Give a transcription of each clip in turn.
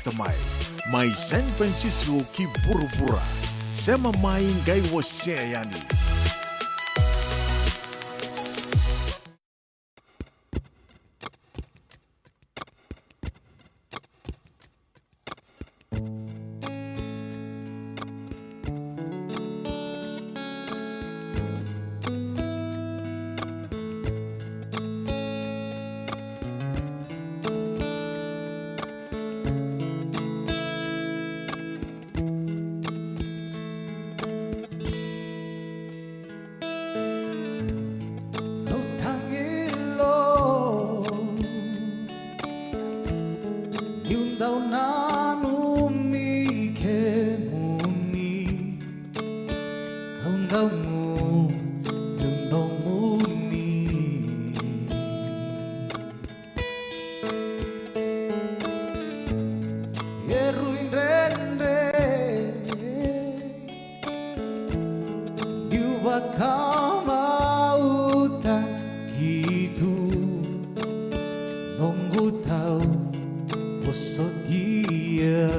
Tamay, may San Francisco ki Burubura, sema main gay wasyayani. Kama uta gitu nunggu tahu bosok dia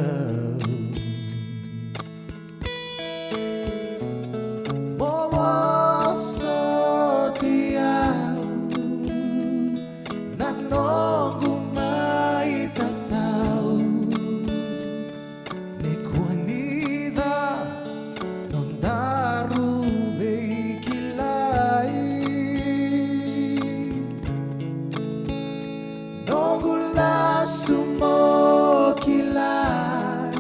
bosok dia na nunggu mai tatau ne kuanida non daru sumo kilay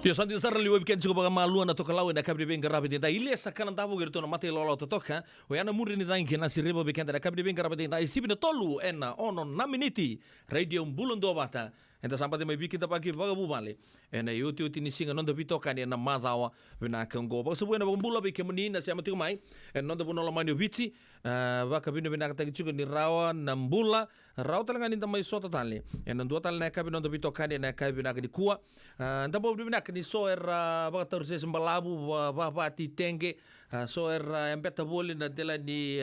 Yo santi sarra li weekend chuko baga malu na toka lawe na kabri benga rabi ta ile sakana tabu gerto na mate lolo to toka o yana muri ni tangi na sirebo weekend na kabri benga rabi ta isibi na tolu ena ono na miniti radio mbulun do bata enta sampai mai bikin tapaki baga bubale ena yuti uti ni singa nonda bitoka ni na madawa vina kango ba sebuena baga mbula bi kemuni na siama mai en nonda buno la mani biti baka bino bina kata chuko ni rawa na mbula rawa talanga ni tamai sota tali en ndo tal na kabi nonda bitoka ni na kabi na di kuwa ndabo bina ni so era baga terus sembalabu ba ti tenge so era embeta boli na dela ni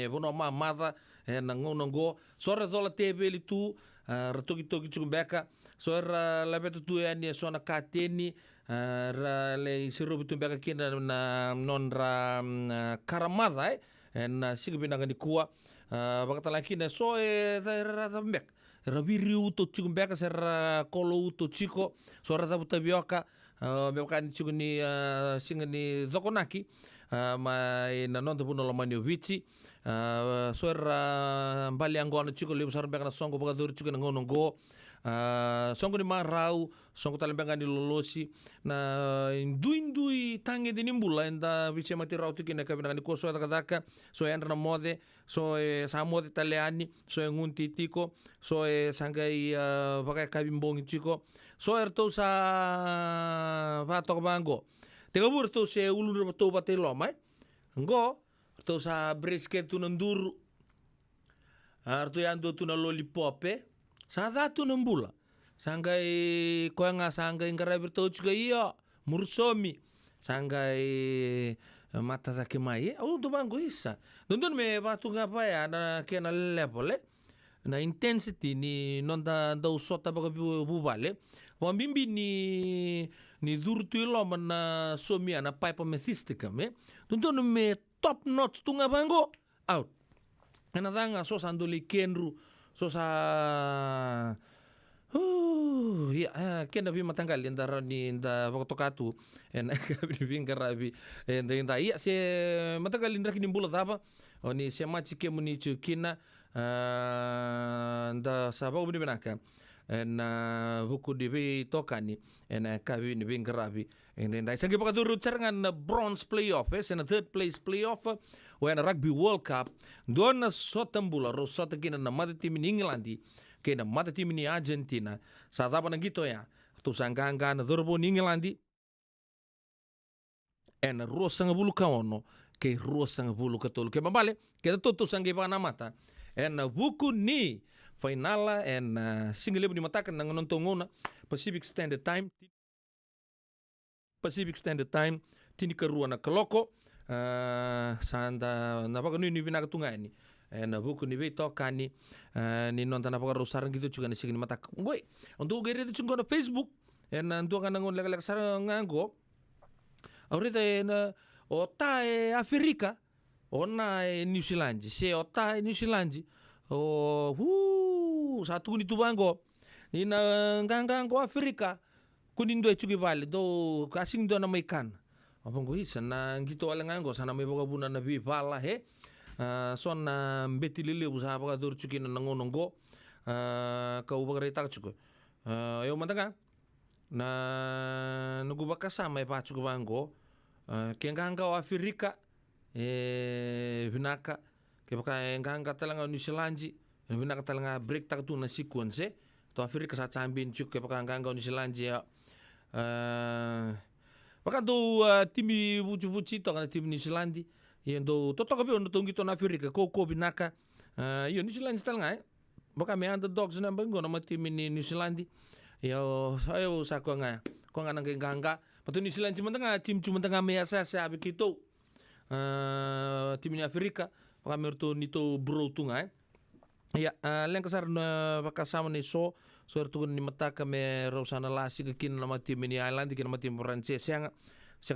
buno ma mada en ngono go so era dola tebeli tu ratoki-toki chuku beka so era la beta tu ani so na kateni ra le siru bitu beka kina na non ra karamada en sigbina ngani kuwa baka laki na so ra mbek ra biriu to chuku beka ser kolo to chiko so ra tabuta bioka beka ni chuku ni singani zokonaki ma na non puno la mani vici so era mbali angona chiko le usar beka na songo baka dur chiko ngono go songo ni marau songo talen beka ni lolosi na indui tangi de nimbula enda vici mati rau tiki na kabina ni ko so daka so entra na mode so sa mode italiani so ngunti tiko so sangai baka kabimbong chiko so erto sa va to bango tega burto se ulur to batelo mai ngo to sa brisket tu nanduru arto yando tu na lollipop sa da tu nambula sangai ko nga sangai ngara birto chuga iya mursomi sangai mata take mai au to bango isa dondon me batu ngapa ya na kena level na intensity ni nonda da usota baga bubale wambimbi ni durtu lo mana somia na pipe methistica me dondon me top notch tunga bango out ena danga so sandoli kenru so sa ya kena vi matanggal indara ni inda waktu katu en kabri bingarabi en inda iya se matanggal indra kini bula tapa oni se machi ke muni chukina nda sababu ni benaka en buku di tokani en kabi ni bingarabi en inda sangi paka duru carangan bronze playoff en third place playoff when rugby world cup dona sotambula rosota kina na mata tim ni England kena mata tim ni Argentina sa tapa nang gito ya tu sangganga na dorbo ni England en rosanga bulu kaono ke rosanga bulu katol ke mabale ke toto sangi pa na mata en buku ni finala en single ni matakan nang nontongona Pacific Standard Time tini karuan na kaloko sanda napaka ni binaka tungani na buku ni beto kani ni nonta napaka rosaran gitu juga ni sigini matak boy untuk gere itu cunggo na Facebook untuk kan ngon lega sarang nganggo ahorita na ota Afrika ona New Zealand se ota New Zealand satu ni tubango ni na ngangango Afrika kunin do chugi vale do kasing do na may kan abang isa na gito alangango sana may bagabuna na bibala he so na mbeti lili usaha baga dur chuki na nangonongo ka ubaga reta chuko yo matanga na nugubaka sama pa chuko bango kenganga wa Afrika vinaka ke baka enganga talanga New Zealand vinaka talanga break tak tu na sequence to Afrika sa chambin chuk ke baka enganga New Zealand ya baka do timi buci to kana tim New Zealand yendo to kabe on to ngito na Afrika ko binaka yo New Zealand stal ngai baka me underdogs na bango na tim ni New Zealand yo sayo sa ko nga nang enganga patu New Zealand cuma tengah me asa abikito tim ni Afrika baka merto nito bro tu ngai ya len kasar na baka sama ni so ertu ni mata kame rosana lasi ke kin nama tim ni Island kin nama tim Prancis yang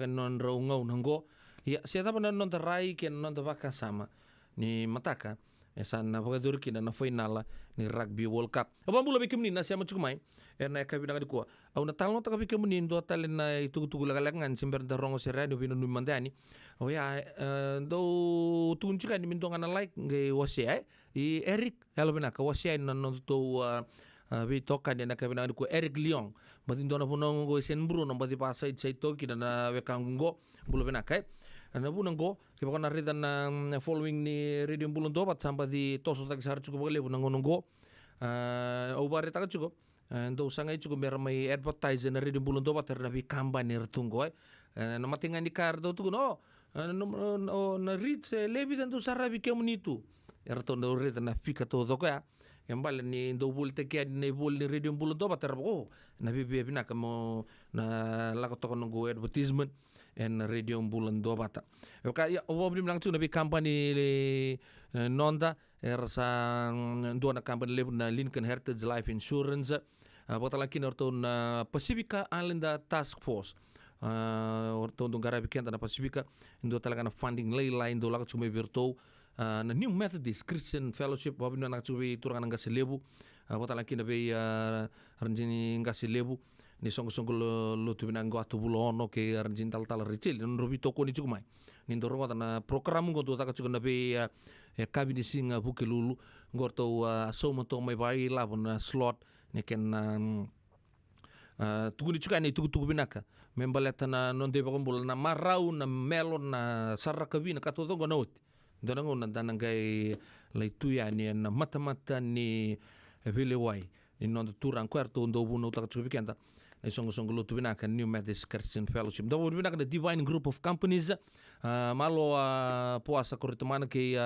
non raungau nanggo ya siapa pun non terai kin non baka sama ni mata ka sana baka durkin na final ni rugby world cup abang bula bikim ni na siapa cukumai na kabi na ko au na talno ta kabi kim ni do talen na itu lagalangan simber da rongo serani bino ni mandani oh ya do tunjukan ni mindong ana like ngai wasi i Eric halo bina ka wasi non to vi toka ni na kabina ko Eric Leong batin dona punong go sen Bruno bati pasa itsai toki na wekango bulo benaka na bunang go ke bakon narita na following ni radio bulon do bat sampai di toso tak sar cukup bale bunang ngonong go o bare tak cukup ndo sanga cukup mer mai advertise na radio bulon do bat na vi kampanye retunggo na matingan di kar do tu no na reach lebi tanto sarabi ke munitu erto ndo rita na fika to do ka embal ni ndo bul te kia ni bul ni radio bulon do bater na bibi bina kamo na lako to nunggu advertisement en radio bulon do bata oka ya obrim langsung na bi company le nonda sa ndo na company le na Lincoln Heritage Life Insurance bota laki orto na Pacifica Island Task Force orto ndo garabi kenta na Pacifica ndo talaga na funding lain do lako cuma virtual na New Methodist Christian Fellowship wabin na nakasubi turangan ng gasilebu bota laki na bay ranjini gasilebu ni song lo tu binang atu bulo ono ke ranjin tal ricil non robi toko ni cukumai ni ndoro na program ngo tu taka cukun na bay kabi di singa buke lulu ngorto so moto mai bai labon slot ni ken tugu ni cukai ni tugu binaka membaleta na non de bagombol na marau na melon na sarakabi na katoto gonaut Donango na danangay laituya ni na mata ni vilewai ni non turang kwarto ndo buno tak chubikenta na song lo tubinaka New Methodist Christian Fellowship do tubinaka the Divine Group of Companies malo puasa koritamana ke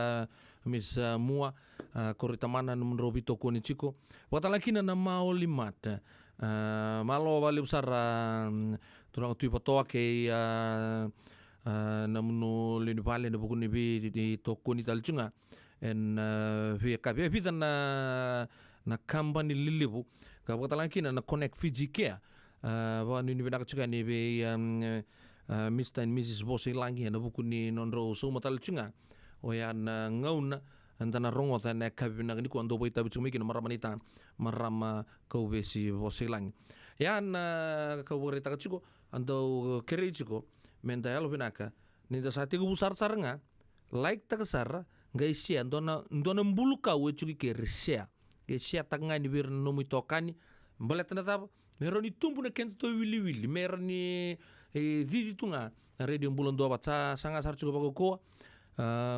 Miss Mua koritamana num robito koni chiko watalakina na maolimat malo wali usar turang tu patoa ke namuno lini pale na bukuni bi di toko ni talchunga en vi kabe bi na company lilibu ka botalangkina na Connect Fiji Care wa ni bina ka ni be Mr and Mrs Bosilangi na bukuni nonro so matalchunga o ya na ngauna antana rongo ta na kabe na ni ko ando boita bichumi kina maramanita marama ko besi Bosilangi ya na ka borita ka chuko ando kere chuko menta yalo pinaka ni da sati ku busar saranga like ta kasar ngai sia ndona mbuluka we chuki ke sia ke sia tanga ni bir no muy tokani mbalet na tab meroni tumbu na kento to wili meroni didi tunga radio bulon do batsa sanga sar chuko bago ko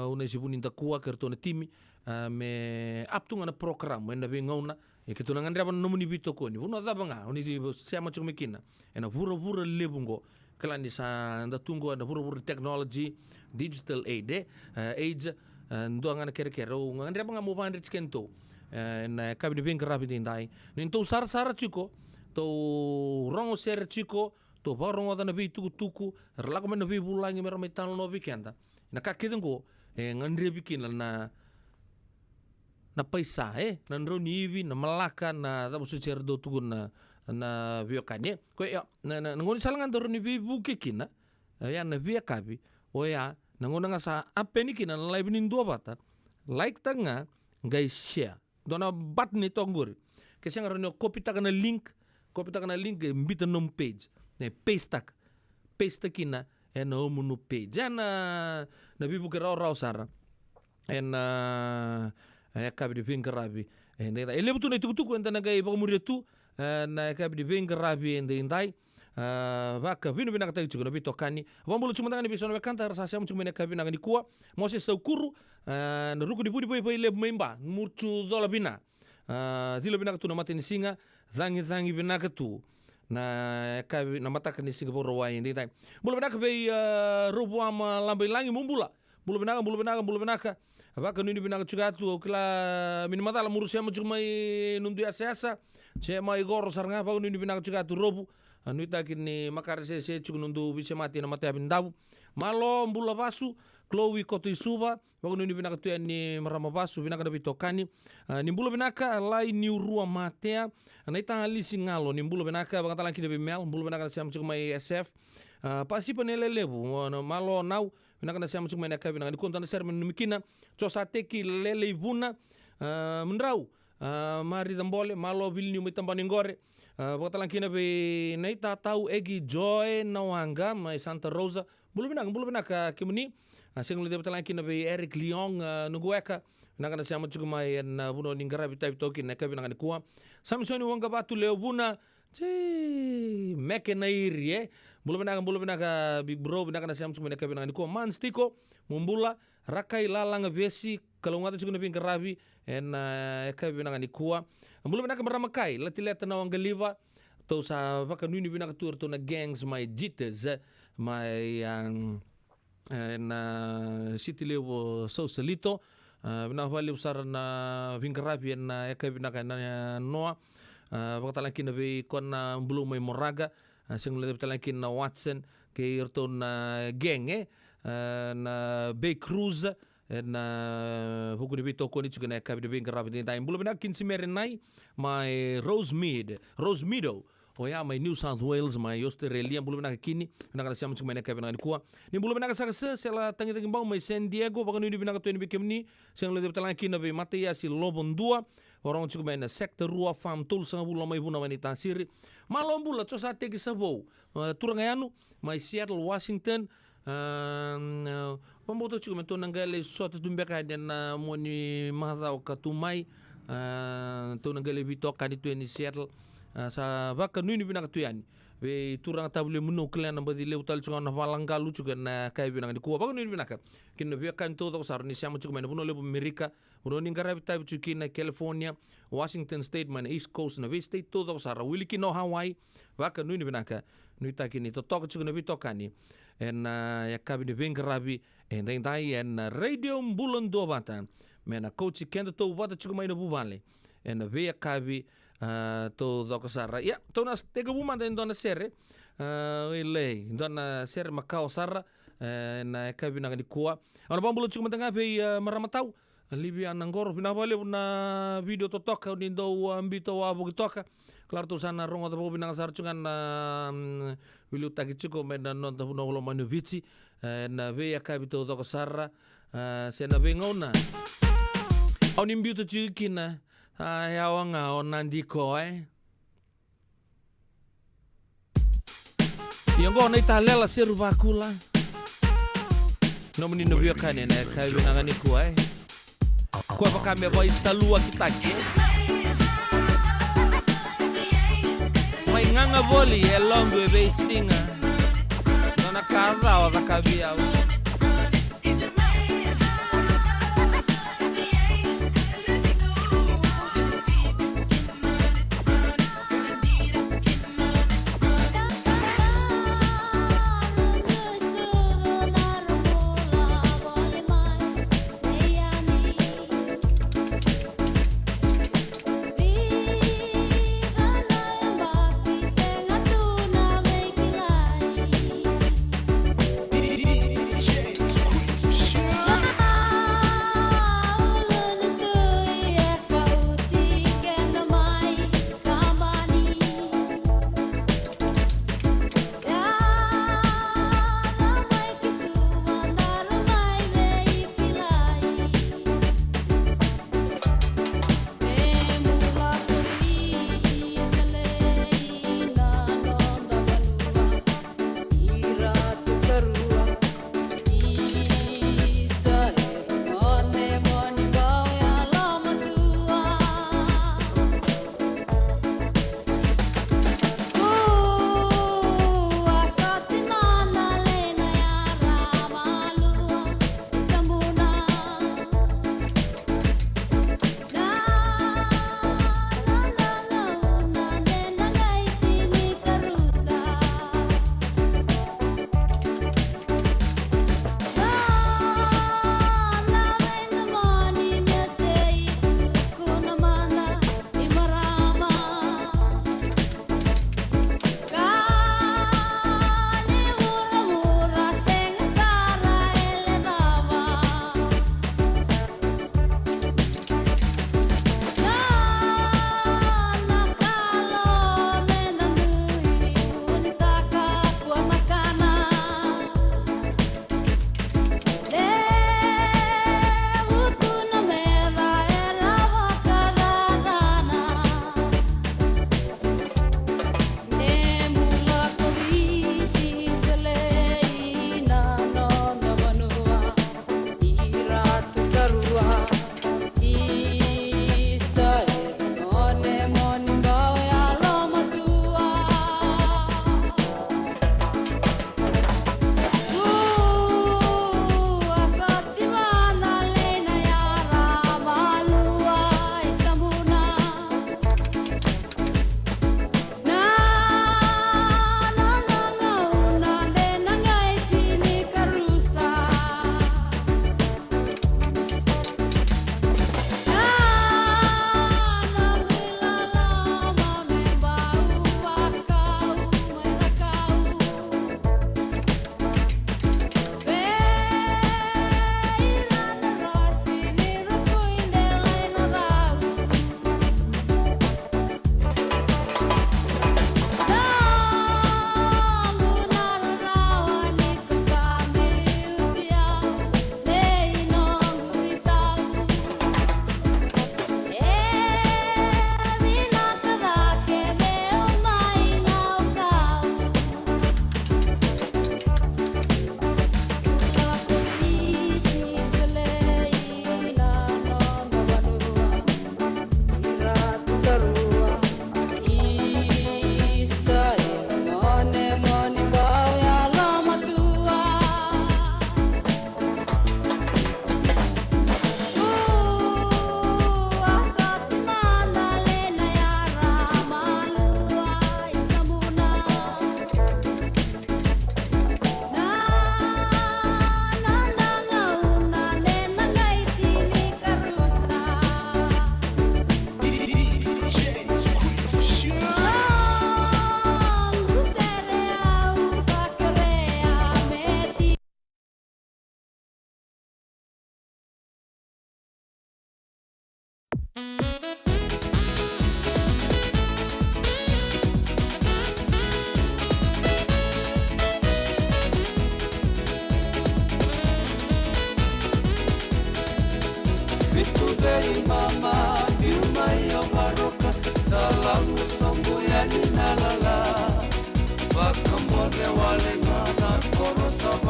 una sibunin ta kuwa kerto na timi me aptunga na program wenda be ngauna e ke tunanga ndra no muni bitoko ni uno dabanga oni sia ma chuko mekina ena vura lebungo kala ni sa nda tungo na buru technology digital age ndo ngana kere ngandre banga mo ban rich kento na kabini ben rapi dindai nin to sar chiko to rongo ser chiko to barongo da na bi tuku relako men bi bulangi mer metal no weekend na ka kidengo ngandre bikin na paisa na ronivi na malaka na da musu cer do tuku na viokanye ko ya na ngoni salangan dor ni bibu kikina ya na via kabi o ya na ngona nga sa apeni kina na live nin do bata like tanga guys share dona bat ni tongur ke sanga ro copy ta kana link mbita nom page ne paste kina en no munu page na bibu ke raw sara en ya kabi di pingarabi en da elebu tu na tuku enta na gai ba muri tu na kabi di pingarabi en dai vaka vino bina kata chuko na bito kani wambulu chuma tangani biso na kanta rasa sia chuma na kabi na ni kuwa mose saukuru na ruku di budi boy le memba murchu dola bina dilo bina katu na mate ni singa dangi bina katu na kabi na mata kani singa boro wai ndi dai bulu bina kabe robo ama lambai langi mumbula bulu bina vaka nini bina chuka tu kila minimata la murusia chuma nundu ya siasa chema igoro sarnga vaka nini bina chuka tu robo anuita kini makar se chukunundu bisa mati na mati abindabu malo mbula basu Chloe koto isuba bago ni binaka tu ni marama basu binaka da bitokani ni mbula binaka lai ni urua matea na ita alisi ngalo ni mbula binaka baga talanki de bimel mbula binaka siam chukumai SF pasi panele lebu malo nau binaka na siam chukumai naka binaka ni konta na sermen mikina teki lele ibuna mendrau mari dambole malo bilni mitambani ngore Bota kina be neita tau egi Joy Nawanga mai Santa Rosa bulu binaka kimuni sing lu bota kina be Eric Leong nugueka Nakana siamo chuku mai na buno ningara bitai toki na kabi nakani kuwa. Samsoni wanga batu leo buna. Meke na iri Bula benaka big bro benaka na siamo chuku na kabi nakani kuwa. Man stiko mumbula rakai lalanga besi kalau ngata chuku na pingarabi na kabi nakani kuwa. Bula benaka maramakai latileta na wanga liva. Tau sa vaka nuni benaka tur to na gangs mai jitters mai na city leo Sausalito. Binawali usar na vingarabi na eka binaka na noa pagkatalangkin na be kon na belum may moraga sing talangkin na Watson kay irto na gang na Bay Cruz na hukuni bito ko ni chuga na eka vingarabi din tayo belum binakin si Merenay may Rosemeadow o ya may New South Wales may Australia belum nakakini nakasiam chung may nakabina ni kuwa ni belum nakasakasa sela tangi-tangi bang may San Diego bagan ni binaka tuin bikemni sing lede talangkin na be Matia si Lobon 2 orang chung may na sector rua farm tool sang bulo may buna wanita siri malom bula cho sa tegi sabo turangayanu may Seattle Washington pamboto chung may to nanggale suatu tumbeka dan mo ni mahataw katumay to nanggale bito kanito ni Seattle sa baka nuni binaka tuyani be turang tabule muno klan nambadi leutal chunga na valanggalu juga na kai binaka di kuwa baka nuni binaka kin be kan to sar ni siamo chunga na buno lebo Amerika buno ningara bitai chuki na California Washington State man East Coast na West State to sar wiliki no Hawaii baka nuni binaka nuita kini to tok chunga na bitokani en ya kabine bengarabi en dai en radio bulan do bata mena coach kenda to bata chunga na bubale en be kabi to doko sarra ya to nas tega buma den dona serre ile dona serre makau sarra na kabina ngani kuwa ana bambulo chuma tanga be maramatau libia nangor binawale na video to toka nindo ambito wa bugitoka claro to sana rongo to binang sar chungan wilu tagi chuko mena non to no lo manuvici na be ya kabito doko sarra sena bengona on imbito chikina Ayawanga onandiko Yongo na italela seru bakula No menino vio kane na kayo na ngani ko Kwa pa kami boy salua kitake May nganga boli elongo be singa Nona kaza wa kabia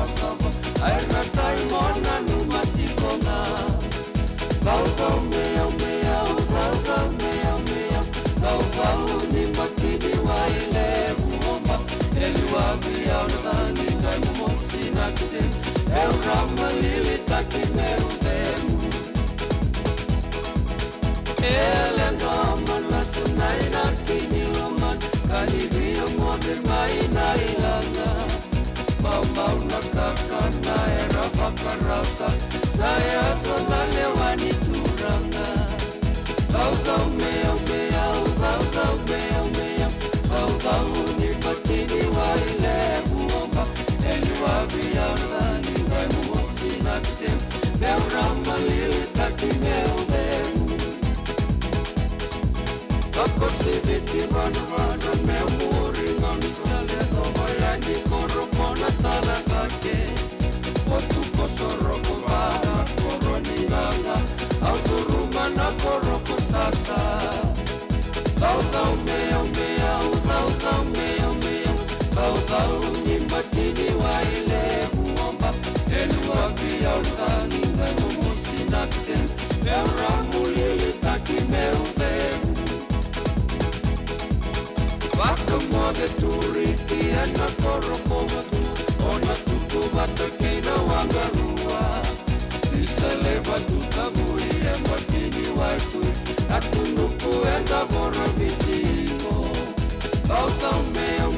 sava ai ratai mona no matikona Vau mea mea vau mea vau ni matini waile muomba Elua mea utangi kai mumosina kite Eu rama lili taki meru temu Elengama nasunai na kiniloman Kalibia mode mai na ilanga Mau na kakana era bakaraka Saya tona lewani turanga Vau mea mea vau ni patini waile muomba Elua bia utangi kai mumosina kite Eu rama lili taki meru temu Ako si viti vana meu muri ngami sale Toma yani koroko na talakake Otu kosoroko vana koroni nganga Auturuma na koroko sasa Tau mea Tau ni matini waile muomba Elua bia utangi ngai mumusina kiten Meu ramu lili taki meu temu Vaka moge turiki ana koroko matu Ona tuku vata keina wangarua Bisa leva tutabui matini waitu Atunuku enda bora vitiko Tau mea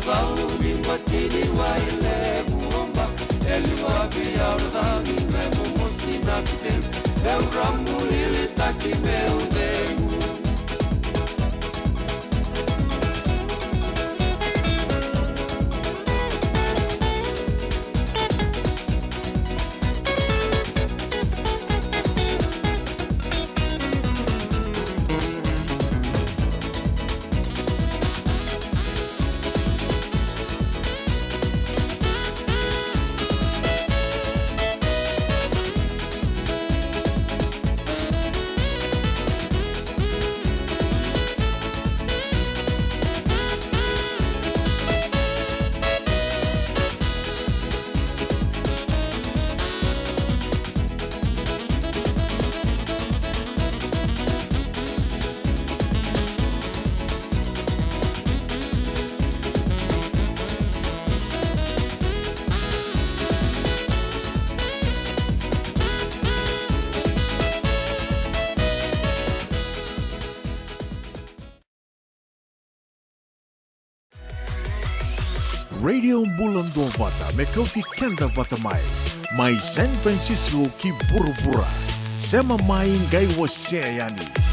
Vau ni matini waile muomba Elua bia utangi ngai mumusina kiten Meu ramu lili taki meu temu Radio Bulan Dua Vata Mekauti Kenda Vata Mai San Francisco ki Burubura Sema mai ngai waseani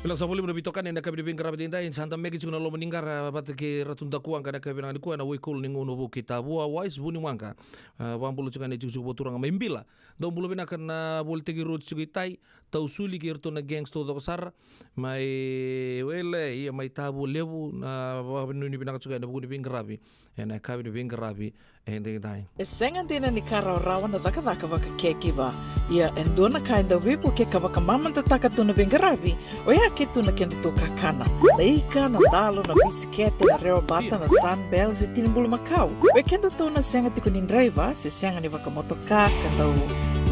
Bilang sa puli mo nabitokan na kabibing karabatin tayo Santa Megi na lo meninggar bat ke ratunda kuang kada kabinang ni kuana we kul ninguno bu kita bua wise buni wangka wambulu cukan ni cucu boturang maimbila do bulu bina kana voltegi road sugitai tau suli kirto na gangs to sar mai wele ia mai tabu lebu na nuni bina cukan na buni bingarabi ena kabini bingarabi ende dai E senga dina ni kara rawa na daka waka keki ba. Ia endona kainda wipu ke kawaka mamanta taka tuna bengarabi. O ia ke tuna kenda to kakana. Na ika na dalo na bisikete na reo bata na sunbells e tinimbulu makau. We kenda to na senga tiko ni driver se senga ni waka motoka kanda u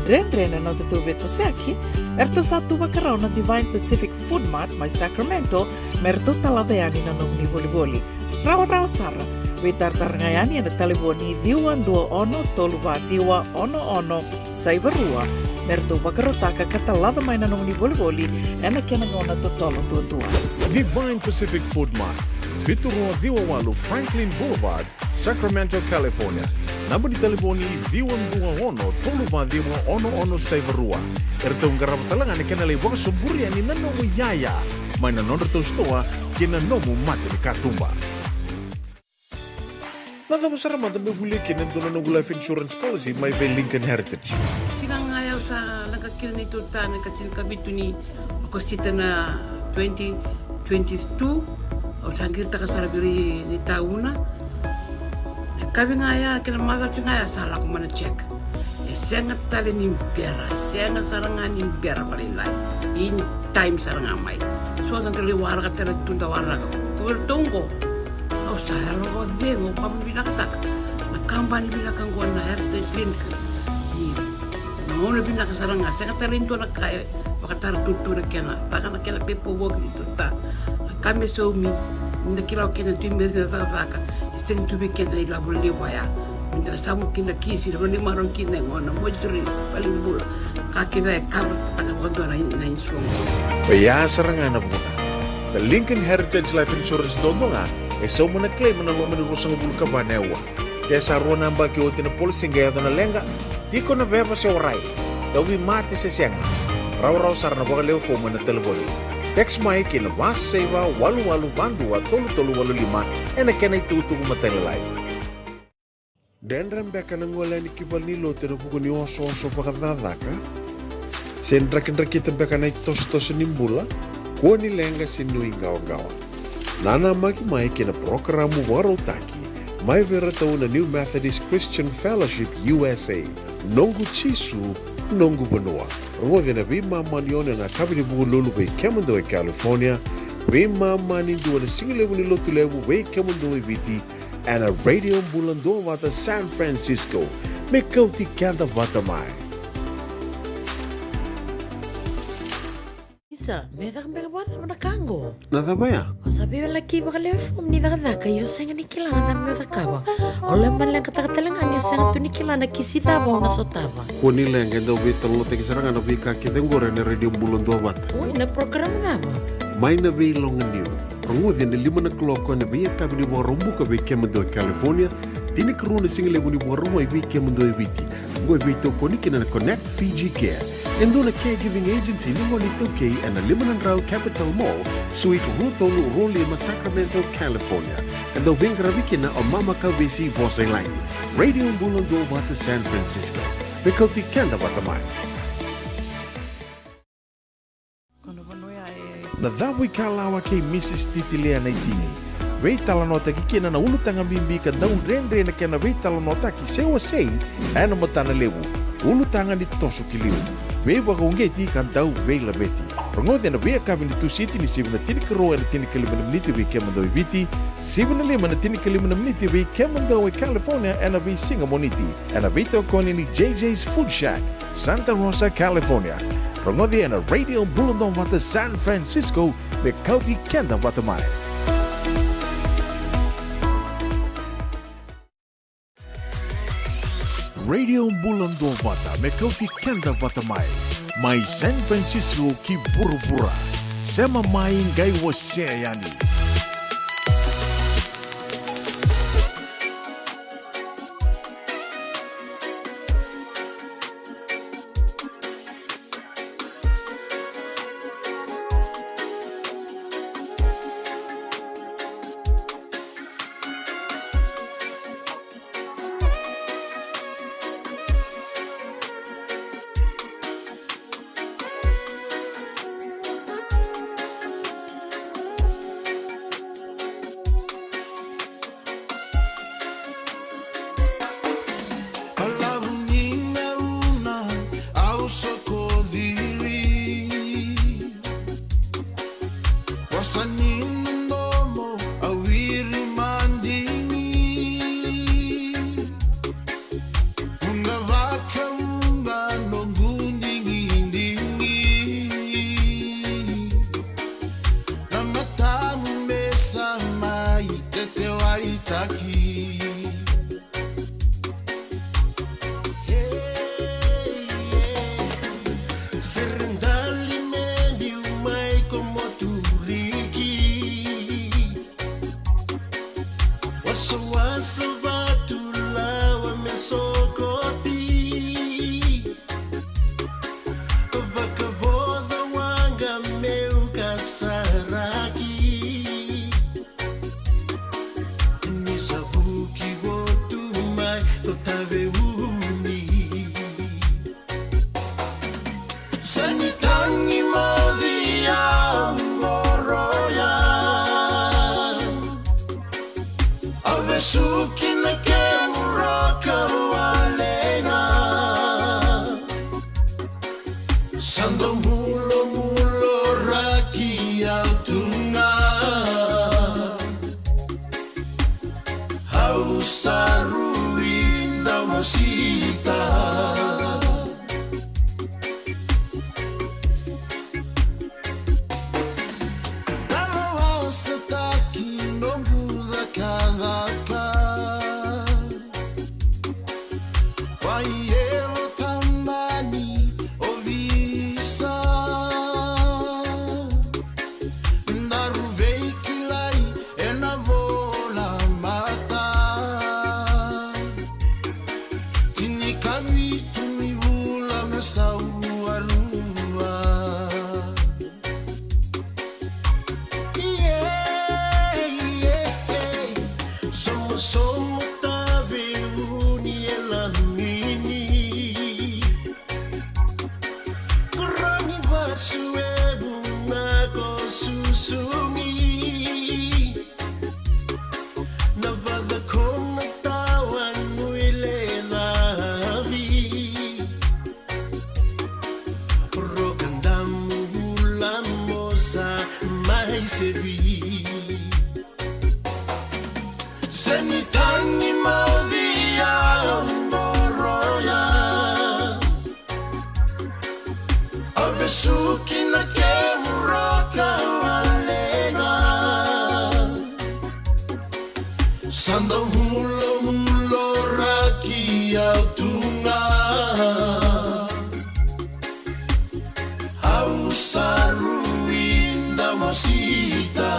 dren na te tu beto seki. Erto satu wakarao na Divine Pacific Food Mart mai Sacramento merto talaveani na nung ni boli. Rawa sara. Witartar ngayani na taliboni diwan dua ono toluwa diwa ono saibarua merto bakarotaka katalada mai na nung ni boli ena kena ngona to tolo tua. Divine Pacific Food Mart, Vitorua Diwawalu Franklin Boulevard, Sacramento, California. Namba di telefoni Diwan Dua Ono, Toluva Diwa Ono Saivarua. Ertong garap talangan ni kena lewang sumburia ni nanomu yaya. May nanonood to stoa, kina nomu mati ni katumba. Nada masarama tambe huli kina dono no life insurance policy may by Lincoln Heritage. Sinangayaw sa nagkakil ni Tuta, nagkatil kabito ni Akostita na 2022 o sangir ta kasarabiri ni tauna. Nagkabi ngaya, kinamagal siya ngaya, sala ko man check. E sengat tali ni impera, sengat sarangan ni impera palilay. In time sarangan may. So, ang tali warga tali tunta warga. Kubertungko. O saya lo wag bengo kami binaktak. Nakambani binakang ko na heritage clinic. Ngono binaka saranga sa katalinto na kaya makatar tutu na kena. Baka na kena pepo wag dito ta. Kami so mi nakilaw kena timber na baka. Iseng tubi kena ilabul liwaya. Minta samu kina kisi na maron kina ngono mo juri paling bula. Kakina kam tagawado na insuang. Kaya sarangan na muna. The Lincoln Heritage Life Insurance dodonga so mo na-claim na lo manirusang bulu ka banewa. Kaya sa ruwa namba kiyote na policy gaya na lenga, di ko na beba siya oray. Dawi mati sa siya nga. Raw sar na baka lew po mo na telefoni. Text mai kina mas seva walu bandua tolu 85 na kena itutu ko matalalay. Dendram beka nang wala ni kibal ni lote na buko ni oso pakadadaka. Sendra-kendra kita beka na itos-tos nimbula, kuha ni lenga sinuing gawa-gawa. Nana mai kina programa warotaki, mai veratau na New Methodist Christian Fellowship USA, nongu chisu, nongu banoa. Rode na bima manione na kabini bugu lulu bei Kemando e California, bima mani dua na singilewu ni lotu lewu bei Kemando e Viti, and a radio bulando wata San Francisco, me kauti kanda wata mai. Isa, medak bata mana kango. Nada baya? Sabi wala ki baka lefom ni daka yo senga ni kilana na medak kawa. Ole man lang katakalangan yo senga tu ni kilana kisita ba na sotaba. Kuni lenga ndo bitalo te kisarangan no bika kitengore na radio bulando wata. Uy, na program na ba? May na bay long niyo. Rungudin na 5 na kloko na bay kabini mo rumbu ka bay Kemando, California. Tinikro na singilewu ni mo rumay bay Kemando e Viti. Boy bay to konikina na Connect Fiji Care. Endo na caregiving agency ni Monito K and the Limanan Rao Capital Mall, Suite Rutolu Rolima, Sacramento, California. And the Wingaraviki na o Mama Kawesi Boselani. Radio Bulando Wata San Francisco. Mikoti Kenda Watamai. Na dawi kalawa kay Mrs. Titilia na itini. Wei talanota ki kina na ulutang ang bimbi ka daw rendre na kina wei talanota ki sewa sei ana matana lewu. Ulutangan ni toso kiliu. Wei waka ungeti kan daw wei labeti. Rongode na wei kabin itu city ni 7 na tinikaro na tinikaliman miniti wei Kemando Viti, 7 na 5 na tinikaliman miniti wei Kemando California and wei Singamoniti. And wei to koni ni JJ's Food Shack, Santa Rosa, California. Rongode na Radio Bulundong Wata San Francisco, me kauti kenda watamai. Radio Bulando Wata, me kauti kenda watamai. Mai San Francisco ki burubura. Sema mai ngai waseyani. Wasanindomo awiri mandingi Unga vaka unga nongundingi Namatamu mesa mai tete waitaki Serendali meni umai como turiki Wasa batula wa mesokoti Baka boda wanga meuka saraki Nisabuki botu mai kotave uni Sanitangi mavia ngoroya Avesuki na kemuraka walena Sando mulo raki autunga Hausaruinda mosita Setaki no muda kadaka Waiero tambani ovisa Naruvei kilai ena vola mata Tinikami tumivula mesau arua Somos tabe uni elamini Kurani basuebu nako susumi Navada kona tawan muile lavi Rogandamu bulan mosa mai sevi Senitangi mavia ngoroya Avesuki na kemuraka walena Sanda mulo raki autunga Hausaruinda masita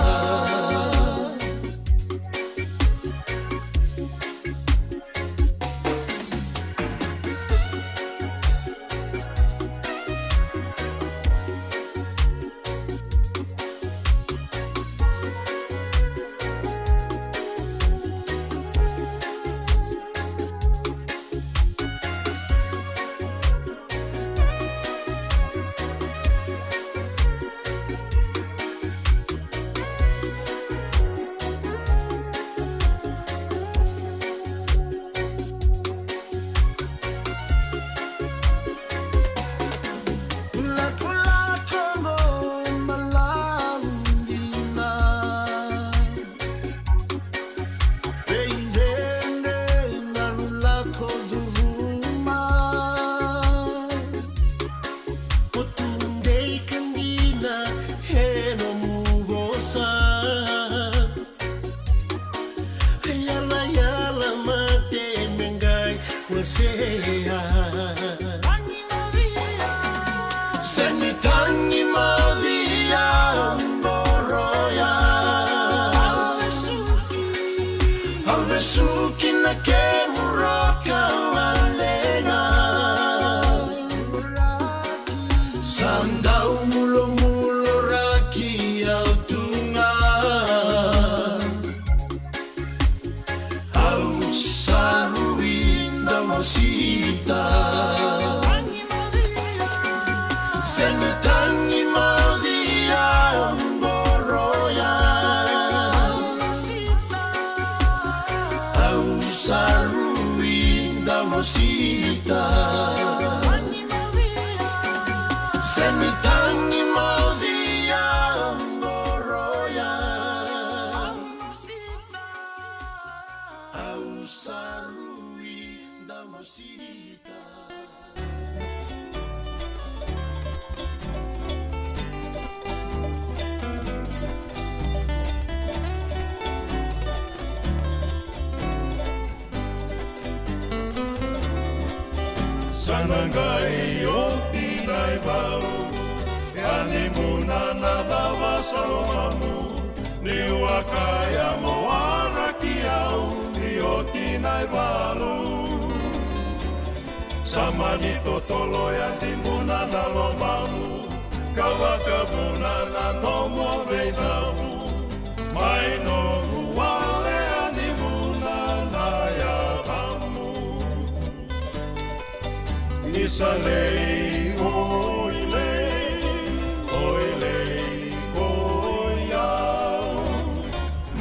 Sanangai o tinai walu Ani muna na dawa salomamu Ni wakaya mo araki au Ni o tinai walu Sama ni totolo ya timuna na lomamu Kawakabuna na nomo veidamu Mai no huale ani muna na yahamu Isalei oilei, oilei oiau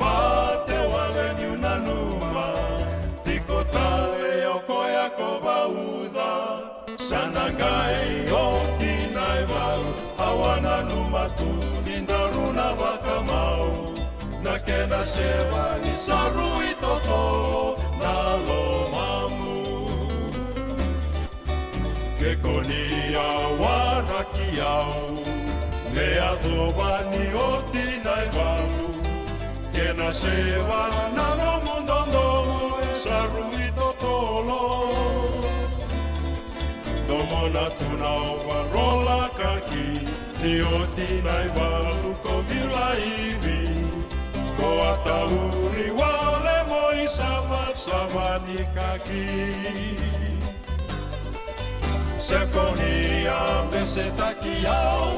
Mate wale ni unanuma Tiko tale o koia ko bauda Sanangai o tinai walu Awana numatu nindaruna wakamau Na kena sewa ni sarui toto na lomamu Ke konia waraki au Me adoba ni o tinai walu Kena sewa na no mundondo sarui totolo Domo na tuna o parola kaki Ni o tinai walu ko vila iwi Ko atauri wale moi sama ni kaki Sekonia mese takiau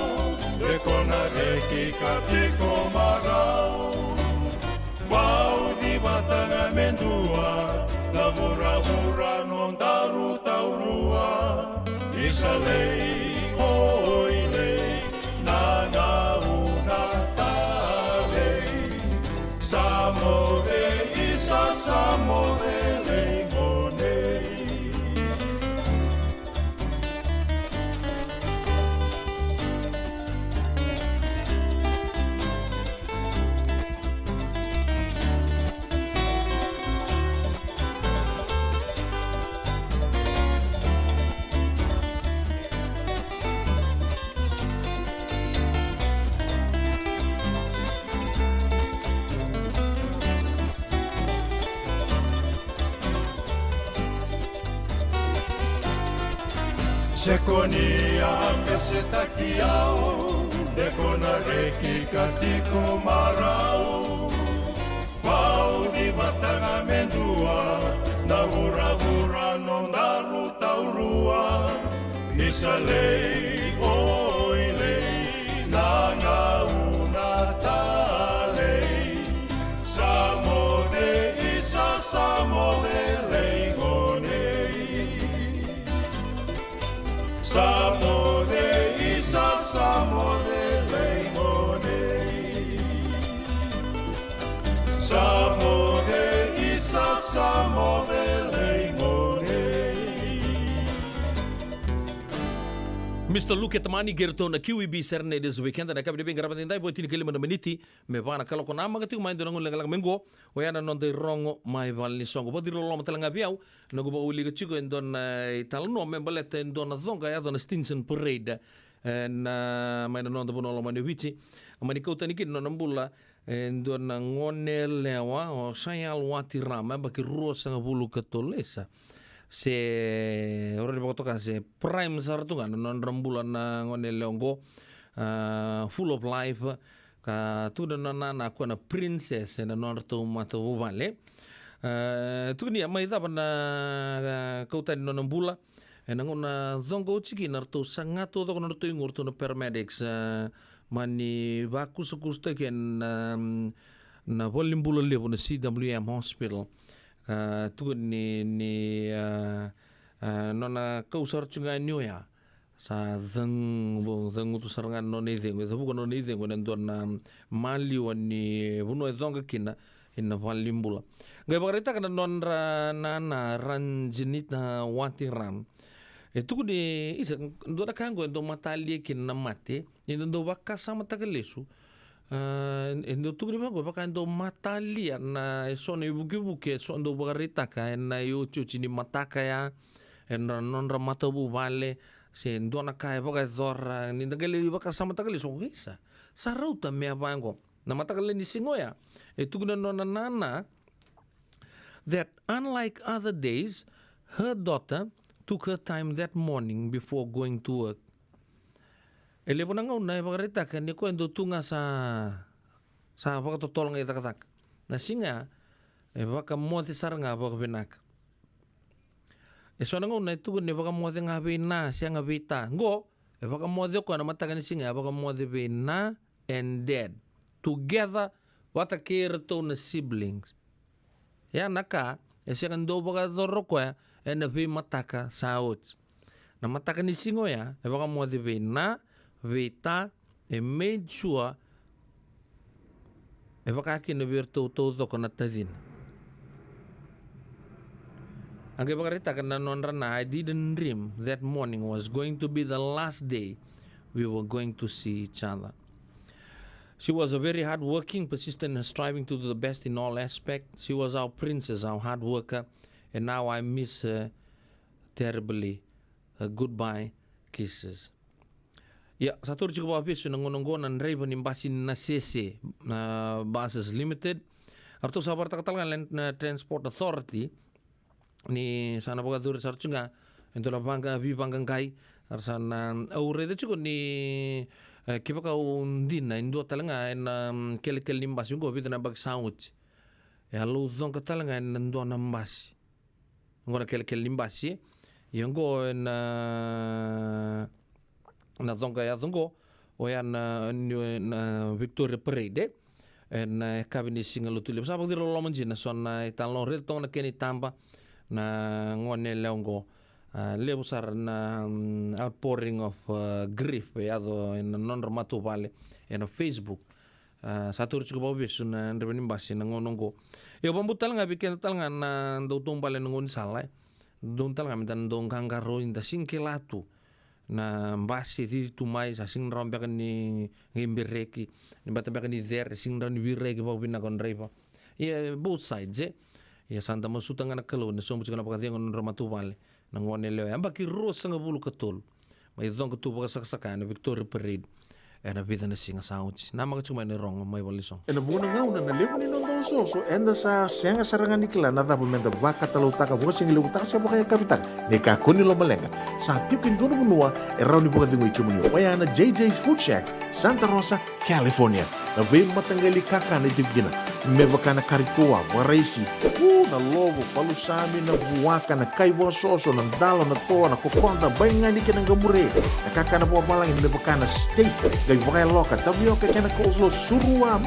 Rekona reki katiko marau Wau di batanga mendua Da mura-mura non daru taurua Isalei oilei Nana una talei Samode isa samode leimonei Sekonia mese takiau Dekona reki katiko marau Pau di batanga mendua Na ura-ura non daru taurua Isalei oilei Nanga una talei Samode isa samode leigonei Samode isa samode leimonei Samode isa samode leimonei Mr. Luke Tamani gerto na QEB serne this weekend na kabide bing rapatin dai botin kelima na miniti me bana kala kona magati mai ndongo lenga mengo o yana non de rongo mai valni songo bodi lo matalanga biau na go uli chico endon talno me balete endon zonga ya don Stinson parade na mai non de bono mani wichi mani kota nikin no nambula endon ngone lewa o sayal wati rama baki rosa ngabulu katolesa se ora di toka se prime sartungan non rembulan na ngone leongo full of life ka tu na na ko na princess na non to mata vale tu ni mai ta na kautan non mbula na ngona zongo chiki na to sangato to no to ingor to no paramedics mani vaku sukusta ken na volimbula levo na CWM hospital tu ni nona kausar chunga nyoya sa zeng tu sarangan non ideng tu bukan non ideng ko nandon na mali wani buno zonga kina ina valimbula ngai bagarita kana non na ranjinit na wati ram itu ni isa ndo kango ndo matali kin na mate ndo wakasa matakalesu endo tu ni bago baka ndo matali na so ne buke so ndo bagarita ka na yo chuchi ni mataka ya en non ramata bu vale se ndo na kai baka dora ni ndagale baka sama takale so isa sarauta me avango na matakale ni singoya itu guna nona nana that unlike other days her daughter took her time that morning before going to work. Ele pun ngau na pakarita kan ni ko endo tunga sa pakatotol nga itakatak. Na singa baka mo ti saranga baka benak. So ngau na itu ni baka mo ti nga bina siya nga bita. Ngo baka mo ti ko na matakan singa baka mo ti bina and dead together what a care to na siblings. Ya naka siya kan do baka dorro ko and na bi mataka sa out. Na mataka ni singo ya baka mo ti bina Vita made sure baka akin na virtu todo ko natadin. Ang ibakarita kan nanon rana, I didn't dream that morning was going to be the last day we were going to see each other. She was a very hardworking, persistent, and striving to do the best in all aspects. She was our princess, our hard worker, and now I miss her terribly. Her goodbye kisses. Ya, satu cukup habis nanggononggonan rei penimbasin na CC na Buses Limited. Arto sabar takatalgan Land Transport Authority ni sana bogadur sarchunga ento la bangga bi banggang kai arsana aure de cukup ni kipaka undin na indo talanga en kel limbas yung go bitna bag sound. Ya lu zon katalanga en ndo nambas. Ngora kel limbas yung go en na zonga ya zongo o yan na Victoria Parade en kabini singalu tulip sa pagdiro lo manjina son na italon red tong na keni tamba na ngone leongo lebusar na outpouring of grief ya do en non ramato vale en Facebook satur cukup obvious na revenim basi na ngonongo yo pambutal nga bikin tal nga na do tumbale ngon salai don tal nga mitan don kangaro inda singkelatu na basi ti tumai sa sing rompe kan ni ngimbireki ni batabe kan ni there sing ron bireki pa bina kon reipa both sides ya santa masuta nga nakalo na so mutsi kana pakati ngon ramatu vale na ngone leo amba ki rosa nga bulu katol mai don ko tuba saksakan na Victoria Parade na vida na singa sauts na mga cuma ni rong mai walisong Ena muna ngau na nalevo ni nondo so enda sa senga sarangan nikla na da bumenda baka talutaka buka singi lutaka sa baka kapitak ni kakuni lo malenga sa tipin dono munua erau ni buka dingo ikimuni waya na JJ's Food Shack Santa Rosa California na bay matanggali kaka na itibgina me baka na karitua waraisi na lobo palusami na buwaka na kaiwa soso na dalo na toa na kukonda bay nga ni kinang gamure na kaka na buwa malangin me baka na steak gay baka loka tabi yung kaya na kuslo surua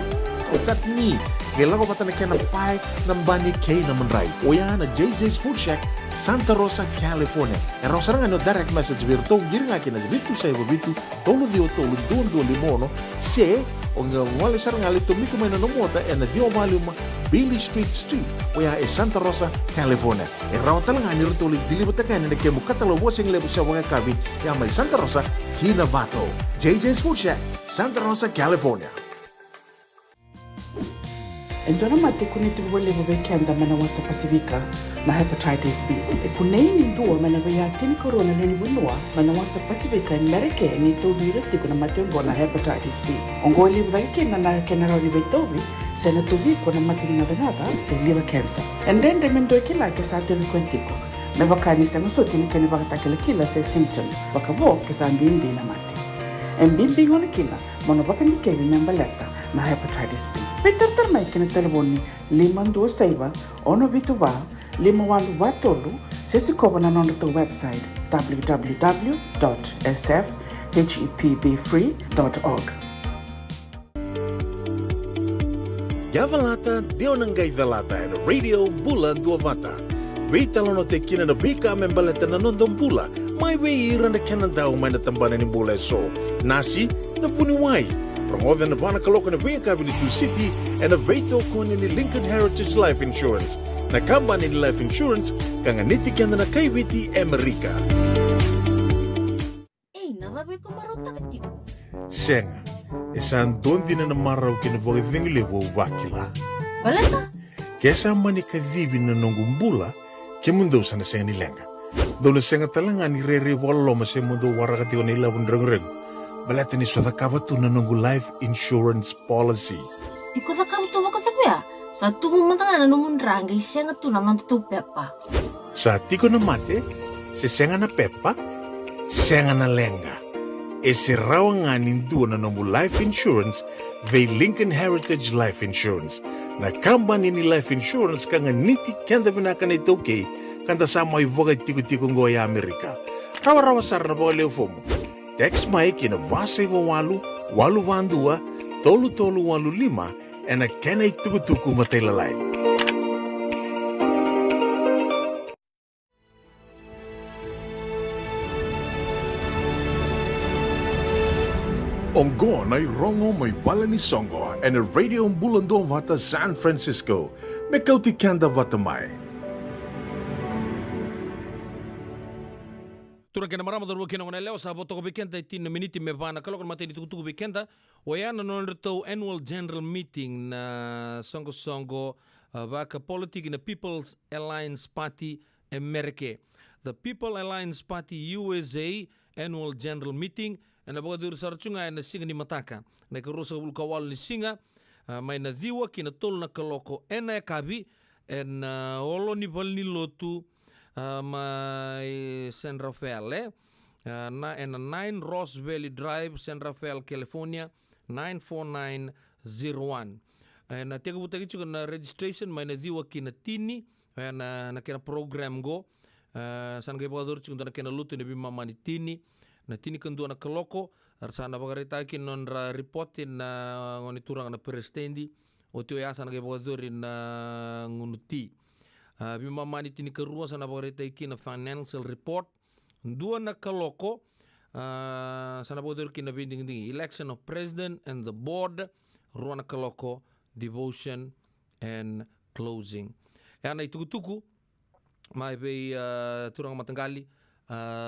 tat ni kailangan ko pata na kaya na pie ng bani kay na manray o yan na JJ's Food Shack Santa Rosa, California. Erau sarang ano direct message virtu giring akin na bitu sa bitu tolo dio tolo doon limono se ang wali sarang alito mito may nanomota na dio maluma Billy Street o ya Santa Rosa, California. Erau talang ani rito ulit dilibatakan na kaya mukatalo wasing lebo sa mga kabi ya may Santa Rosa, Kinabato. JJ's Food Shack, Santa Rosa, California. Endona mate kuniti wale wabekenda mana wasa Pasifika na hepatitis B. Kuneini ndua mana bayatini corona nini winua mana wasa Pasifika Amerike ni tobi riti kuna matengo na hepatitis B. Ongo liba kena na kena rawi betobi sena tobi kuna matini ngadangada se liver cancer. Endende mendo kila kesa tebi kwentiko. Mebakani sengo soti ni kene bakatakila kila se symptoms. Bakabo kesa mbimbi na mate. Mbimbi ngona kila mono bakandi kebi membaleta na hepatitis B. Peter mai kena telefoni 526 ono vituva 51watolu sesi kobo na nondo to website www.sfhepbfree.org. Yavalata deo nangai velata na radio bulan duavata. Vita lono te kina na vika membaleta na nondong bula. Mai wei iran na kena daw mai na tambana ni bula so. Nasi na puniwai. Promoven na bana kaloka na vika vini tu city and a veto kone ni Lincoln Heritage Life Insurance. Na kamba ni life insurance kanga niti kanda na kaiwiti Amerika. Navabe ko marota katiko. Senga, esan dondi na namaraw kinabogi vingile wo wakila. Wala ka? Kesa mani ka vivi na nongumbula kemundo sana senga nilenga. Dona senga talanga ni rere walo mase mundo warakati wana ila wundrang-reng. Balata ni swada kabatu na nongu life insurance policy. Iko na kabatu wakatapya. Sa tumong matanga na numundrang ay senga tu na nantutupya pa. Sa tiko na mate, se senga na pepa, senga na lenga. E se rawanganin tua na nomu life insurance ve Lincoln Heritage Life Insurance. Na company ni life insurance kanga niti kenda vinaka na itoke kanda sama ivoga tiku-tiku ngoya Amerika. Rawa-rawa sarana bawa leo fomo. Text Mike ina vasa iwa walu vandua, tolu walu lima, ena kena ituku-tuku matelalai. Ongo na rongo may bala ni Songo and a radio bulando vata San Francisco. Mekauti kanda vata mai. Tura kena marama dorbo kena wana leo sa botoko bekenda itin miniti me bana kalau kan mateni tuku bekenda oyana non reto annual general meeting na Songo baka politik na People's Alliance Party America. The People Alliance Party USA annual general meeting na baga dur sarchunga na singa ni mataka na karosa bul kawal ni singa mai na diwa kina tol na kaloko ena kabi en olo ni bal ni lotu mai San Rafael na en 9 Ross Valley Drive, San Rafael, California 94901 na tega butagi chuka na registration mai na diwa kina tini na kena program go san ga baga dur chuka na kena lutu ni bima mani tini na tini kendua na kaloko arsana bagarita ki non report na ngoni turang na prestendi o tio ya sana ge bodori na ngunuti bima mani tini kerua sana bagarita ki na financial report dua na kaloko sana bodori ki na binding ding election of president and the board ruana kaloko devotion and closing na itukutuku mai be turang matanggali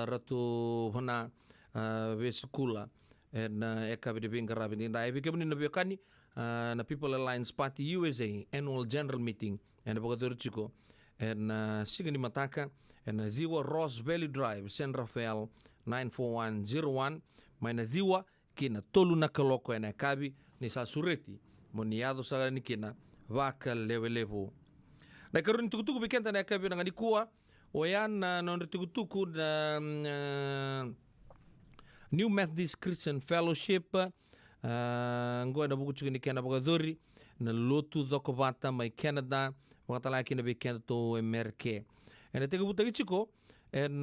ratu hana ve skula en eka be binga rabin da ebe kemni na biokani na People Alliance Party USA annual general meeting en bogator chiko en sigani mataka en diwa Ross Valley Drive, San Rafael 94101 mai na diwa kina tolu na kaloko en kabi ni sa sureti moniado sa ni kina vaka level na karun tukutuku bikenta na kabi na kuwa oyan non tukutuku na New Methodist Christian Fellowship ngoa na buku chukini kena bagadori na lotu doko bata mai Canada wakatala na be Canada to America ena tega butagi chiko en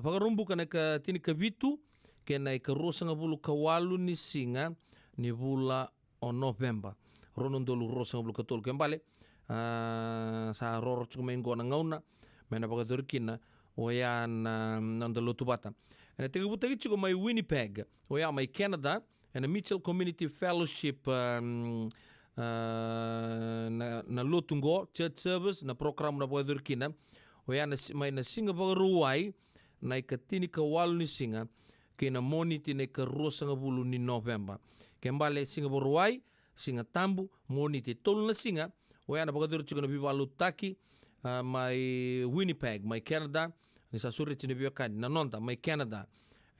bagarumbu kana ka tini kabitu kena ka rosa ngabulu kawalu ni singa ni bula o November ronon dolu rosa ngabulu katol kembale sa roro chukume ngona ngauna mena bagadori kina oyan nanda lotu bata ena tega butagi chiko mai Winnipeg oya mai Canada ena Mitchell Community Fellowship na lotungo church service na program na bagadori kina oya mai na singa bagaruai na ikatini ka walu ni singa kena moniti na ka rosa ngabulu ni November kembale singa bagaruai singa tambu moniti tolu na singa oya na bagadori chiko na bibalu taki mai Winnipeg mai Canada ni sa suri tini biokani na nonta mai Canada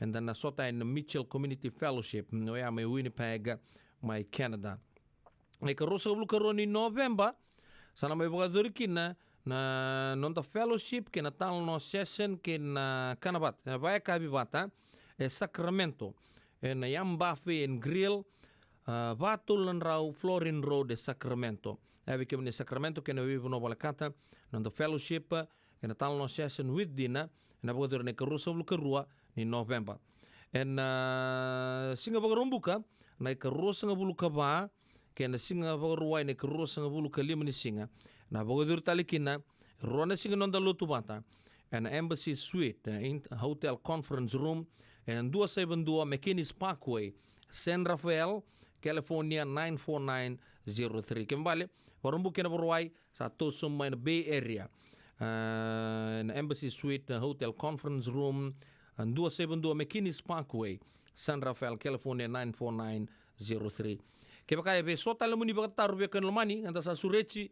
and then na sota in Mitchell Community Fellowship oya mai Winnipeg mai Canada na ka rosa ngabulu ka roni November sana mai bagadori kina na nonta fellowship ke na tal no session ke na kanabat na vai kabi bata e Sacramento e na yambafe en grill vatul rau Florin Road de Sacramento e ke ne Sacramento ke na vivo no balakata nonta fellowship ke na tal no session with dina na bogador ne karusa blu karua ni November en singa bagarumbuka na karusa ngabulu kaba ke na singa bagaruai ne karusa ngabulu kalima ni singa na bogadur talikina rona singa nonda lotu bata an embassy suite in hotel conference room and 272 McKinney's Parkway, San Rafael, California 94903 kembali warumbu kena borwai sa tosum in Bay Area an embassy suite hotel conference room and 272 McKinney's Parkway, San Rafael, California 94903 kebakaya be sota lemuni bagataru be kan lomani anta sa sureci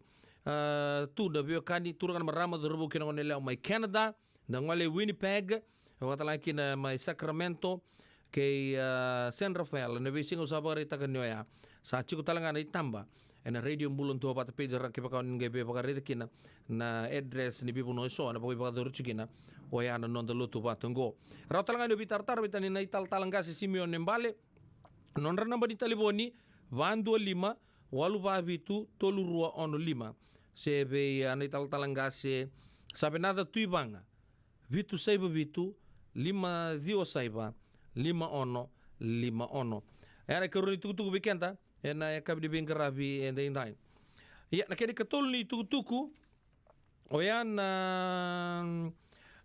tu da biokani turangan marama dorbu kena ngonele mai Canada da ngole Winnipeg wakatala kina mai Sacramento ke San Rafael na bisingo sabari takanyoya sa chiku talanga na itamba ena radio mbulon to pata page ra ke pakaon nge be pakarete kina na address ni bibu no so na pokoi pakador chikina o ya na non lutu patungo ra talanga no bitar bitani na ital talanga si Simeon Nembale non ra namba ni taliboni 225 825 315 se be ana ital talanga se sabe nada tuibanga vitu saiba vitu 5 5 era karuni tukutuku bikenta ena ya kabdi bingarabi ende indai ya na kedi katol ni tukutuku oyan na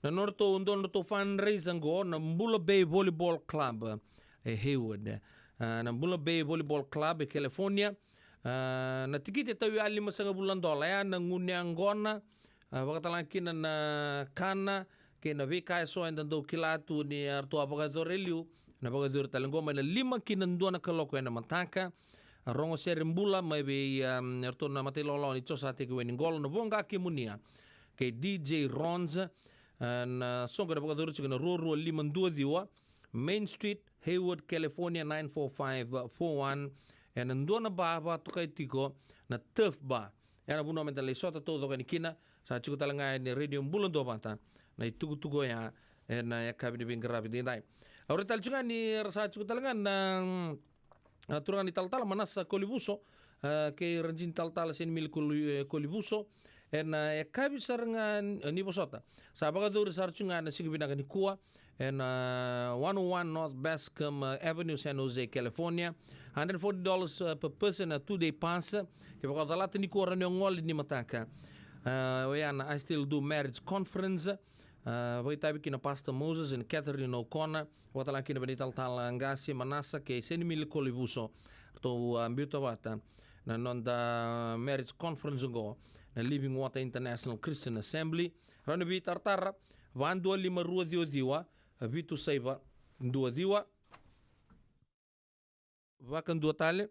norto undon to fundraising go na Mbula Bay Volleyball Club Hayward na Mbula Bay Volleyball Club California na tikiti tawi ali masanga bulan dola ya na ngunyangona wakatalankin na kana kena vika so enda do kilatu ni arto apagador eliu na pagador talangoma na 5 kinandua na kaloko ena mataka rongo sere mbula mai be arto na matilolo ni chosa te kweni gol na bonga kimunia ke DJ Rons na songa na pagador chikana roro 5 diwa Main Street Hayward California 94541 ena ndona baba tokaitiko na turf bar era buno mentale sota todo kanikina sa chuku talanga ni radio mbulon do bata na itugu ya na ya kabini bingarabi dindai ahora tal chunga ni rasa chuku talanga na turangan ni tal manasa kolibuso ke ranjin tal sen mil kolibuso na ya kabi sarangan ni bosota sa baga dur sar chunga na sigibina ni kuwa and 101 North Bascom Avenue, San Jose, California. $140 per person, a 2-day pass. Kaya baka dalata ni Kora ngol ni mataka. I still do marriage conference. Tabi kina Pastor Moses and Catherine O'Connor. Watala kina benital talangasi manasa ke senimil kolibuso. To ambiuta wata. Na nonda marriage conference go. Na Living Water International Christian Assembly. Rana bi tartara. 125 diwa. Vitu saiba 2 diwa vakan 2 tale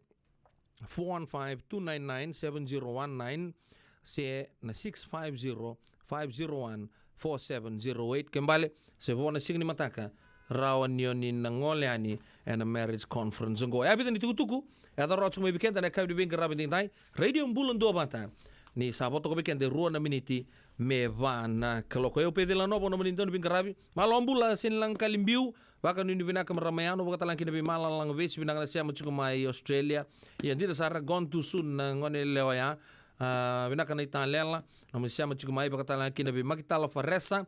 415-299-7019 se na 650-501-4708 kembali se vona signi mataka rawan yoni nangoleani and a marriage conference ngo abita ni tukutuku ada rotsu mo bikenta na kabdi bing rabin dai radio mbulon do bata ni saboto ko bikende ruo na miniti me vana kaloko eu pede la nobo no menindon bing rabi malombula sin lang kalimbiu baka nuni bina kamramayano baka talang kinabi malalang ves bina kana siya muchuko mai Australia ya ndira sara gone too soon na ngone lewaya bina kana italela na siya muchuko mai baka talang kinabi makitala faresa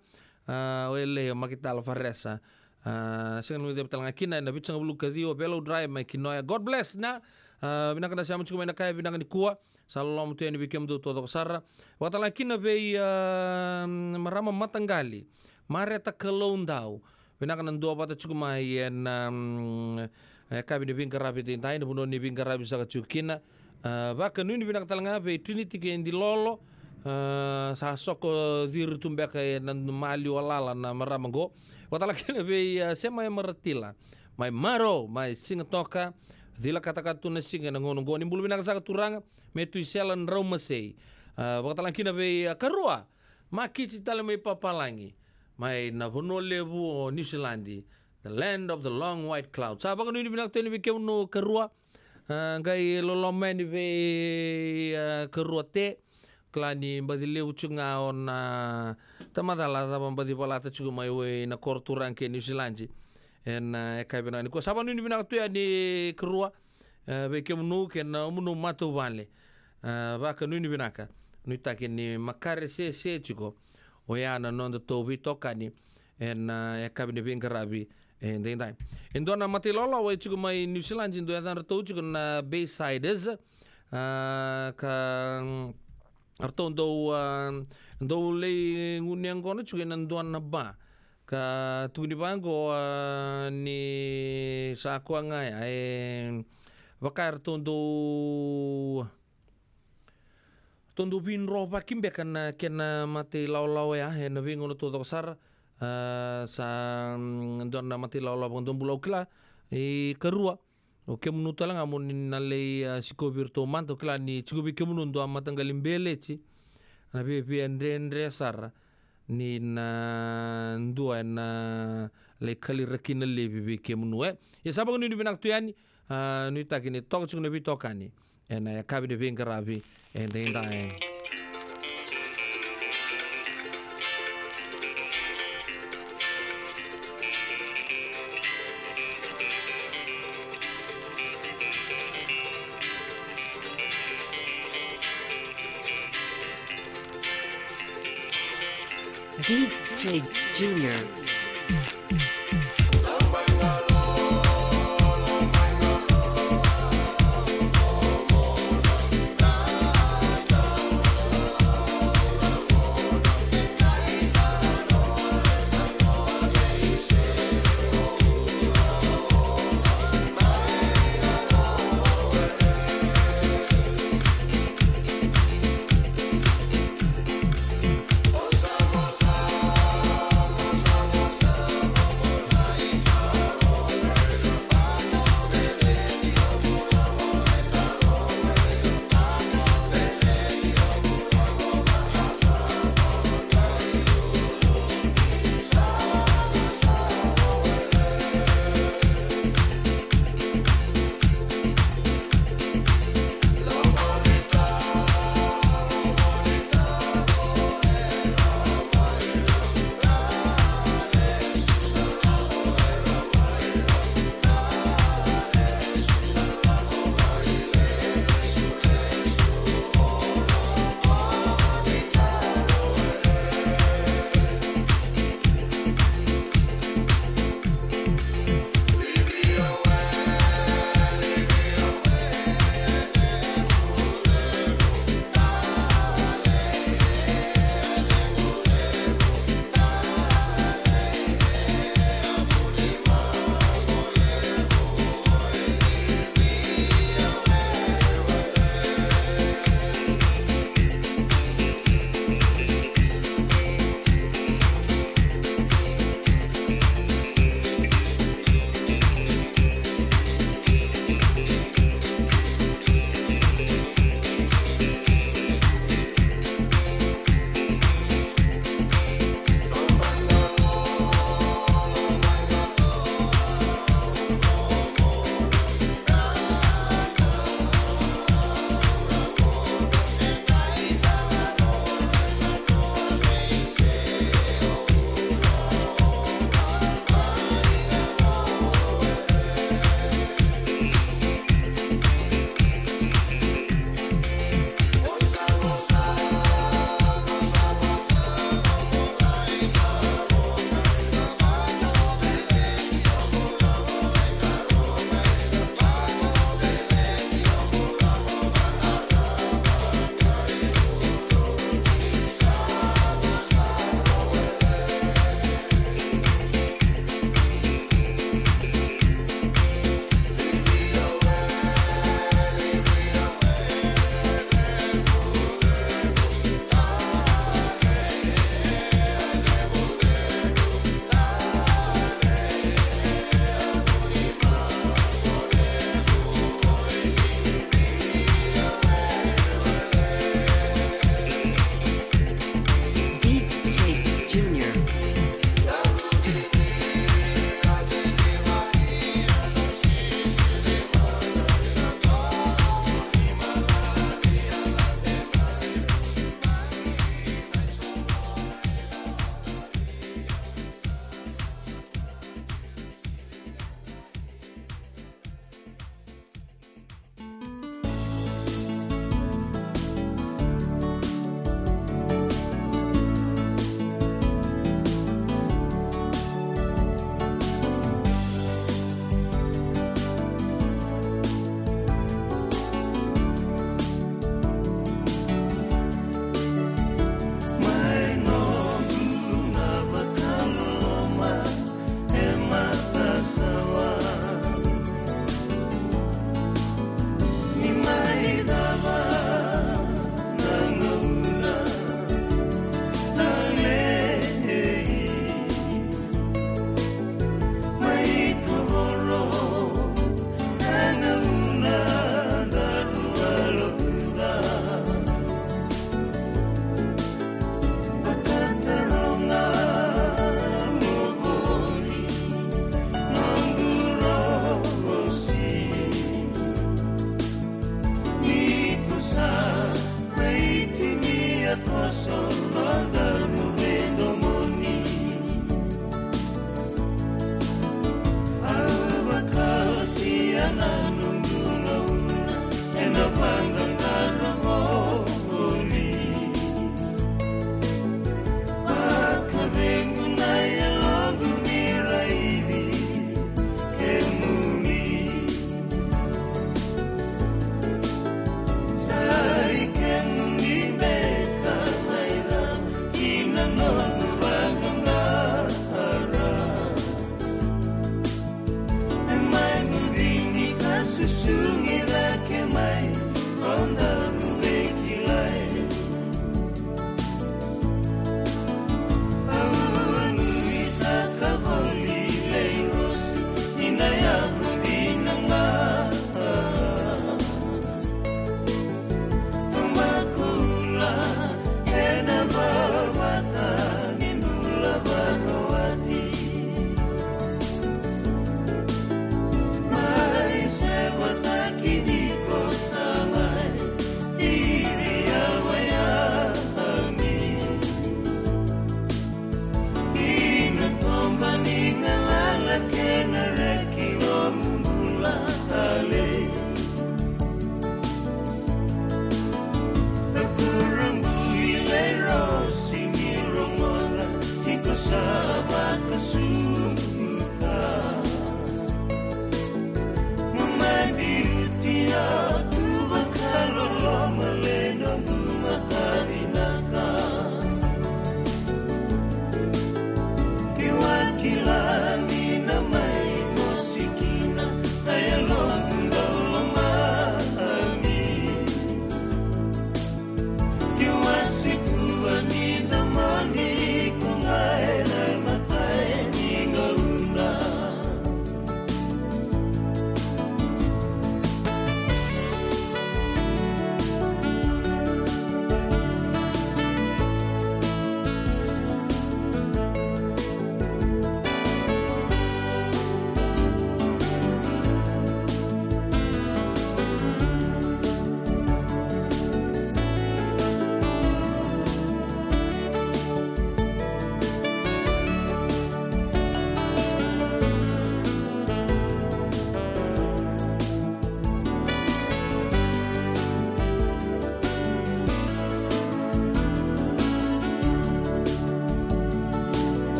wele makitala faresa singa nuni talang kina na bitsang bulu kadio belo drive mai kinoya God bless na bina kana siya muchuko mai na kaya bina kana kuwa salom tu yang dibikin tu todo kesara. Watala kina be marama matanggali. Mare ta kelondau. Bina kana dua bata cukup mai en kabin bing karabi tintai na buno ni bing karabi sa kachukina. Baka nuni bina katalanga be Trinity ke di lolo sa soko dir tumbeka nan mali walala na marama go. Watala kina be sema maratila. Mai maro mai singatoka. Dila kata-kata na singa na ngono ngoni bulu binaka sa katuranga metu iselan raumasei wakatalang kina be karua makiti tala may papalangi may navuno lebu o New Zealandi the land of the long white cloud sa baka nuni binaka ni bikem no karua ngai lolome ni be karua te klani badile uchunga on tamadala sabang badipala ta chugu may we na korturang ke New Zealandi en kabina ni ko saban ni bina to ni krua be kemnu ken munu matu vale ba ka ni bina ka ni takin ni makare se chiko o ya na non to vi tokani en kabina bin garabi en dai en dona matilolo we chiko mai New Zealand ndo ya to chiko na Baysiders ka arto ndo le ngunyangona chiko na ndona ba ka tuni bango ni sakwa ngaya bakar tondo bin roba kimbe kana kena mati law ya na bingo no todo sar sa donna mati law bondom bulau kla karua o kemunu talang amon nale sikobirto manto kla ni chigubi kemunu ndo amatangalim belechi na be andre sar ni na ndua na le kali rakina le bibi kemnu ya sabang ni binak tuyani ni takini tok chung na bitokani ena ya kabine venga rabi and then dying. DJ Junior.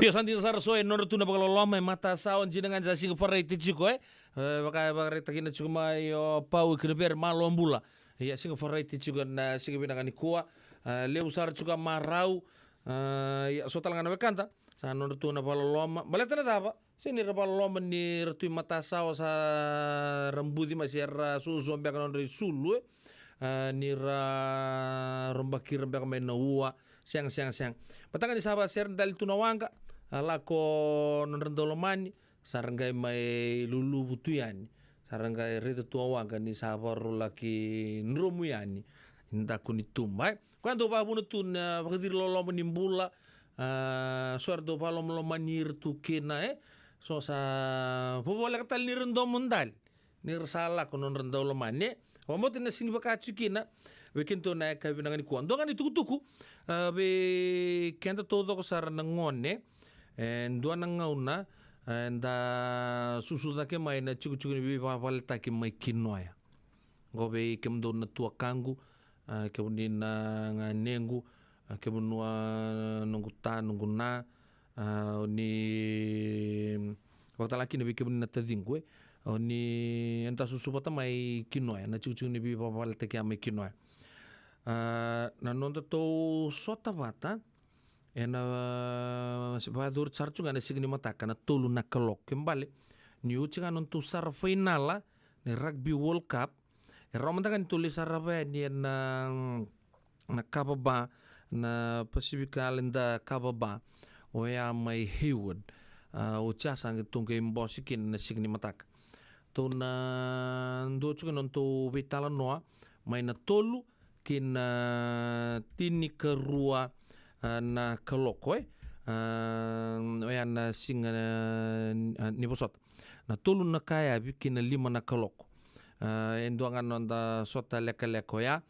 Pia santi sar soe nor tuna bakal loma mata saon jinengan jasing farai tichiko baka bakare takina chukuma yo pau kneber malombula ya sing farai tichiko na sing binangan kuwa leu sar chuka marau ya sotal ngana bekanta sa nor tuna bakal loma baletana tapa sini bakal loma ni rtu mata sao sa rambudi masir susu bekan dari sulu nira rombakir bekan mena uwa siang patangan di sahabat ser dali tunawanga lako nonrendolomani saranggai mai lulu butuyani saranggai rito tuawanga ni sahabat laki nromuyani inda kuni tumbai kwando pa bunu tun pakadir lolo menimbula suardo pa lolo manir tukina so sa pobola katal nirendo mundal nirsala konon rendolomani wamotin na sini bakachukina wekinto na kabinangan kuan dongan itukutuku be kenta todo ko sar nangone en dua nangauna da susuda ke mai na chuku ni bi papalta ke mai kinoya gobe kem do na tua kangu kemudian nga nengu kemunua nunggu na ni waktu lagi nabi kemudian tadingwe ni entah susu pata mai kinoa na cucu ni bi papal teki amai kinoa na nonto to sota vata ena sebadur sarcu ngana signi mata kana tolu na kelok kembali ni uci kan untuk sar final ni rugby world cup romanta kan tulis sarapa ni na kababa na Pacific Island kababa oya mai Hayward uca sang tungke mbosikin na signi mata to na ndo chuka nonto vitala noa mai na tolu kina tini kerua na kaloko oya na singa ni posot na tolu na kaya bikin na 5 na kaloko endo ngan nonda sota leka ya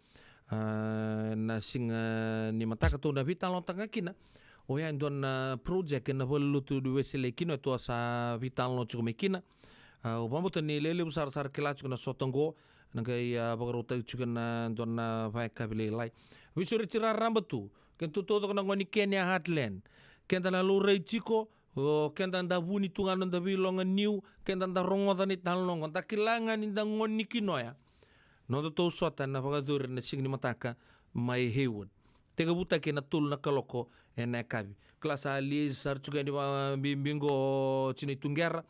na singa ni mataka to na vitala tanga kina oya endo na project na volutu du wesele kino to sa vitala no chuka kina Upambutan ni lele besar-besar kelas kena sotonggo nangkai bagarota juga na dona vai kabile lai. Visuri cira rambatu kentu todo kena ngoni Kenya Heartland. Kenta na lurei chiko kenta nda buni tungan nda bilonga new kenta nda rongotan ni talongon takilangan nda ngoni kinoya. Noto to sota na bagadur na signi mataka mai Hayward. Tega buta kena tul na kaloko ena kabi. Kelas ali sar juga ni bingo cini tunggera.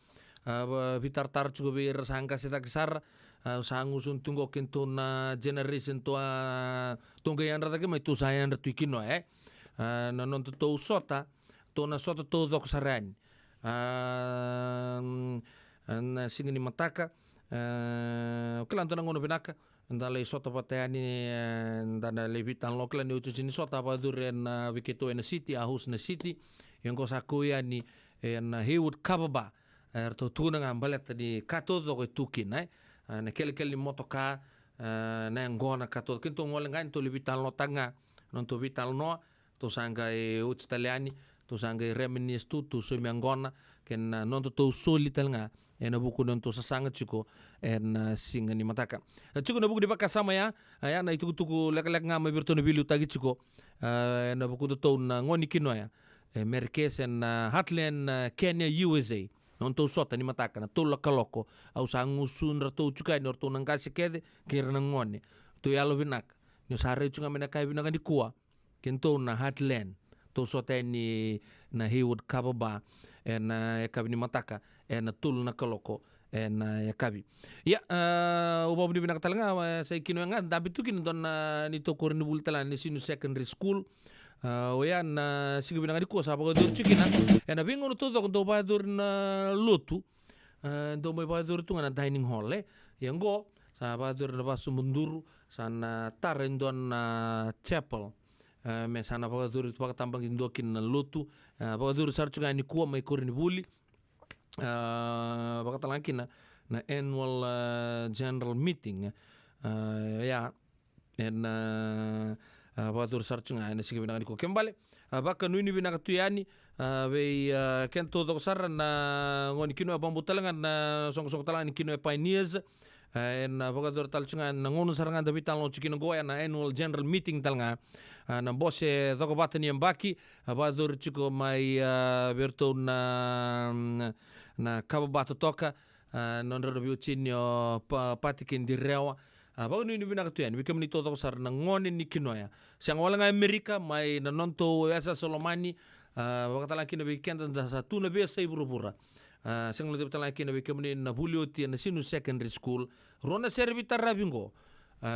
Vitar juga bir sangka seta kesar sangusun tunggu kento na generation tua tunggu yang rata kemai tu saya yang ratu kino na non to sota to na sota to dok saran na singini mataka kelan to ngono binaka ndale sota patani ndana levitan lokal ni ucu sini sota paduren wiketo en city ahus na city yang ko sakuya ni en Hayward kababa to tuna ngambalet di kato to tukin na kele motoka na ngona kato kinto ngol ngan to libital no tanga non to vital no to sanga italiani to sanga reminis tu so ngona ken non to solital nga ena buku non to sasanga chuko en singa ni mataka chuko na buku di baka sama ya na itu tuku lek nga mabirto no bilu tagi chuko na buku to na ngoni kino ya Merkes en Heartland Kenya USA nonto sota ni mataka na tola kaloko au sangusun rato chukai norto nang kasi kede kira ngone to yalo binak ni sare chunga mena kai binak di kuwa kento na Heartland to sota ni na Hayward kababa na kabi ni mataka na tul na kaloko na kabi ya uba budi binak talanga sa kino nga dabi tukin don ni to korni bultalan ni sinu secondary school oyan sige binang di ko sa pagadur chikina na bingon to do badur na lutu do may badur tu nga dining hall yang go sa badur na basu mundur sana taren don chapel me sana pagadur tu pagatambang indokin na lutu pagadur sar chuga ni kuwa may korni buli pagatalangkin na annual general meeting ya en Batur sarcunga na sige binang ko kembali baka nuni binang tuyani we kento to sar na ngoni kino bambutalangan na song talangan kino pioneers en bagador talcunga na ngono sarangan dabital no chikino goya na annual general meeting talanga na bose to batani mbaki badur chiko mai berto na kababato toka non review chinyo patikin direwa bago ni binaka tuyan wika mni toto sar na ngone ni kinoya siang wala nga Amerika mai na nonto esa Solomani wakatala kina weekend da sa tuna be sai burubura siang lo tala kina wika mni na bulio ti na sinu secondary school rona servi tarabingo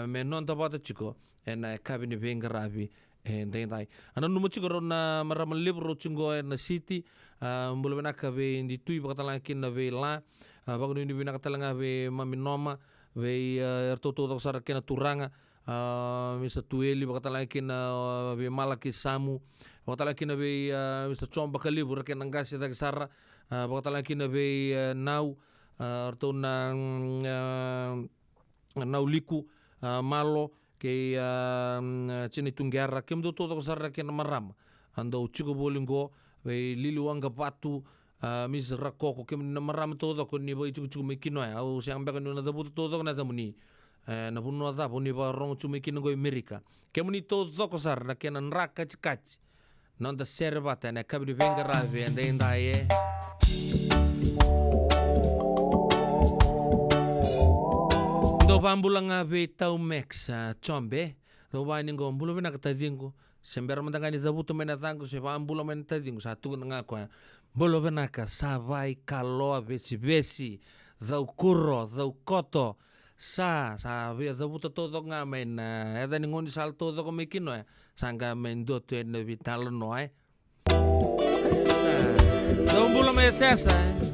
me non tabata chiko en kabini venga rabi dai ana numu chiko rona maramal libro chungo na city mbolo benaka be ndi tui wakatala kina be la bago ni binaka talanga be maminoma we ertoto to sar kena turanga Mr. Tueli bakatala kena be malaki samu bakatala kena be Mr. Chomba kalibur kena ngasi tak sar bakatala kena be nau erto na nau liku malo ke chini tunggera kem do to sar kena maram ando chugo bolingo we liluanga patu mis rakoko kem na maram todo ko ni boy chugu me kinoy au siang ba kanu na dabu todo na tamuni na puno da puni ba rong chumi kin go Amerika ke muni to doko sar na kena nraka chkach non da servata na kabri venga rave ande indaye do pambulang ave tau mex chombe do ba ningo mbulo bena katadingo sembera mandangani dabuto mena tango se pambula mena tadingo satu nga kwa bolo bena ka savai kalo besi dau kurro dau koto sa via dabuto todo nga men eda ningoni sal todo ko mekino sanga men do te ne vital no do mbulo me sesa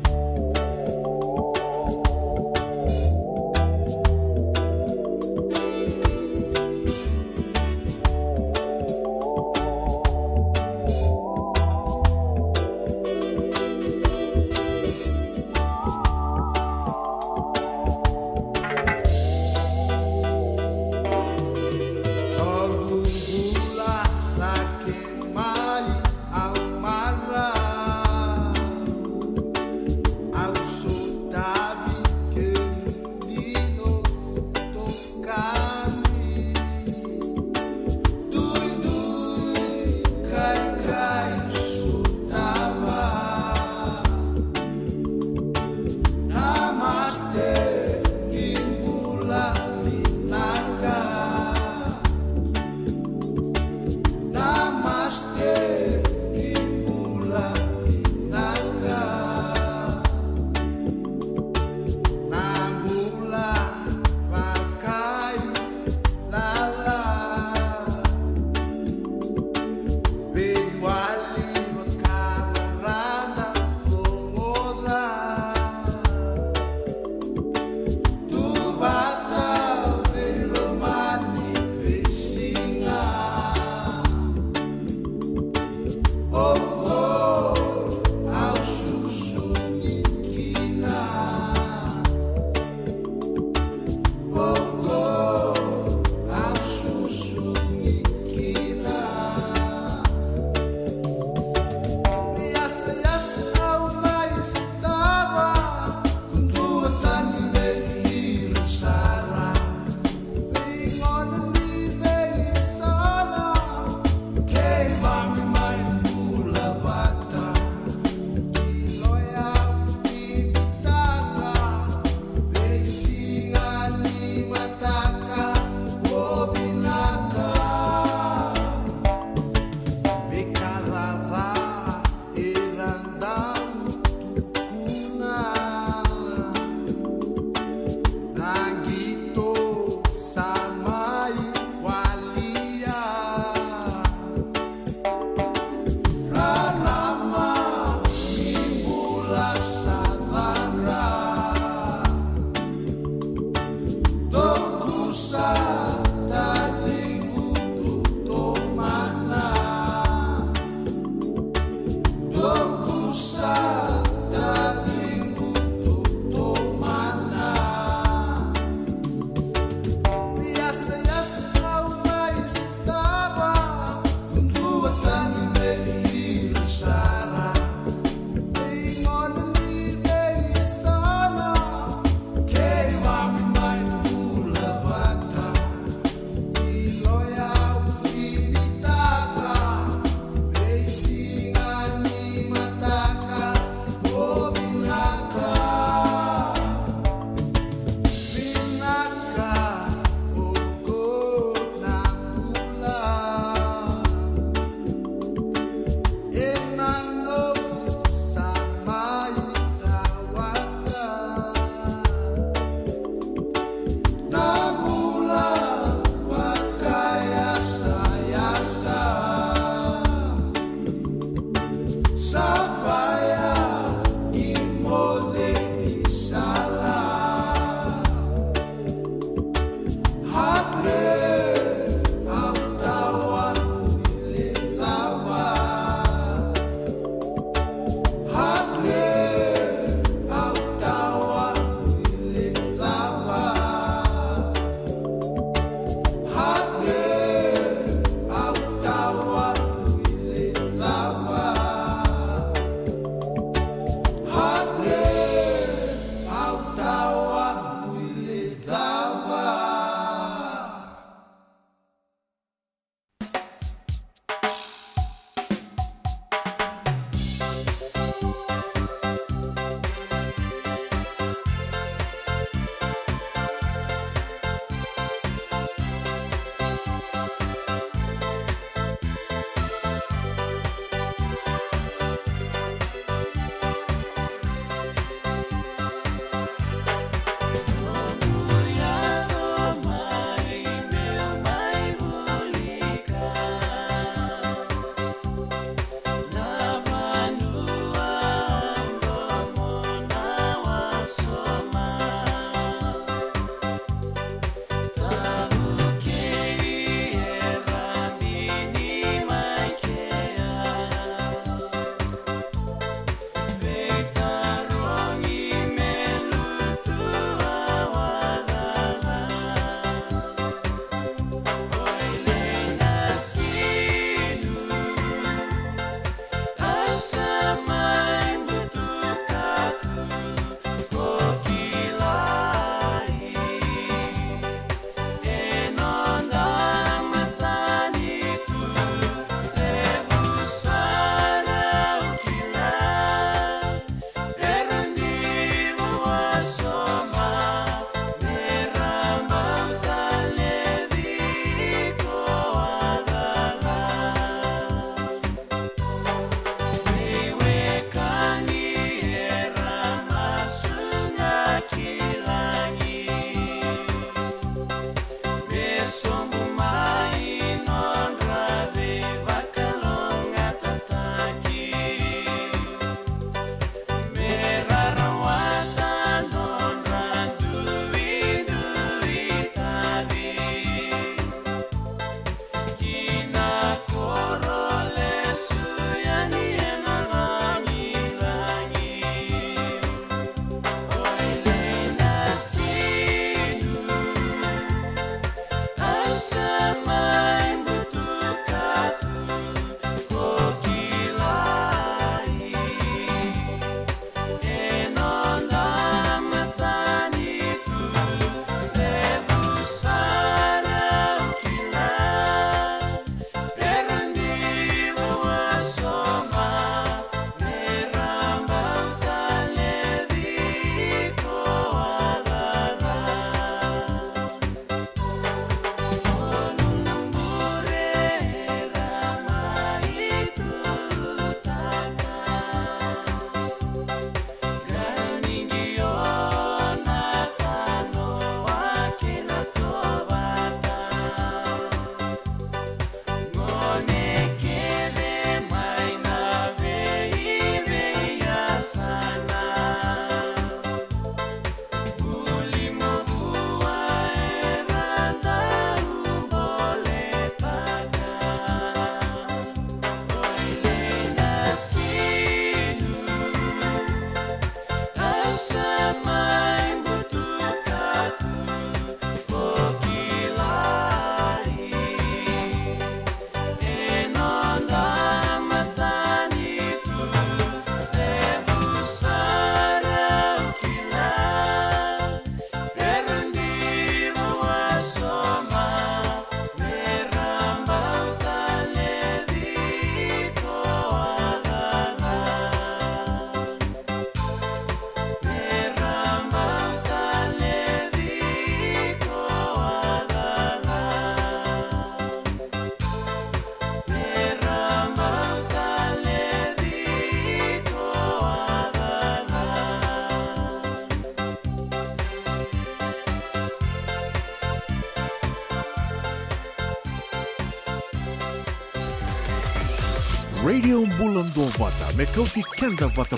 Radio Bulan Dovata mekauti kenda vata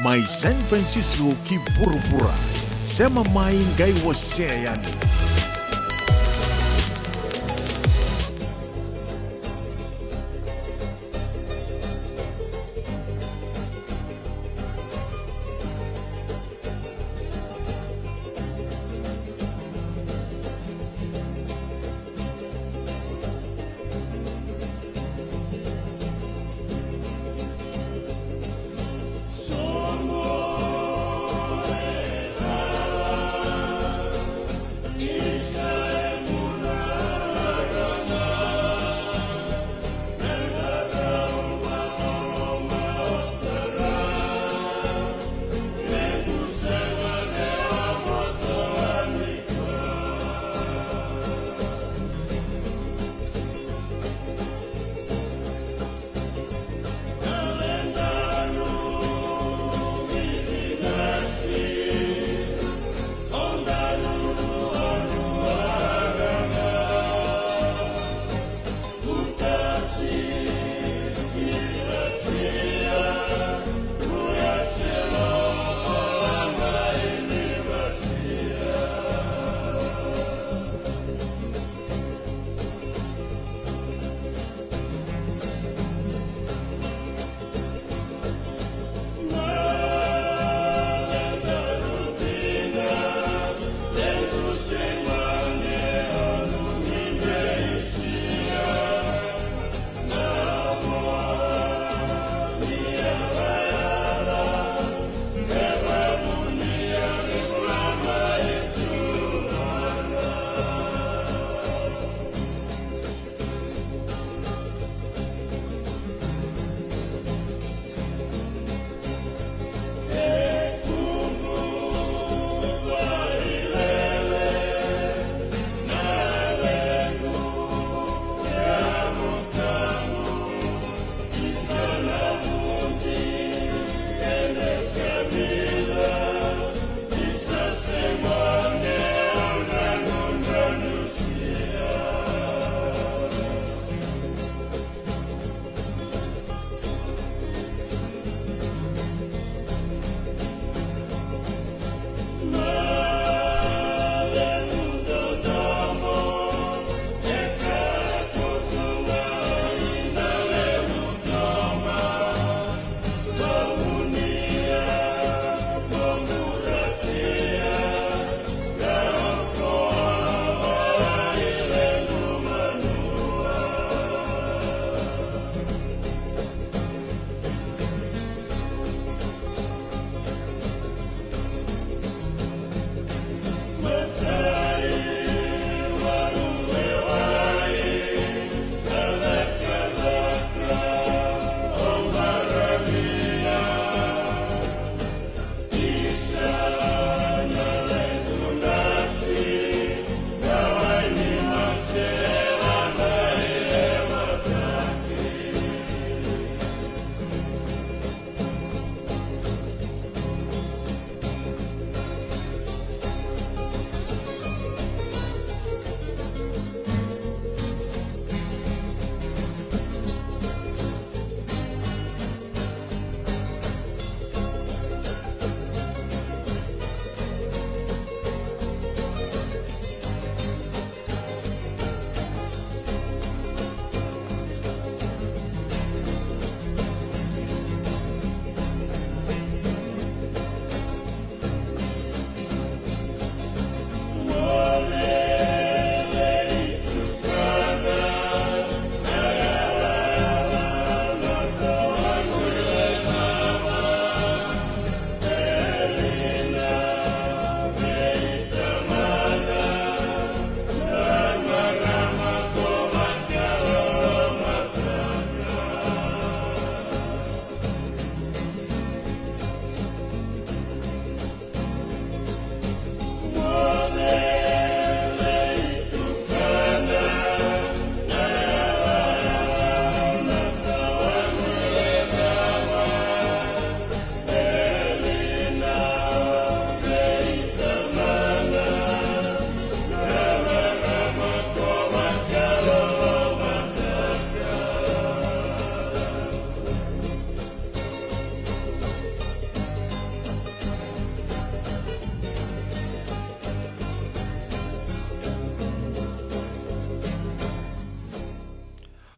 mai San Francisco ki pura-pura sema mai gai wasea yani.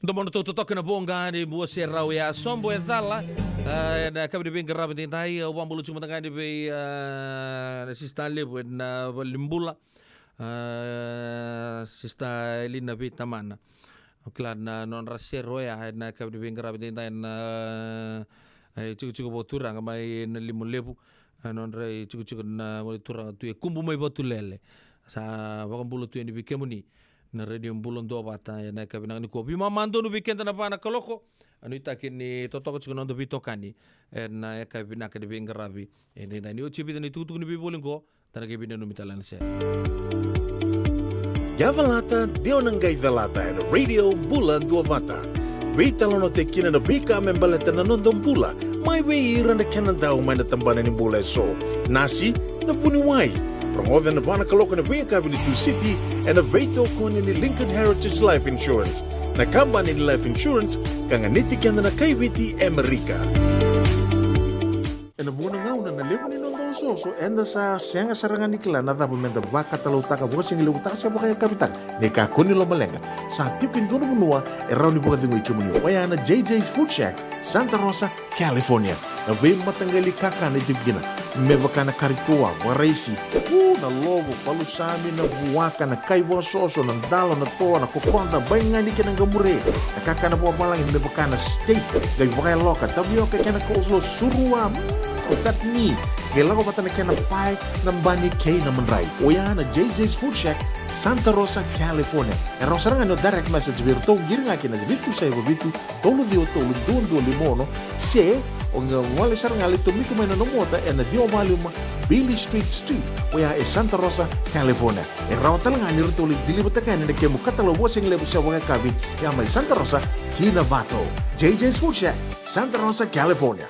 Ndomono to toka na bonga ni bua serau ya sombo edala na kabri binga rabi tai wambulu cuma tengah di be sista lebu na limbula sista lina be tamana oklan na non rasero ya na kabri binga rabi tai na cukup botura ngamai na limu lebu non rai cukup na botura tu kumbu mai botulele sa wakambulu tu ni bikemuni na radio bulon do bata na kabinang ni ko bima mando no weekend na pana kaloko anu itakin ni totoko chikono do bitokani na kabina ka de bingarabi ende na ni uchibi ni tutu ni bibolingo tana kabina no mitalan se Yavalata dionangai velata na radio bulan do bata Vitalono te kina na bika membaleta na nondom bula mai we ira na kanandau mai na tambana ni bula so nasi na puni wai Rongoven na bana kaloko na Via Avenue 2 City and a veto kone ni Lincoln Heritage Life Insurance. Na kambani ni Life Insurance kanganiti kanda na kaibiti Amerika. E na muna ngauna na levo ni nondo soso enda sa sianga sarangan nikla na dapat menda baka talau taka buka singi lewu taka siapa kaya kapitang. Neka kuni lo malenga. Sa tiukin dono munua e rauni buka tingu ikimuni. Waya na JJ's Food Shack, Santa Rosa, California. Na be matanggali kaka na itibgina. Mebaka na karitua, waraisi, na logo, palusami, na buwaka, na kaiwa soso, na dalo, na toa, na kukonda, bayangani ka ng gamure. Nakaka na buwa malang, mebaka na steak, gay wakay loka, tabioka ka na kauslo, surua, o tatni. Gay lago pata na ka na pie, ng bani kay na manray. O yan na JJ's Food Shack, Santa Rosa, California. E rosaranga no direct message virto, giringa kina zibitu sa iwa bitu, tolo dio tolo, duon limono, se, o nga wale sarang ali tumiko may nanomota e na dio maluma Billy Street waya e Santa Rosa, California. E rawa talanga ni rito ulit dilibata ka na kemu katalo wasing lebo siya wanga kabi ya may Santa Rosa, Kinavato. JJ's Food Shack, Santa Rosa, California.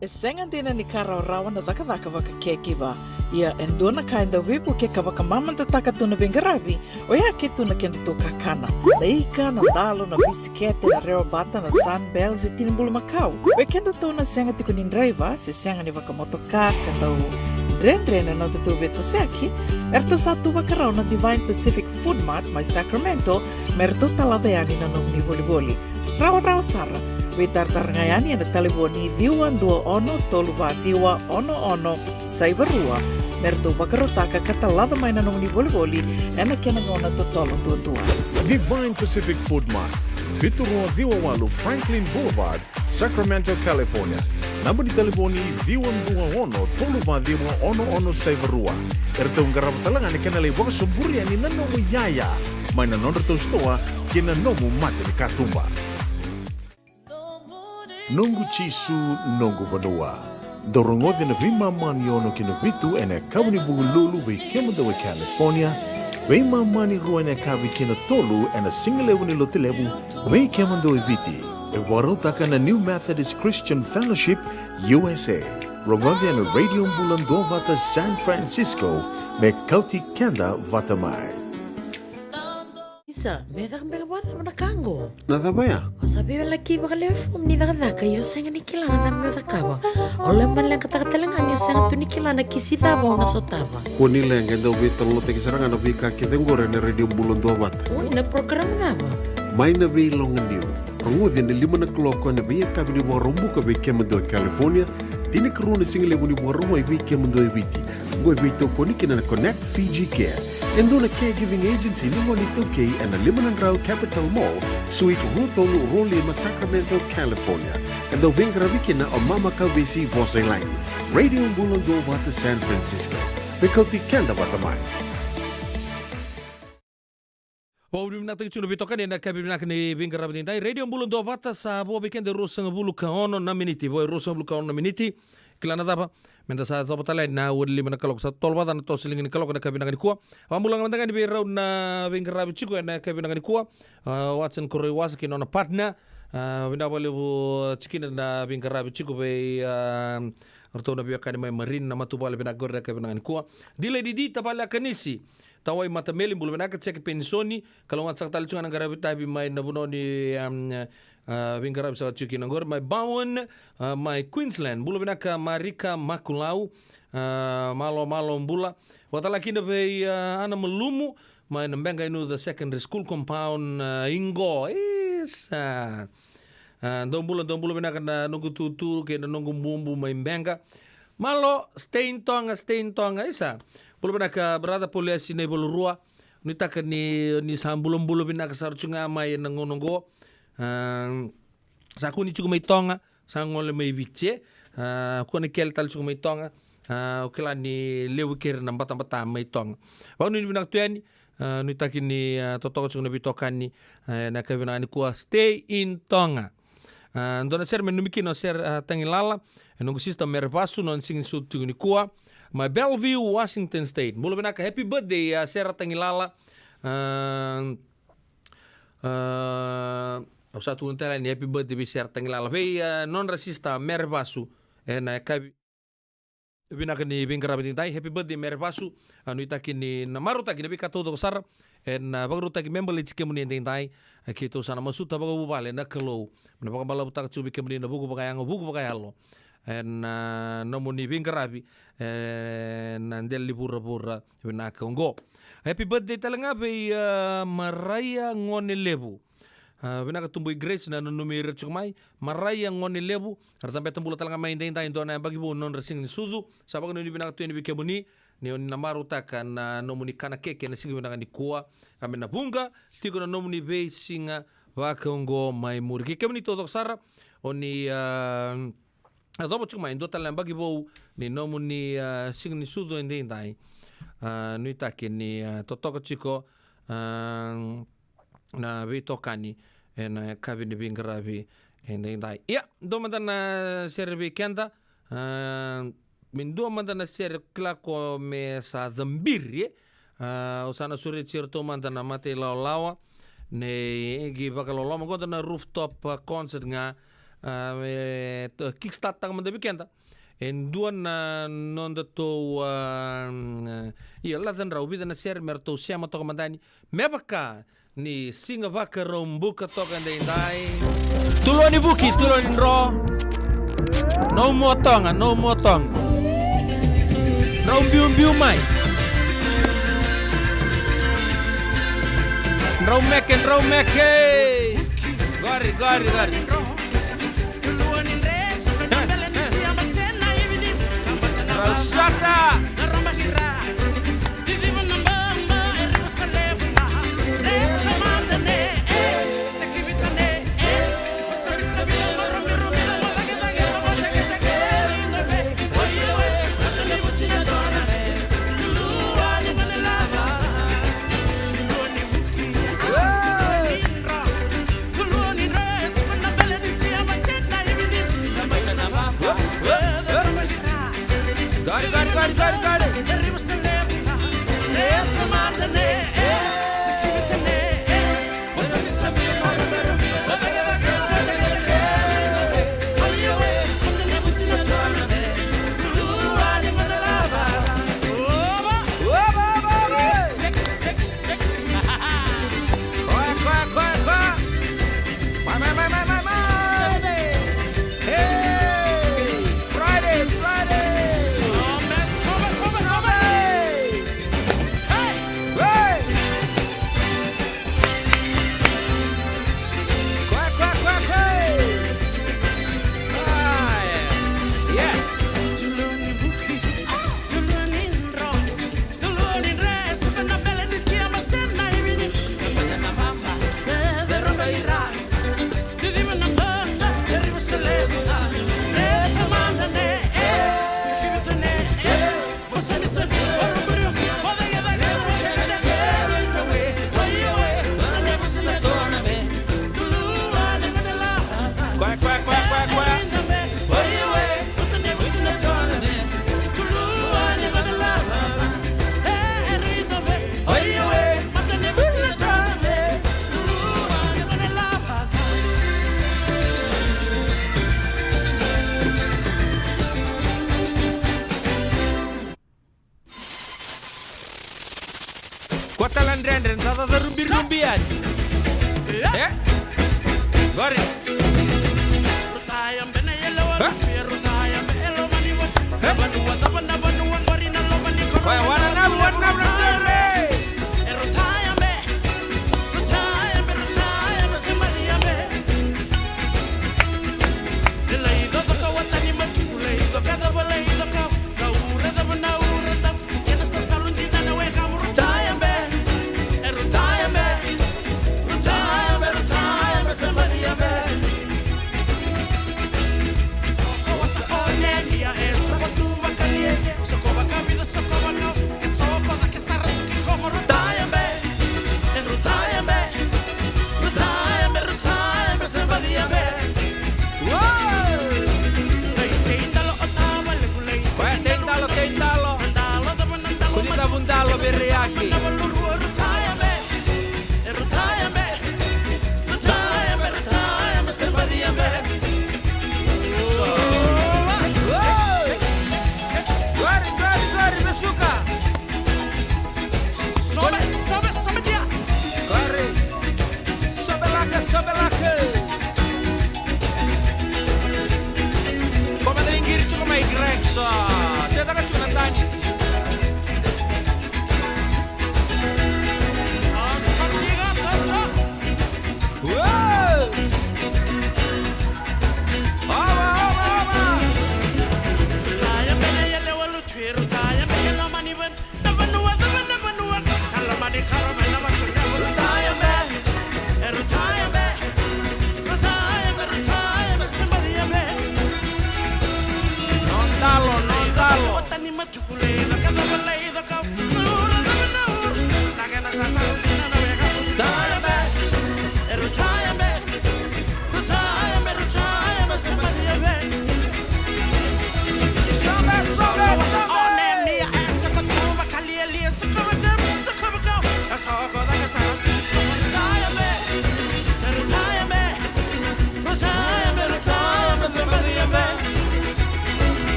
E sengan dina ni kara rawa na daka waka kekiba. Ia endona kainda wipu ke kawaka mamanta taka tuna bengarabi o ia ke tuna kenda to kakana. Leika na dalo na bisikete na reo bata na sunbells e tinimbulu makau. We kenda to na senga tikunin driver se senga ni waka motoka katau dren na tutu beto seki. Erto satu wakarao na Divine Pacific Food Mart mai Sacramento merto taladayani na nomni boli. Rawa sara. We tartar ngayani na taliboni diwan dua ono toluwa diwa ono saivarua merto bakarotaka katalada mai na nomni boli ena kena ngona totolo tua. Divine Pacific Food Mart, Vitorua Diwawalu Franklin Boulevard, Sacramento, California. Namba di taliboni diwan dua ono toluwa diwa ono saivarua. Erto ngarap talangan ni kena lebo sumburi ani nanomu yaya. Mai na nonreto stoa kena nomu mate ni katumba. Nungu chisu nungu banua. Dorongo de na vima mani ono kina vitu ene kawni bugululu we kemudawe California. We mani rua ene kawi kina tolu ene singalewu ni lotilewu we kemudawe viti. E warotaka na New Methodist Christian Fellowship USA. Rongo de na radio bulan do vata San Francisco me kauti kenda vata mai. Isa, meda kang bata na kango. Nada baya? O sabi wala ki baka lefom ni daka yo senga ni kilana na meda kawa. O laman lang katakatalangan yo senga tu ni kilana kisitaba o nasotaba. Kuni lang ganda ubi talo te kisarangan ubi ka kitengore na radio bulon do bata. Uy, na program daba. May na be longan niyo. Rungudin na 5 na kloko na be kabi ni warumbu ka be kemendo California. Tini karuna single ni warumo ibi kemendo ibiti. Go ibito koni kina na Connect Fiji Care. Endo na caregiving agency ni Monito K and the Liman Rao Capital Mall, Suite Rutolo Rolima, Sacramento, California. And the Wingaravikina o Mama Kawesi Voselangi. Radio Bulando Vata San Francisco. Bikoti Kenda Vatamai. Wawri natin chuno bitokan na kabi na kani bingara bindai radio bulon do vata sa bo weekend rosang bulu ka ono na miniti boy rosang bulu ka ono na miniti kilana daba menda sa to patala na wudli mana kalok sa tolwa dan to siling ni kalok na kabi na kani kuwa amulang na ngani be raw na bingara bichiko na kabi na kani kuwa watson koroi wasaki no na partner winda bale bu chikin na bingara bichiko be orto na biya kani mai marin na matubale bina gorda kabi na kani kuwa dile didi tabala kanisi tawai mata melim bulu menaka cek pensoni kalau ngat saktal cungan negara tabi mai nabuno ni bingara bisa cuki nangor mai Bowen mai Queensland bulu menaka Marika Makulau malo bula watala kina be ana melumu mai nembenga inu the secondary school compound Ingo ingredients. Dombulo bina kana nunggu tutu kena nunggu bumbu maimbenga. Malo stain tonga isa. Bulu bina ka berada polisi ne bulu rua. Nita ka ni sambulum bulu bina ka sarcunga mai nunggu. Saku ni cukup mai tonga, sangole mai vice. Ko ni kel tal cukup mai tonga. Okela ni lewu kere na bata mai tonga. Wau ni bina tuani. Nita kini totoko cukup nabi tokani na kabina ni kuah stay in tonga. Ndona ser menumiki no ser tangilala nunggu sistem merpasu non sing sutu ni kuah. Ma Bellevue, Washington State. Mula bina ka happy birthday ser tangilala. Satu untela ni happy birthday ser tangilala. Vei non rasista merpasu na kabi bina kini bingkara bitintai happy birthday merpasu anu itakini namaru takini bika todo sar en bagru taki member chike muni tintai kito sana masuta bagu bale na kelo na baga bala butak chubi kemuni na buku bakayang buku bakayalo en nomuni bingkara bi en del libura bina kongo happy birthday talanga be Maraya ngone lebu. Bina ka tumbuy grace na numir chukmai Maraya ngone lebu sampai tembula talanga main tintai dona bagi bu non resing ni sudu sabag no ni bina ka tueni bikemuni ni namaru takan na nomuni kana keke na singi bina ni kuah kami na bunga tigo na nomuni be singa wakongo mai murgi kemuni todo sara oni adobo chukmai ndo talang bagi bu ni nomuni singi ni sudu tintai nui takin ni totoko chiko na vitokani en kabini bingaravi en dai ya do mandana servi kenda min do mandana ser klako me sa zambiri usana suri certo mandana mate lawa ne gi bakalo lama godana rooftop concert nga kickstart tang manda bikenda en duan non dato ia ladan raubi dana ser merto siama to mandani mebaka ni singa vaka rombuka toka ndai tuloni buki tuloni ro no motong no biu mai romeke gari rasaka Gari. Talandren tata rumbi-rumbian. Gori.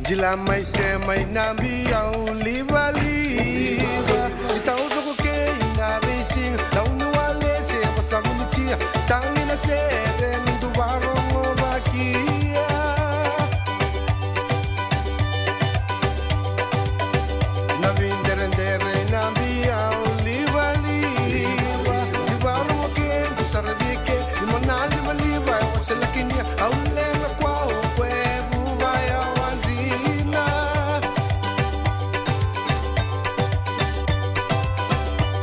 Jila mai se mai nambi au liva liva. Tau doko ke na racing. Tau ni wale se pasamu ni tia. Tau ni na se re mintu barongo bakia. Na vindere nambi au liva liva. Di barongo ke tu sarabike. Di manali maliva wasela kinia au lenga kwao kwe buva ya wanzina.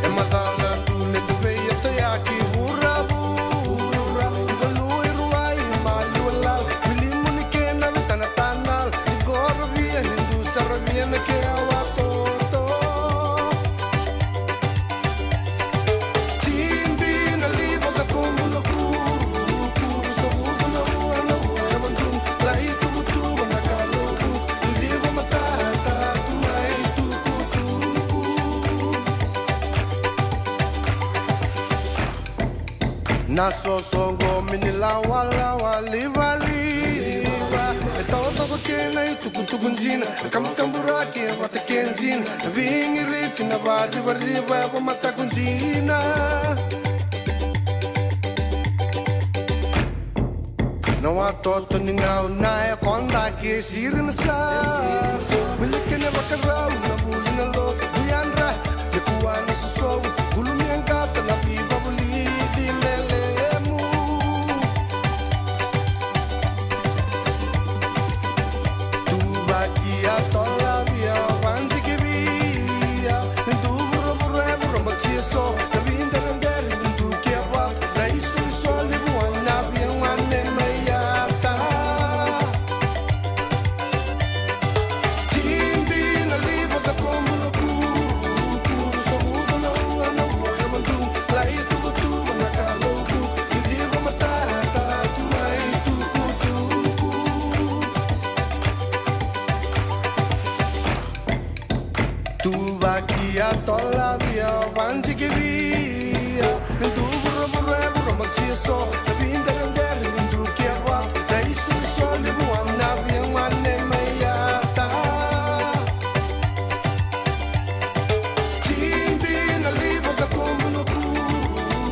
E madala tu le tu veia te aki hura bura. Ibalui ruai mali wala. Milimu ni ke na vitana tanal. Sigoro via nindu sarabia me ke awa toto. Timbi na liva ka como no kuru. Kuru sa buka na ua na ua na mandum. Lai tuku tuku na kaloku. Liva matata tu ai tuku tuku. Na sosongo mini lawa lawa liva liva. E tau toko kena i tuku tuku nzina. Kamukambura ke wata kenzina. Vingi riti na vadi variva wa mata kunzina. Na watoto ni ngau na e konda ke sirin sa. Wilike ne wakarau na buli na lo. Buyandra le kuwana susowu. Gulumi ang kata na pipa buli di melemu. Tu bakia tola via wanti ke via. Tu buro buro e buro mbachie so. Na vindere ndere nindu kia wa. Na isu iso li buwana via wane mayata. Timbi na liva ka como no kuru. Kuru sa buka na ua na mandum. Lai tuku tuku na kaloku. Idiva matata tu ai tuku tuku. Tu bakia tola via wanti ke via. Tu buro buro e buro mbachie so. Na vindere ndere nindu kia wa. Na isu iso li buwana via wane mayata. Timbi na liva ka como no kuru.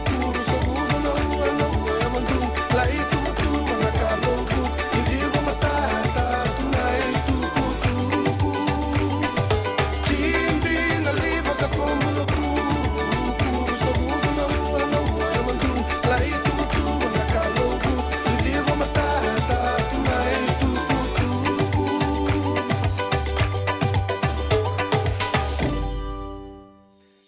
Kuru sa buka na ua na mandum. Lai tuku tuku na kaloku. Idiva matata tu ai tuku tuku. Timbi na liva ka como no kuru. Kuru sa buka na ua na mandum. Lai tuku tuku na kaloku. Idiva matata tu ai tuku tuku.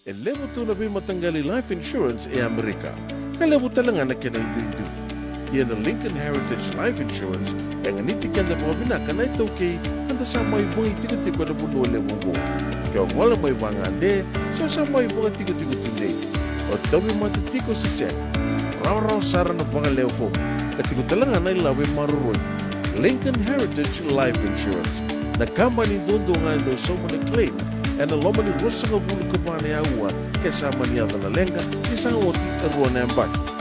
E levo tu na matanggali life insurance e Amerika. Ka levo talanga na kena itu. Ia na Lincoln Heritage Life Insurance yang niti kanda mga binaka na ito kay kanda sa may mga tiga-tiga na buno levo mo. Kaya wala may wangande, so sa may mga tiga-tiga tunay. O dami matutiko sa sen. Raw-raw sara na mga levo. Katigo talanga na ilawi maruroy. Lincoln Heritage Life Insurance. Nakamba ni dondo nga ito sa mga claim. E na loma ni rosa nga bulu kabana ya ua kasama niya na lenga isang oti karuan na yang baki.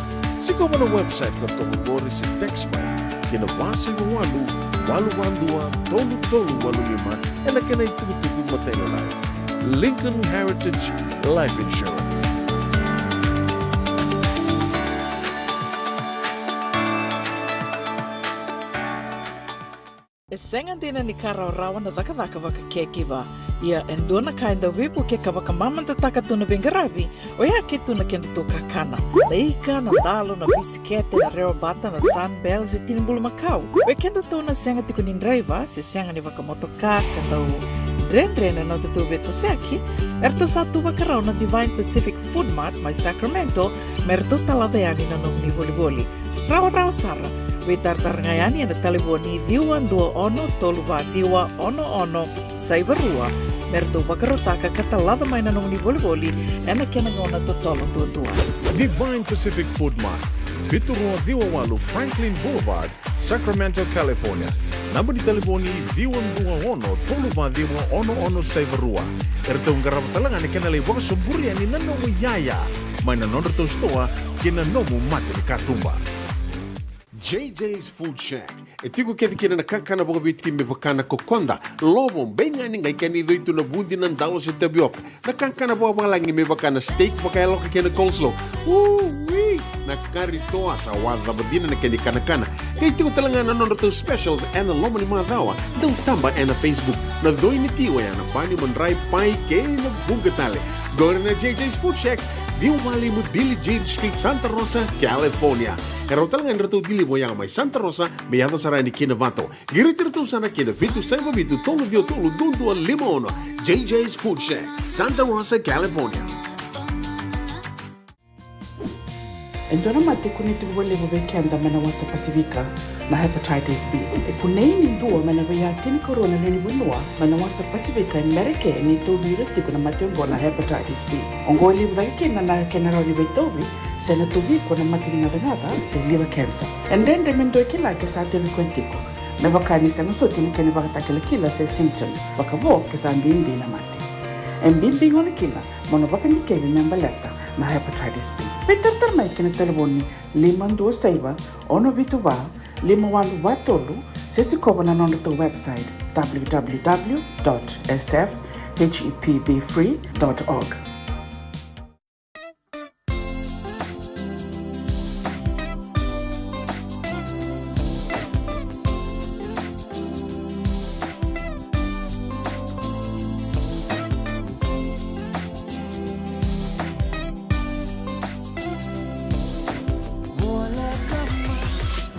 Sigaw mo na website ka tumugori si Textby kinabasi ng walu 812-tolu-tolu-85 e na kinay tugutugong matay Lincoln Heritage Life Insurance. E senga dina ni kara rawa na dhaka waka kekiwa. Ia endona kainda wipu ke kawaka mamanta taka tuna bengaravi o ia ke tuna kenda to kakana. Leika na dalo na bisikete na reo bata na sunbells e tinimbulu makau. We kenda tona senga tiku ni driver se senga ni waka motoka kanda u dren na tutu beto seaki. Erto satu wakarao na Divine Pacific Food Mart mai Sacramento merto talaveani na nong ni voliboli. Rawa sara. We tartarngayani na taliboni diwa dua ono toluva diwa ono saibarua merto bakarotaka katalada mai na nong ni voliboli ena kena ngona totolo tua. Divine Pacific Food Mart, Viturua Diwawalu Franklin Boulevard, Sacramento, California. Namun di taliboni diwa ono toluva diwa ono saibarua. Erto ngarapatalangan ikana lewa sumburi ani nanomu yaya. Mai na nonor to stoa kina nomu mate ni katumba. JJ's Food Shack. Tiku keti kina na kakana boka biti me bakana kokonda. Lobo benga ni ngai kani do itu na bundi nan dalos e tabiok. Na kakana boka malangi me bakana steak boka eloka kena coleslaw. Wee! Na karitoa sa wadha badina na kani kana. Kay tiku talangana non to specials and lomo ni madawa. Dau tamba na Facebook. Na doi ni tiwa ya na bani manrai pai kay na bungatale. Go na JJ's Food Shack. Viu Valley mo Billy Jean Street, Santa Rosa, California. Karo talagang rato dili mo yang may Santa Rosa, may ato sarani kinavato. Giritirto sana kina Vitu Saiba Vitu Tolo Dio Tolo Dundu al Limono. JJ's Food Shack, Santa Rosa, California. Endona mate kuniti wale wabekenda mana wasa Pasifika na hepatitis B. Kuneini ndua mana bayatini corona nini winua mana wasa Pasifika Amerike ni tobi ritiku na matengo na hepatitis B. Ongo liwa kina na kenaro ni betobi sena tobi kuna matini ngadangada se liver cancer. Endende mendo kila kesa tebi kwentiko. Mebaka ni sena soti ni kene baka kila se symptoms. Baka bo kesa mbimbi na mate. Mbimbi ngoni kila mono baka ni kebi membaleta na hepatitis B. Peter mai kena telefoni 52 ono vituva 51 sesi kobo na nondo to website www.sfhepbfree.org.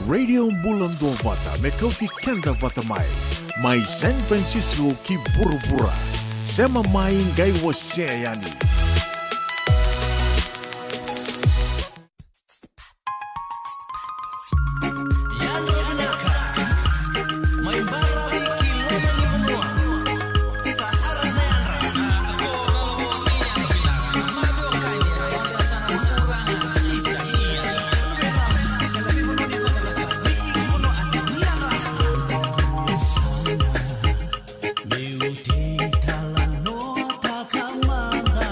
Radio Bulan Dua Vata, Mekauti Kanda Vata Mai San Francisco ki Burubura, Sema Mai Ngai Waseyani. Meu te talanota kamanda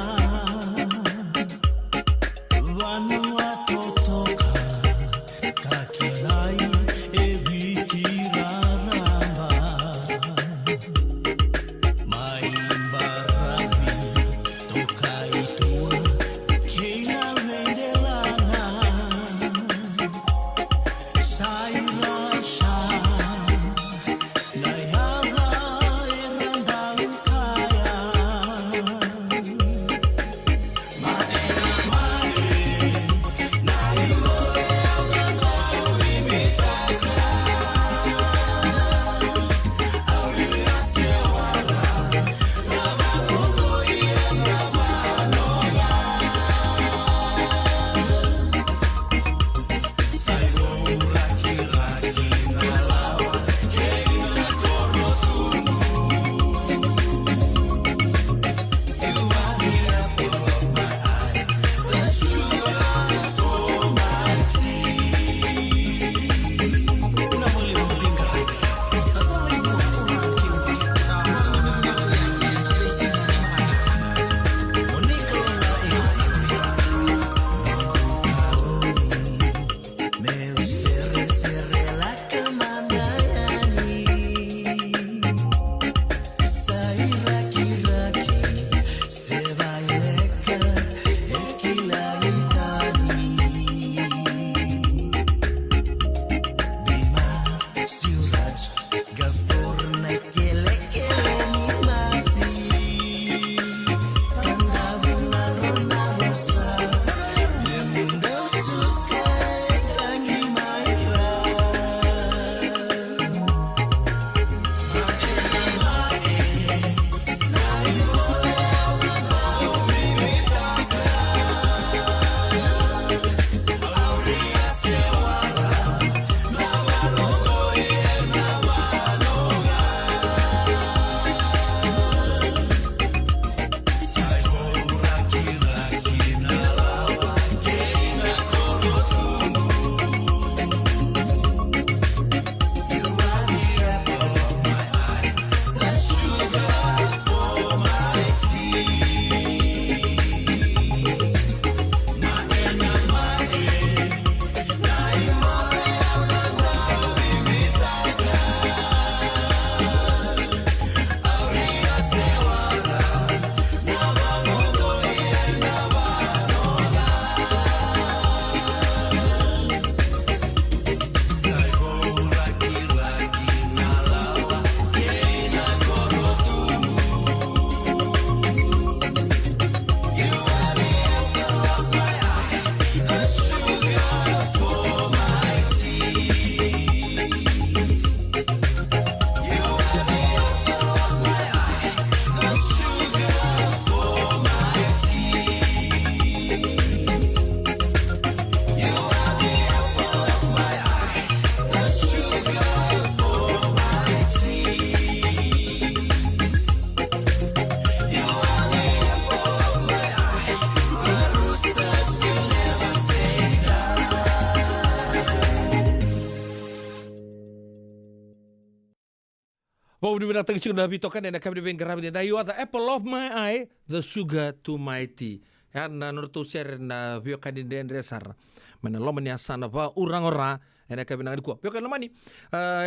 Wow, di mana tadi sudah bitokan dan kami di grabe da you are the apple of my eye, the sugar to my tea. Ya na nurtu share na vio kan den resar. Mana lo mania sana pa urang-ora ena kami nang ko. Vio kan lo mani.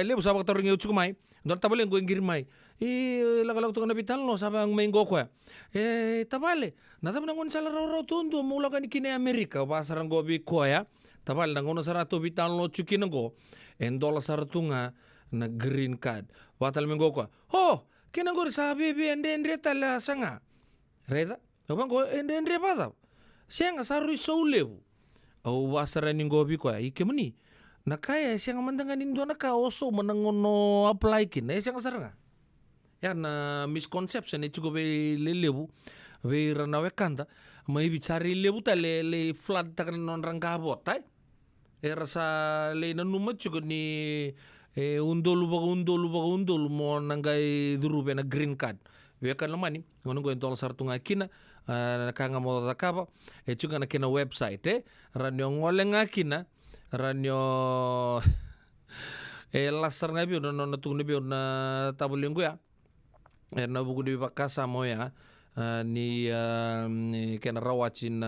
Lebu sabak taring ucu mai. Don tabale ngo ngir mai. Lagal to na bital no sabang mengo ko. Tabale. Na tab nang sala ro tundu mula kan kini Amerika pasarang go bi ko ya. Tabale nang ono sarato bital no cukin ngo. Endola saratunga na green card. Watal minggo ko. Oh, kinanggo sa bibi ende tala sanga. Reda, abang ko ende pada. Siya nga saru soulebu. Au wasara ningo bi ko ike muni. Nakaya siya nga mandangan indo naka oso manangono apply kin. Siya nga saranga. Ya na misconception chugo be lelebu. Be ranawe kanta. Mai bicari lebu tale le flood takan non rangkabot tay. Rasa le nanuma chugo ni undol mo nangai durube na green card. Wekan lamani ngono go entol sartunga kina kanga mo takapa chuga na kina website ranyo ngolenga kina ranyo lasar ngabi no na tungni bi na tabulingu ya na buku di bakasa mo ya ni kena rawacin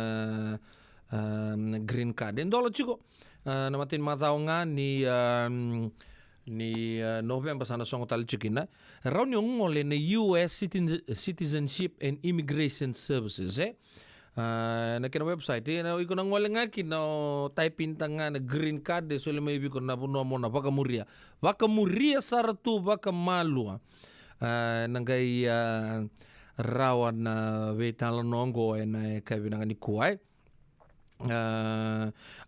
green card endolo chugo na matin mataonga ni November sana song tal chikina raun yung ngole na US Citizenship and Immigration Services na kina website na iko nang ngole nga kino type intanga na green card de sole may biko na puno mo na baka muria saratu baka malua nangay rawan na vetala nongo na kabi nang ni kuai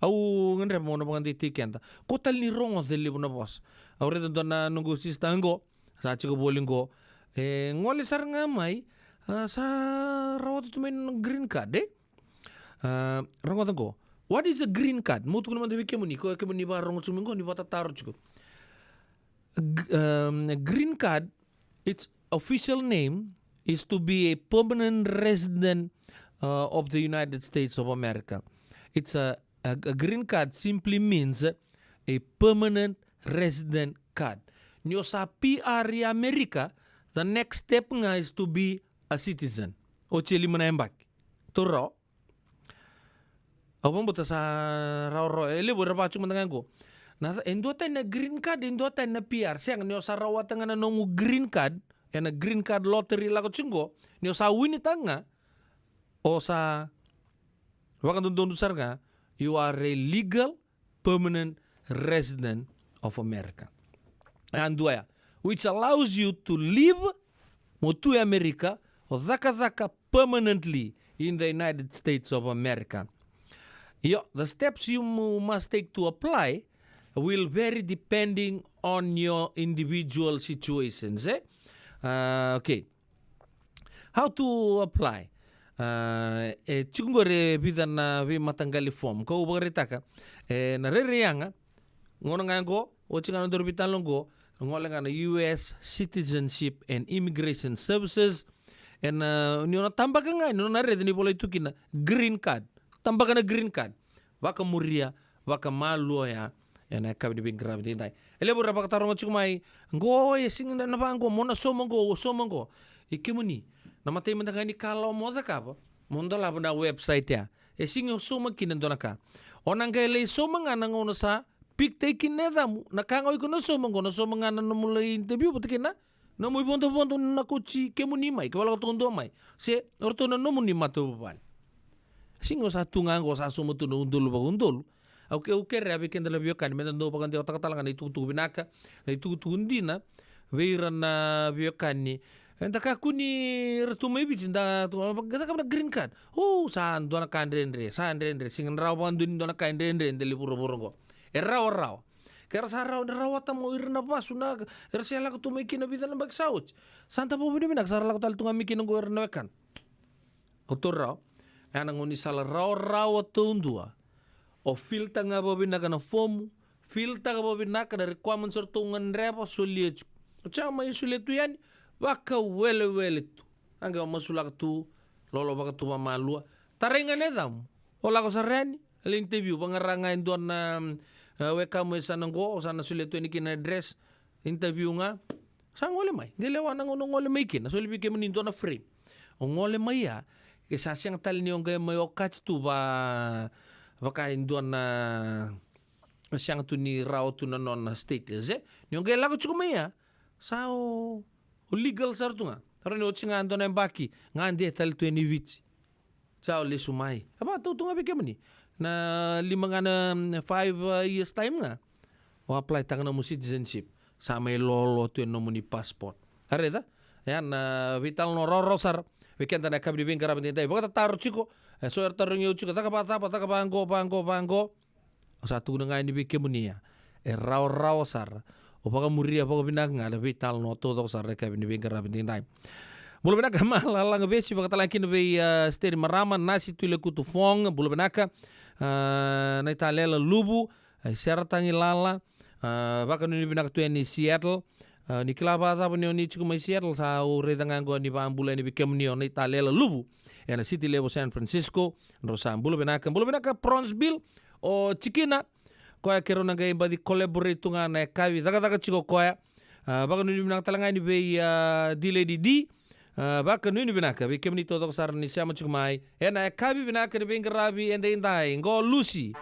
au ngendre mo na bangan titikenta kotal ni rongo deli na boss awre to na nunggu sistango sa chiko bolingo ngole sar ngamai sa rawat to men green card rongo tango what is a green card mutu naman de kemuni ko kemuni ba rongo sumingo ni bata taro chiko green card its official name is to be a permanent resident of the United States of America. It's a green card simply means a permanent resident card. Nyo sa PR Amerika, the next step nga is to be a citizen. O chili mo na yung bak. Turo. Abang buta sa raw ele bura pa chuma ko. Na endo tay na green card, endo tay na PR. Siya nyo sa rawat nga na nung green card, na green card lottery la ko chungo, nyo sa winita nga o sa wakan doon sar nga, you are a legal permanent resident of America. And which allows you to live to America o daka permanently in the United States of America. The steps you must take to apply will vary depending on your individual situations. Okay. How to apply? Chungore bidan na vi matanggali form ko ubarita ka na rereyanga ngono nga go o chingano dorbitan longo ngole nga na US Citizenship and Immigration Services and nyo tambaka nga no na red ni bola itukina green card tambaka na green card waka muria waka maluya na kabdi bin grabe dai ele bura baka tarong chumai ngo sing na bango mona somongo ikimuni namatay man ni kalau mo sa kapa mundo labo na website ya sing yung suma kinando na ka onang gayle suma nga nang ono sa pikte kineda mo nakangoy ko na suma nga na mulai interview pati na na mo ibonto na kuchi kemuni mai kawala ko tondo mai se orto na no muni matubal sing sa tunga ngo sa suma tu no undul okay rabi kenda labio kan men no pagan de otak-otak na itutu binaka na itutu undina veira na biokan ni entaka kuni retumai bicinda tu gata kamna green card saan dona kandrendre sing rawan dun dona kandrendre ndeli puro-puro ko raw kera sa raw tamo irna pasuna ersela ko tumay kinabitan ng bagsauch santa po bini nagsara ko tal tunga mikin ng irna wekan otor raw anang uni sala raw tundua o filta nga bobi na kana form filta nga bobi na kana requirements tungan repa suliet chama suliet yan waka wele tu anga masulak tu lolo baka tu mamalua tarengan edam ola ko sarani el interview pangarangan doon na weka mo sana go o sana sulit tu ini kina address interview nga Sa ngole mai. Ngelewa na ngono ngole mai kina. So libi ke meninto na frame. O ngole mai ya. Ke sa siang tali ni onge mai okats tu ba ka indon na siang tu ni rao tu na non stateless ni onge lago chuko mai ya. Sa o legal sar tu nga. Tara ni otsinga andon na baki. Nga ande tali tu ni witsi. Sa o le sumai. Aba tu nga bike mani. Na 5 years time nga. O apply tanga na mo citizenship. Sa may lolo tu no mo ni passport. Areta? Yan vital no rorosar. Weekend na kabri bin karabin tay. Baka taro chiko. So taro nyo chiko taka bango. O sa tu nga ni bike mo niya. Raw sar. O baka muria baka binanga na vital no todo sar kabin bin karabin tay. Mula benaka malala nga besi baka talakin be steri marama nasi tuile kutu fong. Mula benaka na italela lubu. Sertangi lala. Baka nuni binaka tu ni Seattle. Ni kilaba sa ni oni chiku mai Seattle sa o redangango ni bambula ni bikem ni oni talela lubu. Yana city level San Francisco. Rosa bula benaka Bronzeville o Chikina. Koya kero na gay badi collaborate nga na kawi. Daga chiko koya. Baka nuni binaka talanga ni be delay di. Baka nuni binaka bikem ni todo sar ni siya chiku mai. Yana kawi binaka ni bengarabi ende indai. Ngo Lucy.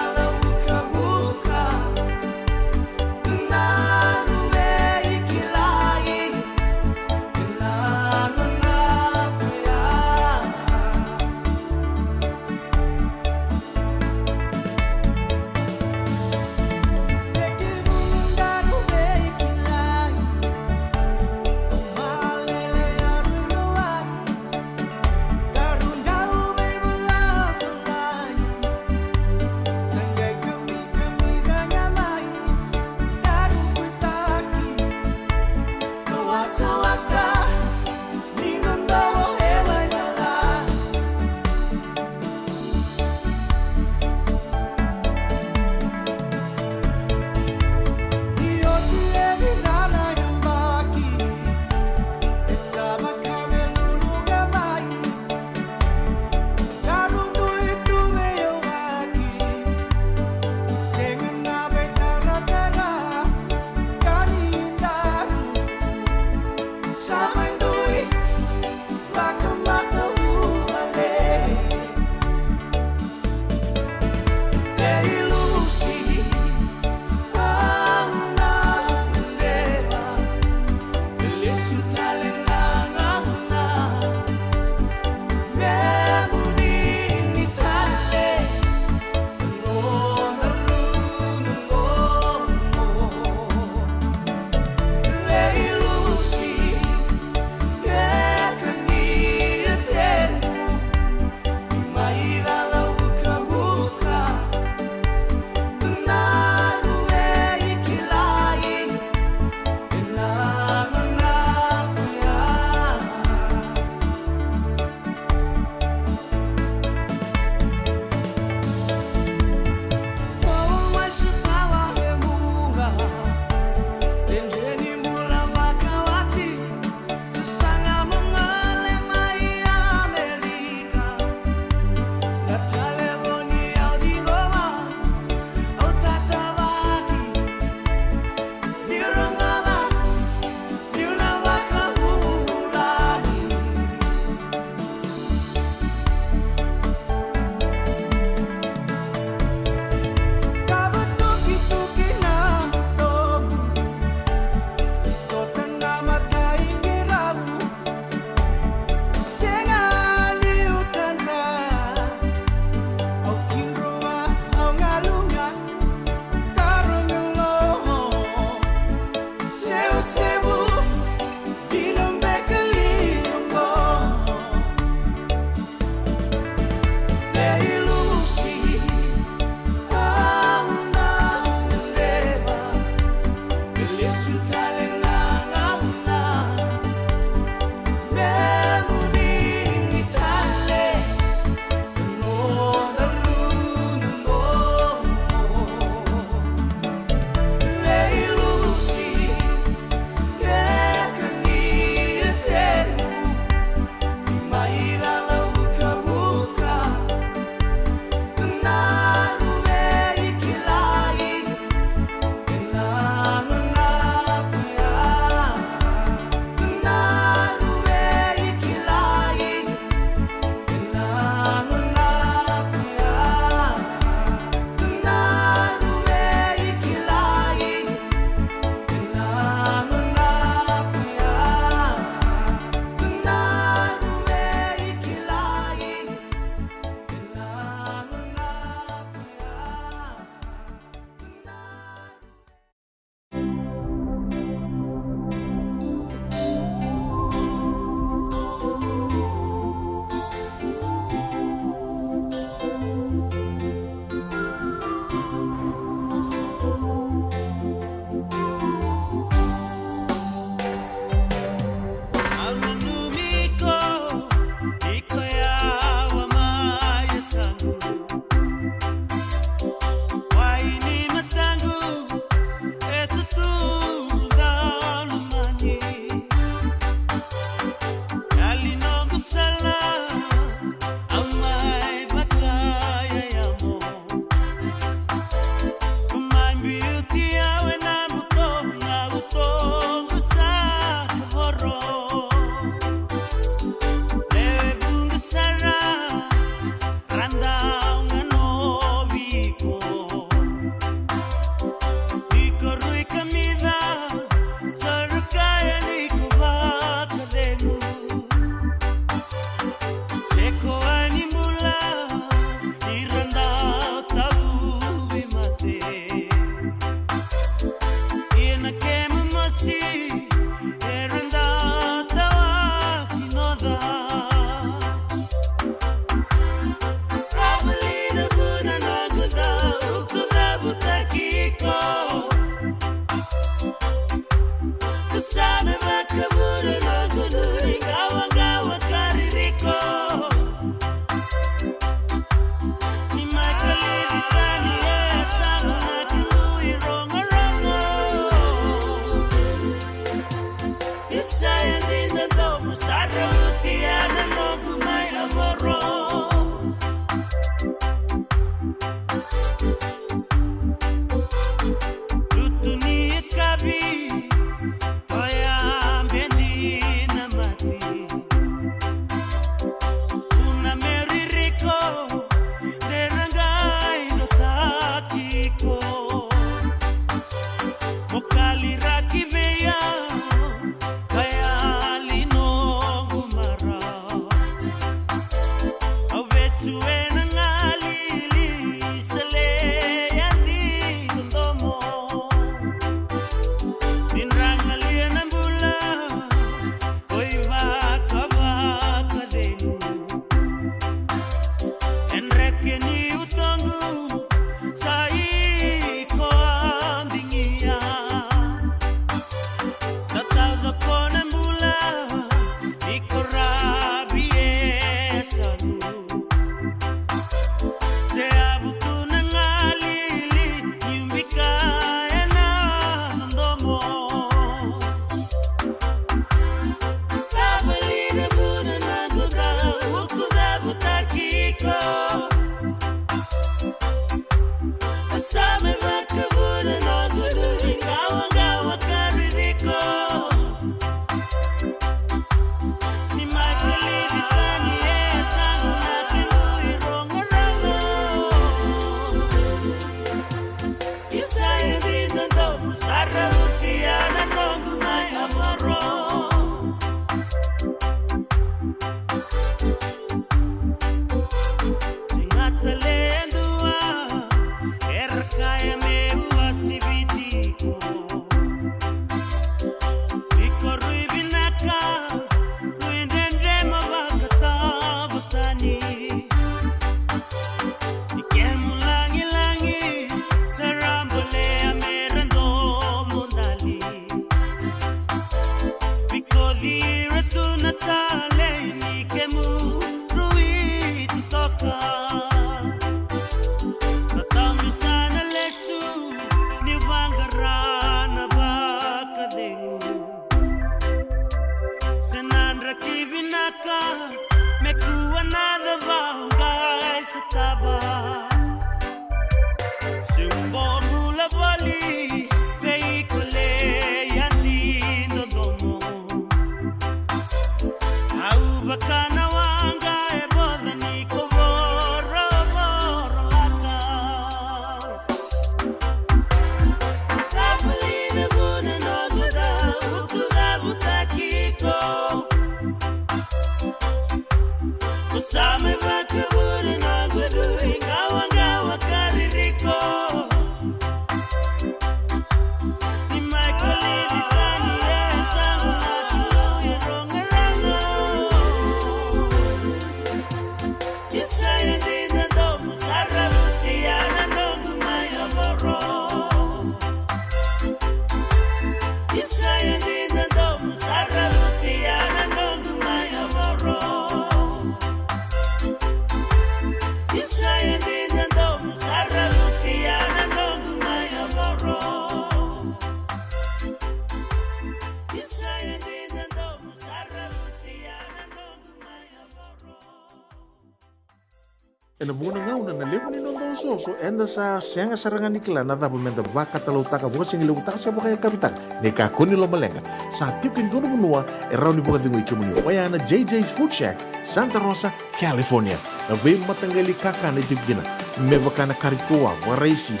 Ena muna ngau na nalepo ni nondo so enda sa sianga sarangan nikla na tabu menta baka talau taka buka singi lewu taka siapa kaya kapitan ne ka kuni lo malenga sa tipin dono munua erau ni buka tingu ikimuni waya na JJ's Food Shack Santa Rosa, California na vei matangali kaka na tipgina mebaka na karitua waraisi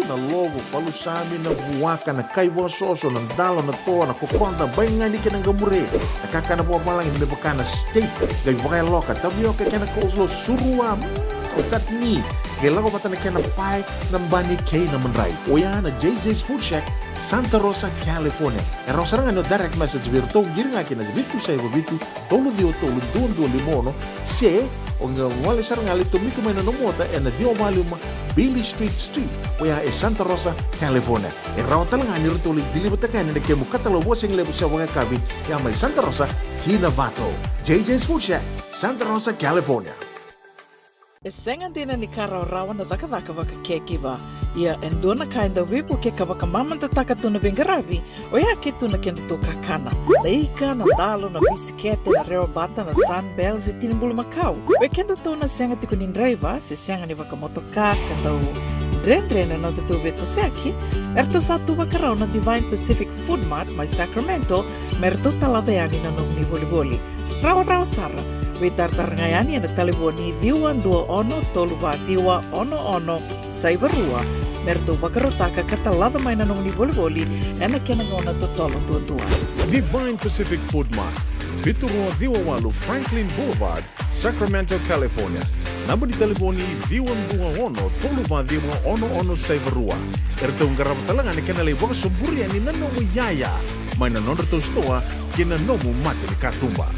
na logo palusami na buwaka na kaiwa soso na dalo na toa na kukonta bayangani ka ng gamure na kaka na buwa malang mebaka na steak gay wakay loka tabiyo ka kena kauslo surua Otat ni, kailan ko pata na kaya na pie ng bani kay na manray. O yan na JJ's Food Shack, Santa Rosa, California. Erau sarang ano direct message virto, giring akin na bitu sa iba bitu, tolo dio tolo duon limono, se, o nga wali sarang ali tumiko may nanomota, na dio maluma Billy Street. O yan Santa Rosa, California. Erau talang ani rito ulit dilibot na kaya na kaya mo katalawa sing lebo sa mga kabi, yan may Santa Rosa, Hinabato. JJ's Food Shack, Santa Rosa, California. E senga dina ni kara o rawa na dhaka waka kekiwa ia endona kainda wipu ke kavakamamanta takatuna bengaravi o ia ke tuna kenda to kakana na ika na dalo na bisikete na reobata na sunbells e tinimbulu makau o kenda to na senga tikunin driver se senga ni vakamotoka kandau Dren na tutu beto seki, erto satu bakarau na Divine Pacific Food Mart mai Sacramento, merto taladeani na nung ni boli-boli. Rawa sara, witar ngayani na taliboni diwan 21 toluba diwa ono saibarua, merto bakarotaka katalada mai na nung ni boli-boli, ena kenangona to tolo tua. Divine Pacific Food Mart, Viturua Diwawalu Franklin Boulevard, Sacramento, California. Namun di telefoni Viwan 21 toluba diwa ono saibarua. Erto ngarap talangan kena lewa suburi ani nanomu yaya. Maina nonreto stoa kena nomu mate ni katumba.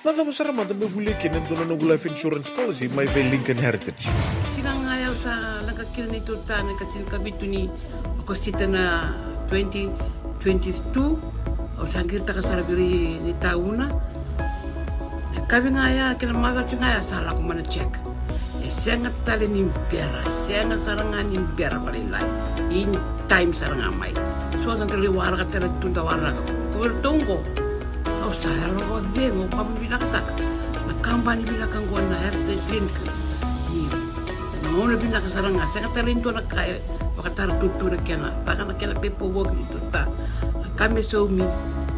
Nada besar mata begule kena tono no life insurance policy mai ve Lincoln Heritage. Sinang ayaw sa nagkakil ni Tuta na katil kabitu ni Agostita na 2022 o sangir ta kasarabiri ni tauna. Kami ngaya kena maga ngaya salah ko mana check. Sengat tali ni biara, sengat sarangan ni biara paling lain. In time sarangan mai. So nanti liwar kata tunda warna. Kau tunggu. Kau saya lo bengo kamu bilang tak. Nakambani bilang kan gua na heritage link. Ni. Namun bilang sarangan sengat tali itu nak kaya. Pakatar tutu nak kena. Pakai nak kena pepo work itu tak. Kami suami.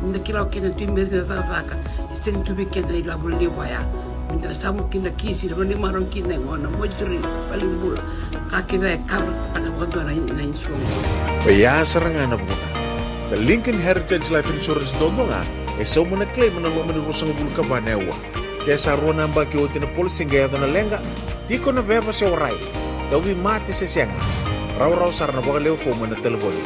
Nak kira kena timber kita tak. Sen tubi kena ila boleh waya. Minta samu kena kisi, mana marong kena ngona mojuri paling bul. Kaki na kar tangan kondo na insuang. Paya serangan na muna. The Lincoln Heritage Life Insurance dodonga so muna claim na lo menurusang bul ka banewa. Kaya sa ruwan ang baki o tinapolsing gaya na lenga, di ko na beba sa oray. Dawi mati sa siyanga. Raw sarana bakaleo fo mo na telefoni.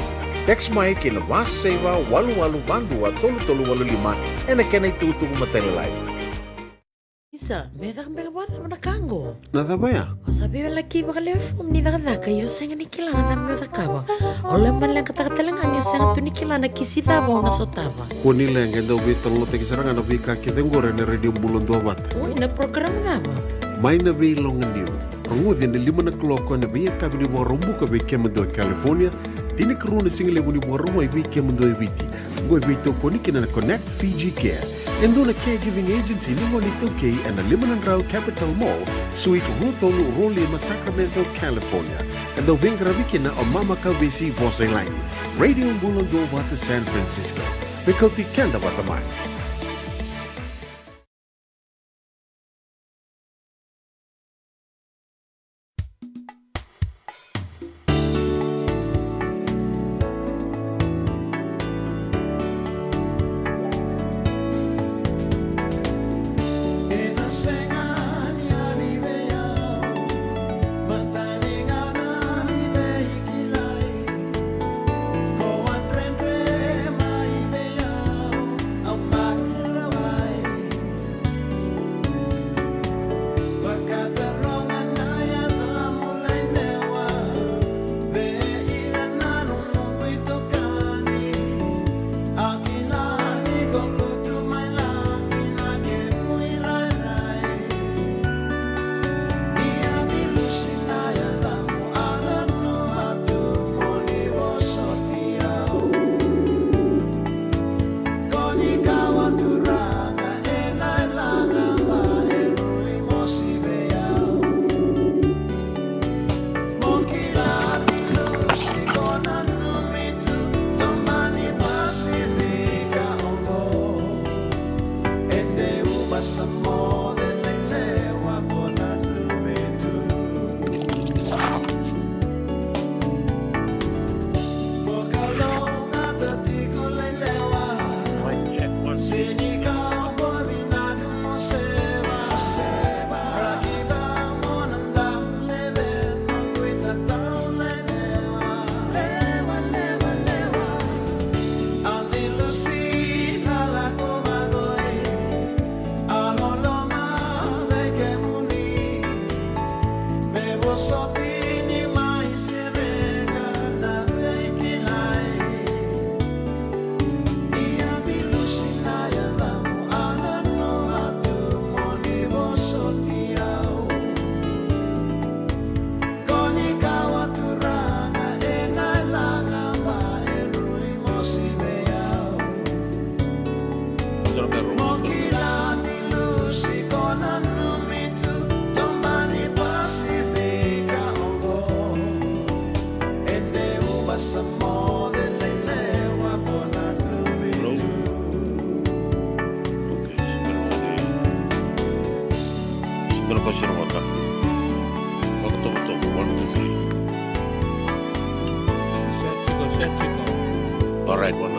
Text mai kina was seva walu bandua tolu 55 ena kena itutu matelai. Isa, medak bata mana kango. Nada baya? Sabi laki bakaleo fo ni daka yo senga ni kilana me dakawa. Ole man lang katakatalangan yo senga tu ni kilana kisita ba na sotaba. Kuni lang endo bitol lo tegisaranga no bika kitengore na radio bulon do bata. Oi na program daba. Mai na be longandio. Rungudin de 5 o'clock na be kabini bo rumbuka be kemdo California. Tini karuna single muni waruma iwi kemdo ibiti. Go ibito konikina na Connect Fiji Care. Endo na caregiving agency ni Monito K and the Limanan Rao Capital Mall, Suite Rutolo Rolima, Sacramento, California. Endo Vingravikina o Mama Kalbisi Voselani. Radio Bulon do Vata San Francisco. Bekoti Kenda Vatamai. Mama All right, one.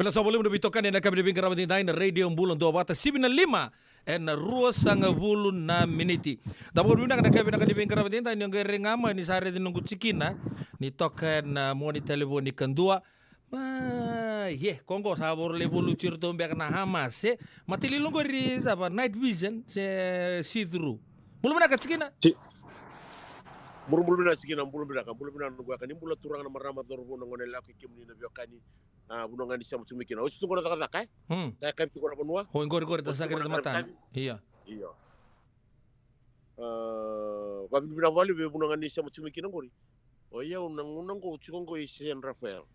Sa boleh mendebitokan yang akan berdebing kerabat intai na radio bulan 2 bata 75 na ruas sang bulun na miniti. Dapat bina kan akan berdebing kerabat intai yang gereng ama ni sare di nunggu cikina ni token mo ni telepon ni kendua. Kongo sabor levo lucir to mbek na hamas matili longo ri apa night vision se see through. Belum ada cikina. Bulu bina cikina bulu bina nunggu akan imbula turang na marama dorbo ngone laki kimni na biokani. Bunongan di sama sumikina. Oh, itu kau nak kata Saya kau itu kau nak benua. Oh, engkau tak sakit mata. Iya. Kami bina wali be bunongan di sama sumikina gori. Oh iya, unang kau cikong kau San Rafael.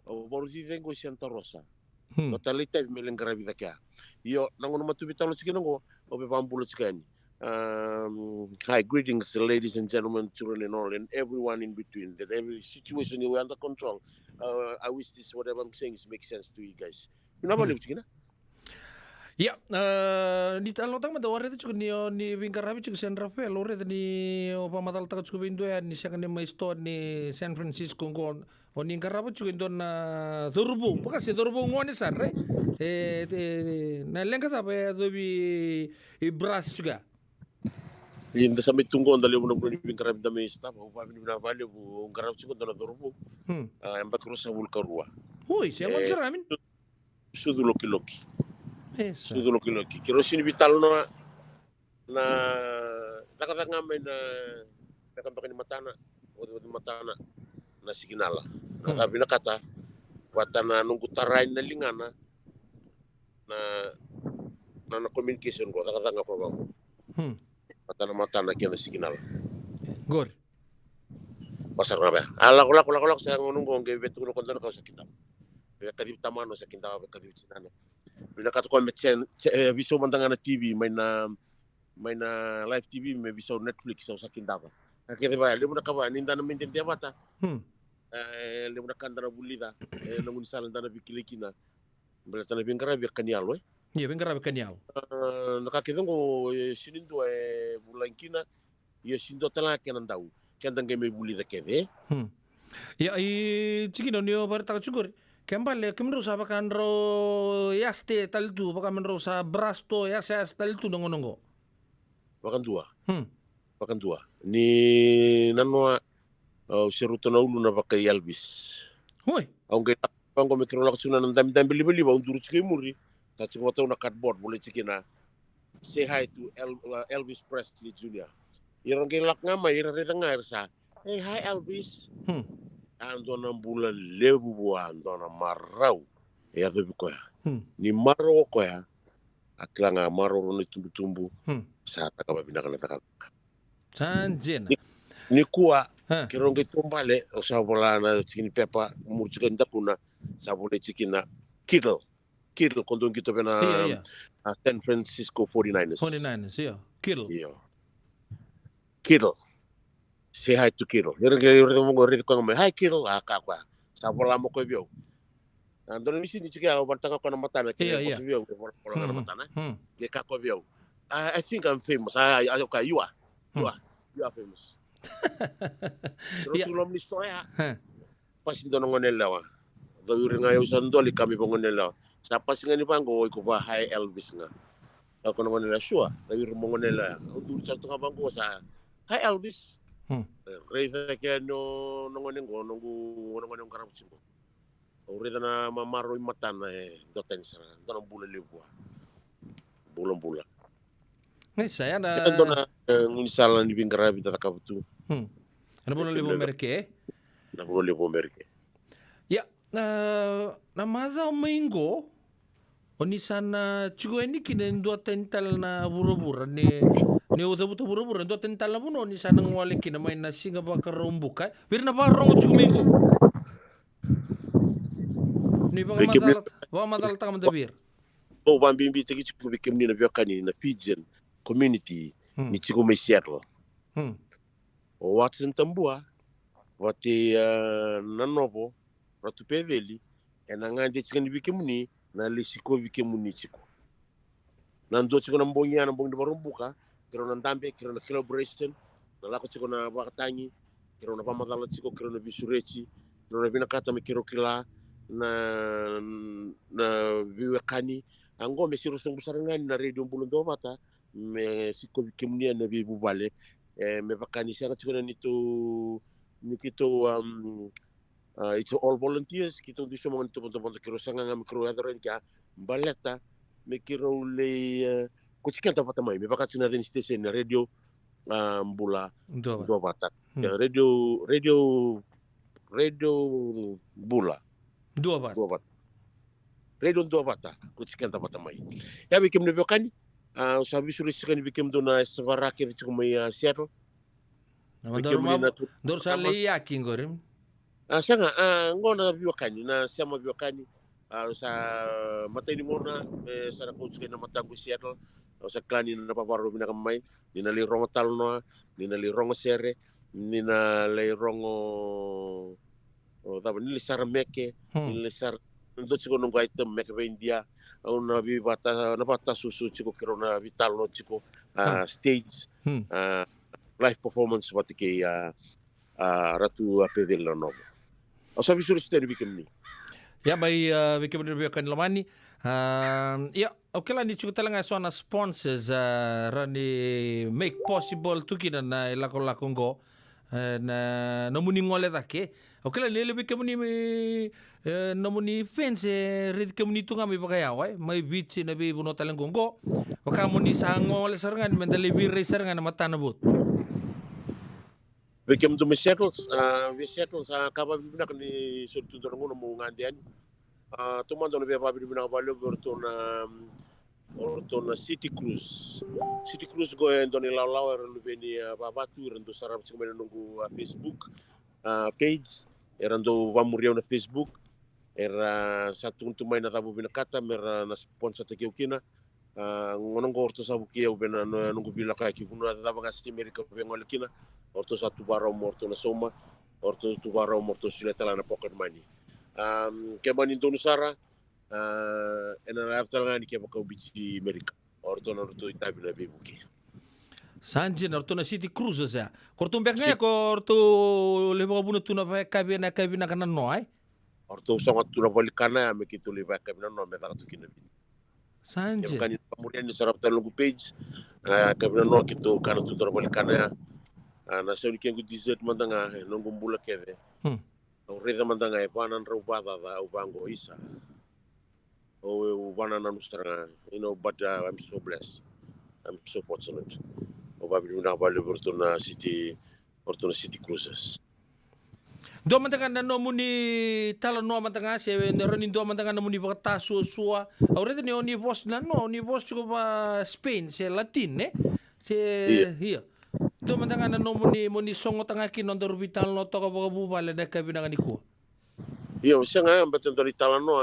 Oh, baru sih kau Santa Rosa. Totalita meleng karabi tak ya. Iyo, nangon matu bitalo cikina kau. Oh, be pampulo cikani. Hi, greetings, ladies and gentlemen, children and all, and everyone in between. That every situation you under control. I wish this whatever I'm saying makes sense to you guys. Kenapa lebih begini? Ya, ni talo tang mata warna itu juga ni Bingkar Rabi juga San Rafael, lore ni apa matal takat juga Indo ya ni sekarang ni maisto ni San Francisco kon, ni Bingkar Rabi juga Indo na Turbo, bukan sih Turbo ngone sar, na lengkap apa ya dobi ibras juga. Hindi sampai tunggu andali mo nang Bingkar Rabi dami staff, upah bina bali bu Bingkar Rabi juga andali Turbo. Empat terus sabul karua. Hui, siapa ceramin? Sudu loki. Sudu loki. Kiro sini vital na takata ngamay na nakantokan ni matana o matana na siginala. Sabi na kata wata na nung kutarain na lingana na communication ko takata nga pa ba ko. Matana kaya na siginala. Gor. Pasar na ba? Alak sa ngunong kong beto ko kontan ko sa kita. Kadip tamano sa kita kadip sinana. Binakato ko biso mantangan na TV may na live TV may biso Netflix sa kita ko. Nakita ba limo na ka ba ninda na maintain dia bata. Limo na kanta na bulida nung isalan na bikilikina. Balata na Bingkar Rabi kanial we. Iya Bingkar Rabi kanial. Nakakita ko sinindo bulan kina ya sindo tala kenan daw. Kandang may bulida kede. Ya cikino niyo bar ta cukur. Kembali kemro sa bakan ro yaste taltu bakan ro sa brasto ya sa taltu nongo. Bakan dua. Ni nanwa seruto na ulo na pakai Elvis. Hoy. Ang metro na kusuna ng dami bili ba undurut kay muri. Sa chingwato na cardboard boleh cikina. Say hi to Elvis Presley Jr. Irang kilak nga may irarita nga sa. Hey, hi Elvis. Ando na bulan lebu buah ando na marau. Ya tu ko ya. Ni maro ko ya. Akila nga maro ni tumbu. Sa ta ka ba binaka na ta. Sanjen. Ni kuwa Kirong kitumbale o sa wala na chikin pepa murchikan dakuna sa wala chikina Kittle kondong kita pena San Francisco 49ers. 49ers, yeah. Kittle. Yeah. Kittle. Say hi to Kittle. Yung mo rito ko ng hi Kittle, kakwa. Sa wala mo ko biyo. Andun ni sini chika bantang ko na mata na kaya ko biyo, wala na mata na. Ge kakwa biyo. I think I'm famous. Okay, you are famous. Pero tulom ni stoya. Pasin do ngonela wa. Dawiri nga yung sandoli kami po ngonela. Sa pasin nga ni Pango ko ba hi Elvis nga. Ako ngonela sure. Dawiri mo ngonela. Dulu sa tunga Pango sa hi Elvis. Reza kaya no ngonengo nongo karap simbo. Reza na mamaro yung mata na doten sa donang bula libwa. Bulan-bulan. Saya na ito na ngisalan ni Bingarabi tatakabutu. Ano po libo Amerike? Na po libo Amerike. Ya, na maza umaingo oni sana chugo ini kinen dua tental na buru-buru ni uta-uta buru-buru dua tental na puno ni sana ngwali kina main nasi ngabakar rumbuka. Bir na parong chugo mingo. Ni ba madal ta kamdabir. O bambimbi tegi chugo bikim ni na biokani na pigeon community ni chico me Seattle. O Watson tambua wati nanovo ratu peveli enangande chikan bikimuni na lisiko bikimuni chico. Nando chico na mbongi na mbongi barumbuka kiro na ndambe kiro na collaboration na lako chico na bakatangi kiro na pamadala chico kiro na bisurechi kiro na binakata me kiro kila na viwekani angome siru sunggu sarangani na radio mbulundo mata me siko bikimuni na bibu bale me bakani siya katsikuna nito it's all volunteers kito di semua nito kiro sanga nga mikro hadron ka baleta me kiro le kuchikan ta patamay me bakatsi na din station na radio mbula do bata radio bula do bata radio do bata kuchikan ta patamay ya bikim ne bakani sabi sulit sekali bikin tu na sebarakir itu kumai Seattle. Dor sali yakin gorim. Sanga ngona biokani na sama biokani sa mata ini mona sa ko na matangu Seattle sa klani na paparo binakamay ni na li rongo talno ni na li rongo sere ni na li rongo ni li sarameke ni li sar ndo chiko nungu item meke be India na bata susu chiko kiro na vital no chiko stage live performance wati ke ratu apedel no o sabi suru steri bikim ni ya bai bikim ni kan lamani ya okay lah ni chiko talanga so na sponsors rani make possible tukina na lako ngo na namuni ngole take okay lah lele bikim ni namuni fence rid kemuni tunga mi pagayawai mai bitsi na bi buno talanggongo wakamuni sango wala sarangan mendali bi sarangan mata nabut bekem to Seattle sa kaba bibina ni sortu dorango mo ngandian tumando na beba bibina balo orto na City Cruise go endoni law rubeni babatu rendo sarap sing menunggu Facebook page erando vamuriau na Facebook era satu untuk main atabu binakata mera na sponsor te kiukina ngonong orto sabu kiu bena nunggu bila ka kibunu ataba kasi Amerika bengol kina orto satu barau morto na soma orto tu barau morto suletala na pocket money kebani donusara ena aftal ngani ke baka bici Amerika orto na orto itabi na bibuki Sanjin orto na City Cruise sa korto mbeknya ko orto lebo bunu tuna pa kabina kanan noai orto sangat tuna balikana me kitu leba kabina no me takatu kinabi Sanjin kan kemudian di sarap talungu page kabina no kitu kana tuna balikana na sauni kengu dessert mandanga nongo mbula keve reza mandanga e panan robada da ubango isa ubana na nustranga but I'm so blessed I'm so fortunate obabi na balo orto na City Cruises do mantangan na muni tala no mantangan se ronin do mantangan na muni bakta suwa awrete ni oni boss na no ni boss ko ba Spain se Latin se here Do mandangana no muni songo tanga kinondor vital no toko boga bubale da kabinanga niku. Io sanga mbeto ndo italano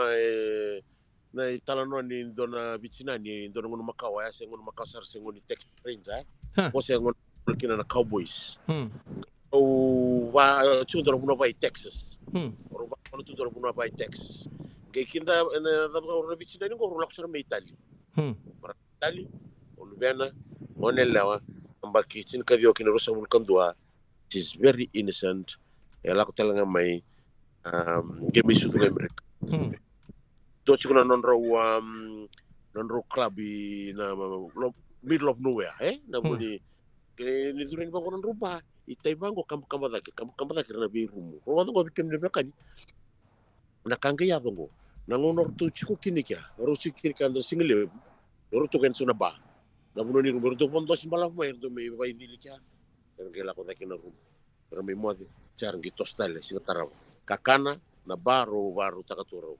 na italano ni ndona vicina ni ndona ngono makawa ya sengono makasar sengono text range o sengono kina na Cowboys. O va chundo no vai Texas. O va no chundo no vai Texas. Che kinda na vicina ni ngoro laksar me Italy. Italy o lubena onella mbaki chin kadio kina rosa mulkandua. It is very innocent. Ela ko talanga mai game isu dengan mereka. Itu cuma non-ro club na middle of nowhere, na budi ni during bangunan rumah, itai bango kamu daki na birumu. Kalau tu kau bikin mereka ni, na kangge ya bango, na ngonor tu cukup kini kia, baru cikir kan tu single, baru tu kan suna ba, na bunuh ni rumah tu pun tu simbalah mai tu mai bayi dili kia, dan kela kau daki na rumah, ramai muat, jarang gitu style singataraw. Kakana na baru takaturo.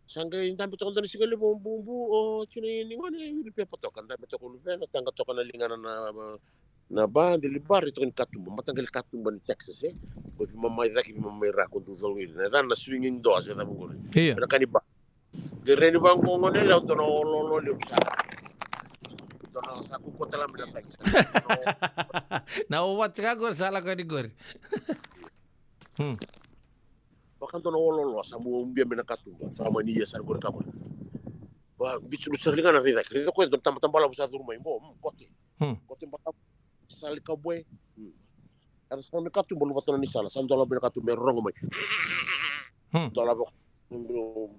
Sangga intan betul kan sikali bumbu o cuni ningone iri pe potokan da betul lupa na tangga tokan na lingana na ba di libar itu kan katumba matanggal katumba di Texas ko mamay daki mamay ra kun tu zalwil na dan na swinging doors na bungol. Na kaniba. Gereni bang ko ngone la to no lolo li usa. To no sa ku ko tala mena tak. Na uwat ka gor sala ka di gor. Bahkan tono ololo samu umbia menakatumba sama ni ya sar berkabar. Wah bisu serlingan rida. Rida ko tambah la busa rumah imbo kote. Kote bakap sali kabwe. Ada sama menakatumba lu batona ni sala. Sam tola menakatumba rongo mai. Tola bok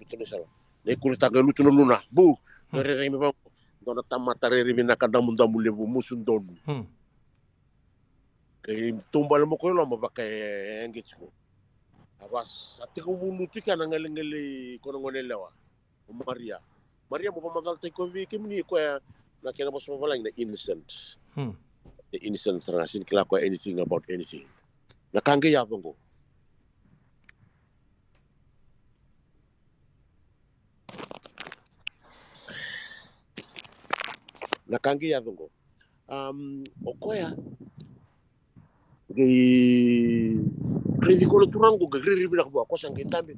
bisu ni sala. Ne kulit taga lutu luna. Bu. Rida ini bang. Dona tamata riri menakadam mundamu lebu musun donu. Tumbal mo ko lo mapakai engage ko. Awas ati ko buluti ka na ngali kono ngonelewa Maria mo pamagal tay ko vi kimni ko na kena bos mabalang na innocent the innocent sarasin kila ko anything about anything na kangge ya bongo okoya Kredi ko turang ko gagri binak buat ko sang kintambi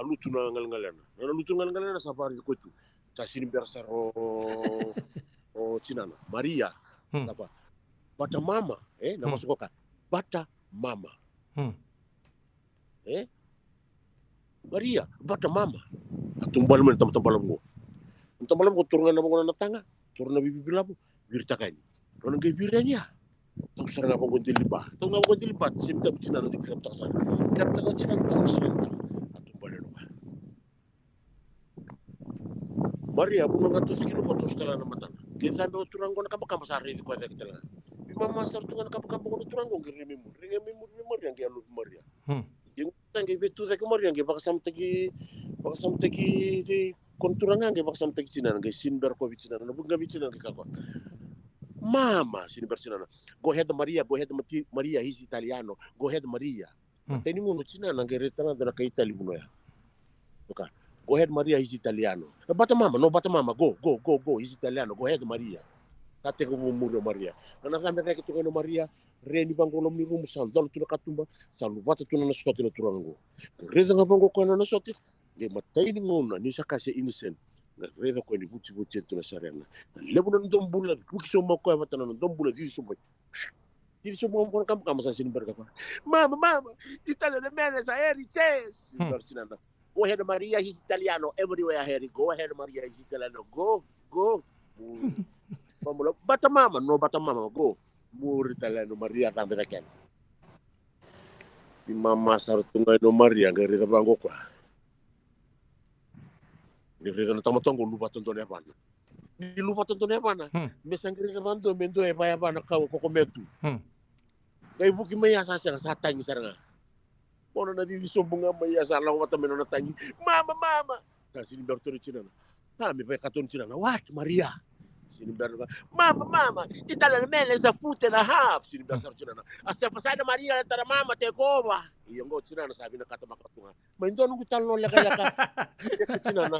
lutu na ngal-ngalana sa pari ko tu sa sinimbersar o Cinana Maria apa bata mama na masuk ka bata mama Maria bata mama atumbal men tam-tambalam ko turungan na mga natanga turun na bibilabu birtakan ron ngay biranya tahu sarang apa gonti lipat, tahu ngapa gonti lipat, simta bicina nanti kerap tak cina tahu sarang tak, atau balen apa? Maria bunga ngatus kilo foto setelah nama tanah. Kita ambil turang guna kapal sehari itu kuat kita lah. Bima master tu guna kapal guna turang guna kirim memur yang dia lupa Maria. Yang tangki betul tak Maria yang dia pakai samteki di konturangan dia pakai samteki cina, dia sindar kau bicina, bukan bicina kita kau. Mama, sini bersinana. Go ahead Maria, Maria, he's Italiano. Go ahead Maria. Teni ngono Cina nang retana dona ka Italy buno ya. Oka. Go ahead Maria, he's Italiano. Bata mama, go, he's Italiano. Go ahead Maria. Kate ko mumuro Maria. Nana sampe ka kito no Maria, reni bangolom ni rumu sandal tu katumba, salu bata tu na sote na turango. Reza nga bango ko na sote. De matay ni ngono ni sa kasi innocent. Reda ko ni buci tu na sarena. Lebu na ndombula, kukiso mo ko avata na ndombula di so. Di so mo ko kam sa sinimber ka. Mama, Italia de menes aeri chess. Barcinana. Go ahead Maria, he's Italiano. Everywhere here. Go ahead Maria, he's Italiano. Go. Mamulo, bata mama, go. Muri Italiano Maria tambe taken. Di mama sartunga no Maria ngari tabango kwa. Ni reda na tamatongo lupa tonton apa na. Ni lupa tonton apa na. Mesangkiri ka bantu mendo e pa apa na ka ko metu. Dai buki maya sa tangi saranga. Mono na di sombonga maya sa lawa ta meno na tangi. Mama. Ta sini doktor Cina. Ta mi pa katon Cina. What Maria? Sini berba. Mama. Italiano mele sa foot and a half. Sini bersa Cina. Asa pasada Maria tara mama te kova. Iyo ngo Cina na sabi na kata makatunga. Maindo nung talo laka. Cina na.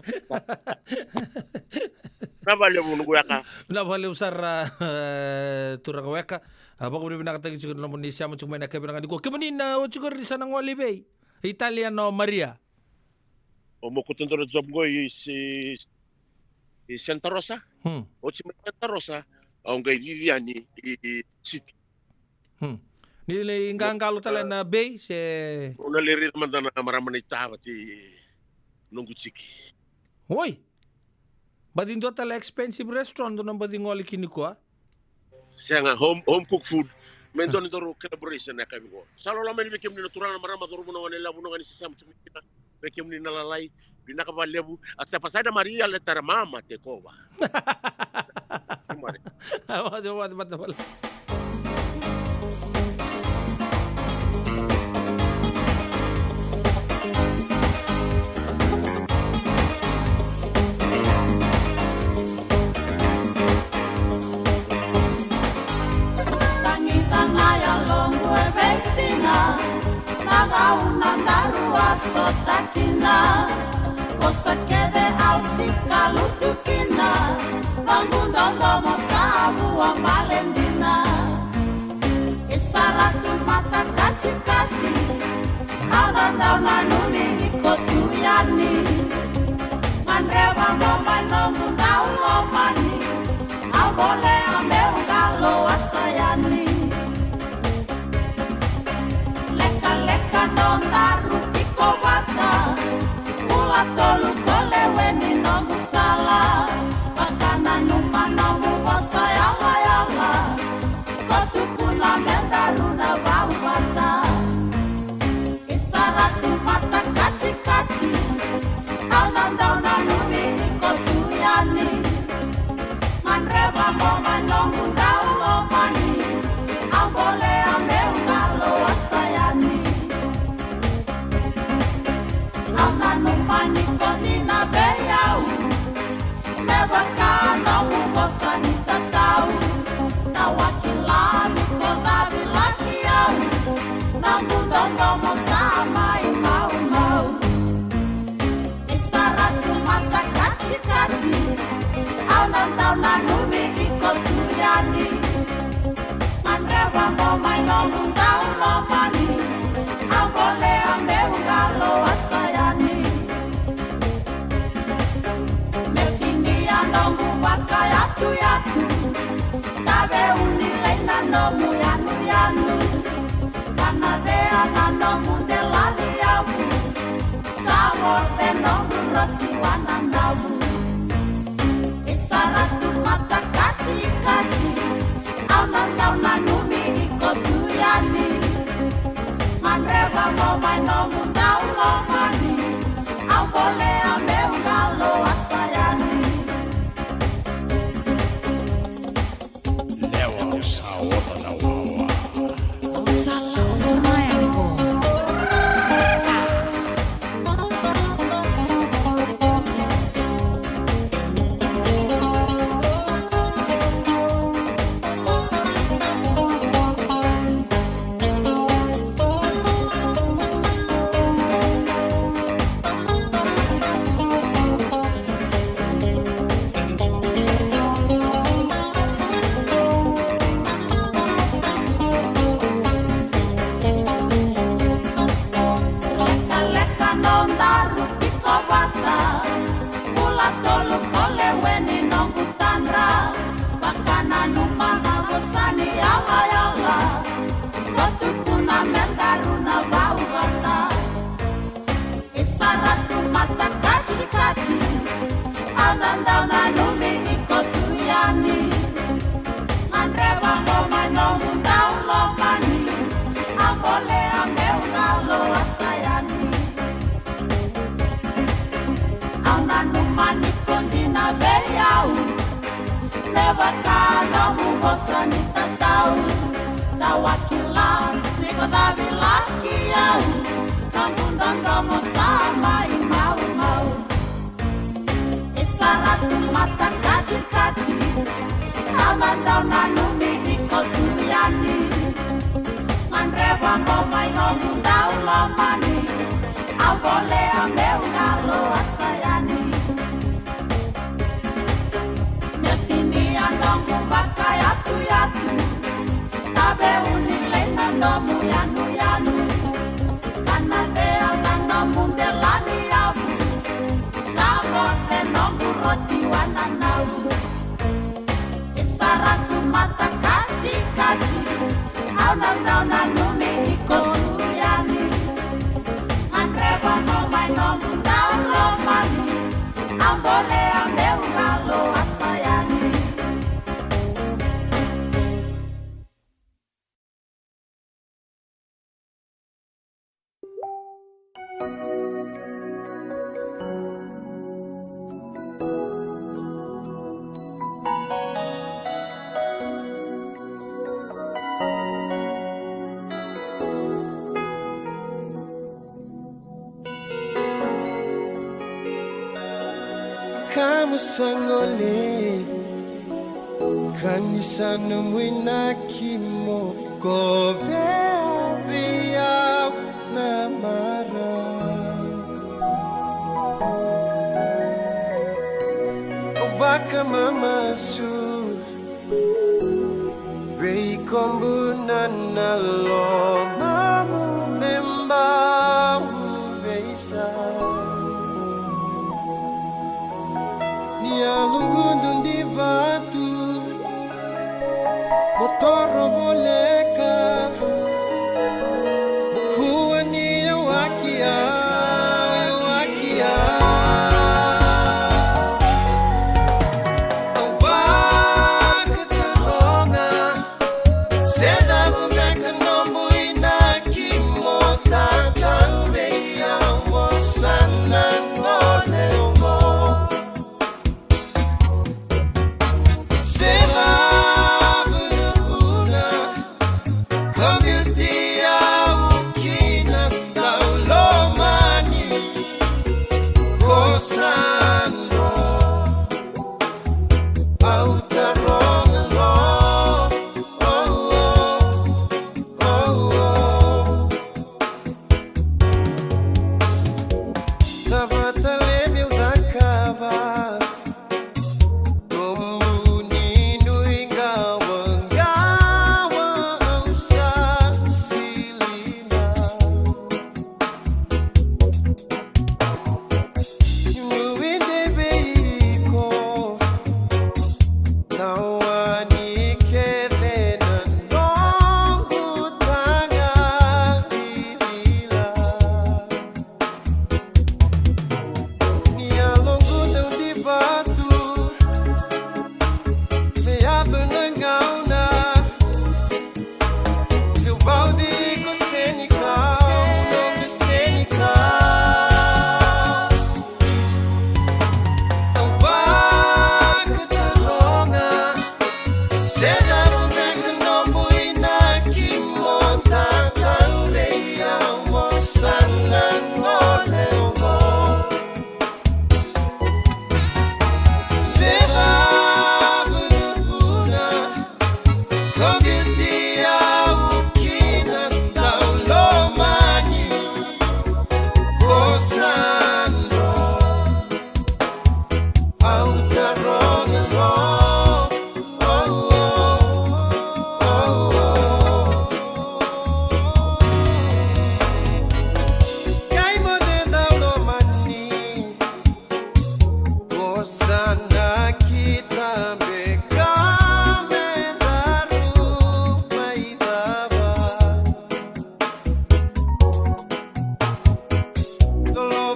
Na vale mo nguaka. Na vale usar turang weka. Apa ko binakatagi siguro na mo ni siya mo chumay na kebinang ko. Kemanina o siguro di sana ngoli bay. Italiano Maria. O mo kutendo job go si Santa Rosa. O si Santa Rosa. Ang kay Viviani City. Nili ingangalo tala na bay se. Una lirit man na maraman itawa ti nunggu chiki. Hoy. Badin do tala expensive restaurant do nang badin ngoli kini ko. Siya nga home cooked food. Mendon ito collaboration na kami ko. Salo lang may bikim ni natural na marama duro mo na nila buno ni sisam tumikita. Bikim ni nalalay binakabalebu at sa pasada Maria letter mama te kowa. What. Sotakina, você quer ver ao cicalo tukina, mangundo lomo sabu a malendina, e saratu mata kachi kachi, ananda unanuni ikotuyani, manreva moma no munda ulomani, abole ameungalo asayani, leka leka nondaru. Mula tolu kole weni no musala Makana numa no mubosa yala yala Kotu kuna mendaruna bauwata Isaratu mata kachi kachi Aunanda unanumi ikotu yani Manreba moma no munda ulomani Ambole ameungalo asayani Ananumani konina beyau Nebakana mubosani tatau Nawakilani kodabi lakiau Namundondo mosama imau mau Isaratu mata kachi kachi Aunandau nanumi ikotuyani Manreba momai no mundau lomani Ambole ameungalo asayani Mekini yanongu waka yatu yatu Tabe unile nanomu yanu yanu Kanade ananomu delali yabu Sawote nomu rosi wanandabu Isaratu mata kachi kachi Aunandau nanumi ikotuyani Manreva moma no munda ulomani Ambole ameungalo asayani Lewa usawa na wawa Usala usamaya nipo Nebakana mubosani tatau Tawakila niko dabilaki yau Nambundanga mosama imau mau Isaratu mata kachi kachi Aunandau nanumi ikotuyani Manreba momai no mundau lomani Ambole ameungalo asayani no muyanu yanu kana te ala no mundelani abu sabo te no muroti wana nau isaratu mata kachi kachi auna zauna numi ikotu yani andreba no mai no mundau lo mani ambole ameu galo asayani. Kamu sangole kanisa numwina kimo kovea na mara obaka mama su rei kombu na lo mamu memba beisa Lungu di batu motor boleka kuani wakia Oba ketaronga seda bumeka nombu inaki mota tambe ya wasana ngole Lolo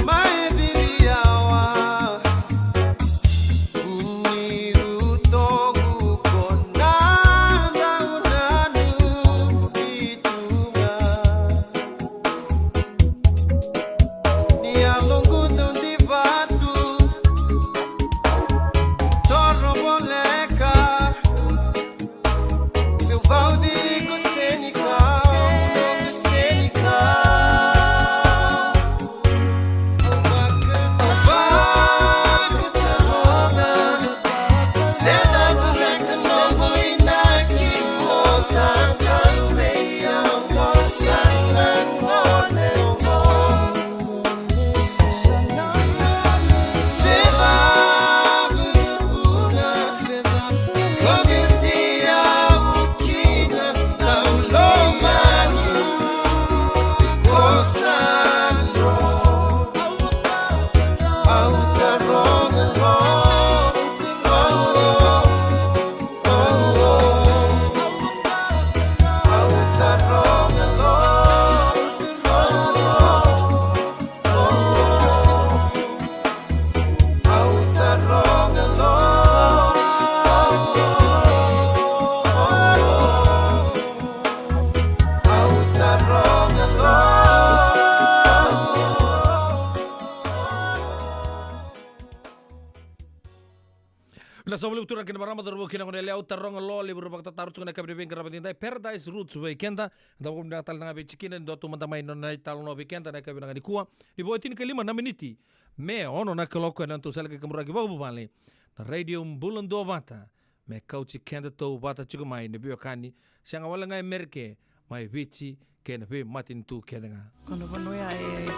Anda sa boleh turun kena barama terbuka kena kena liau terong lo libur bakta taruh cuma nak kabin kerap tintai Paradise Roots weekenda dah pun dah tal nanga becikin dan dotu mata main nona tal no weekenda nak kabin nanga di kuah di bawah tin kelima 6 meniti me ono nak keloko nantu sel ke kemuragi babu balik na radio bulan 2 bata me kauci kenda to bata cukup main de biokani siang awal ngai merke mai vici kena be matin tu kena Kono vanoia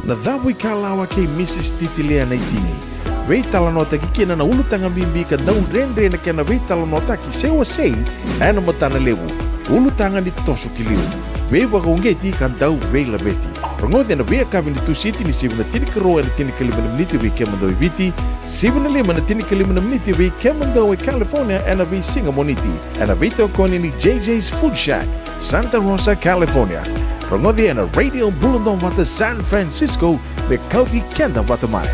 Na dhawi kalawa ke Mrs. Titilia na itini. Wei talanota ki kena na ulu tanga bimbi ka daun rendre na kena wei talanota ki sewa sei ana matana lewu. Ulu tanga ni toso ki liu. Wei waka ungeti ka dau wei labeti. Rongode na wei akabini tu siti ni sivuna tini karoa na tini kalimana miniti wei kemando viti. Sivuna lima na tini kalimana miniti wei kemando wei California ana wei Singamoniti. Ana wei tokoni ni JJ's Food Shack, Santa Rosa, California. Rongode na radio bulundong wata San Francisco me kauti kenda wata mai.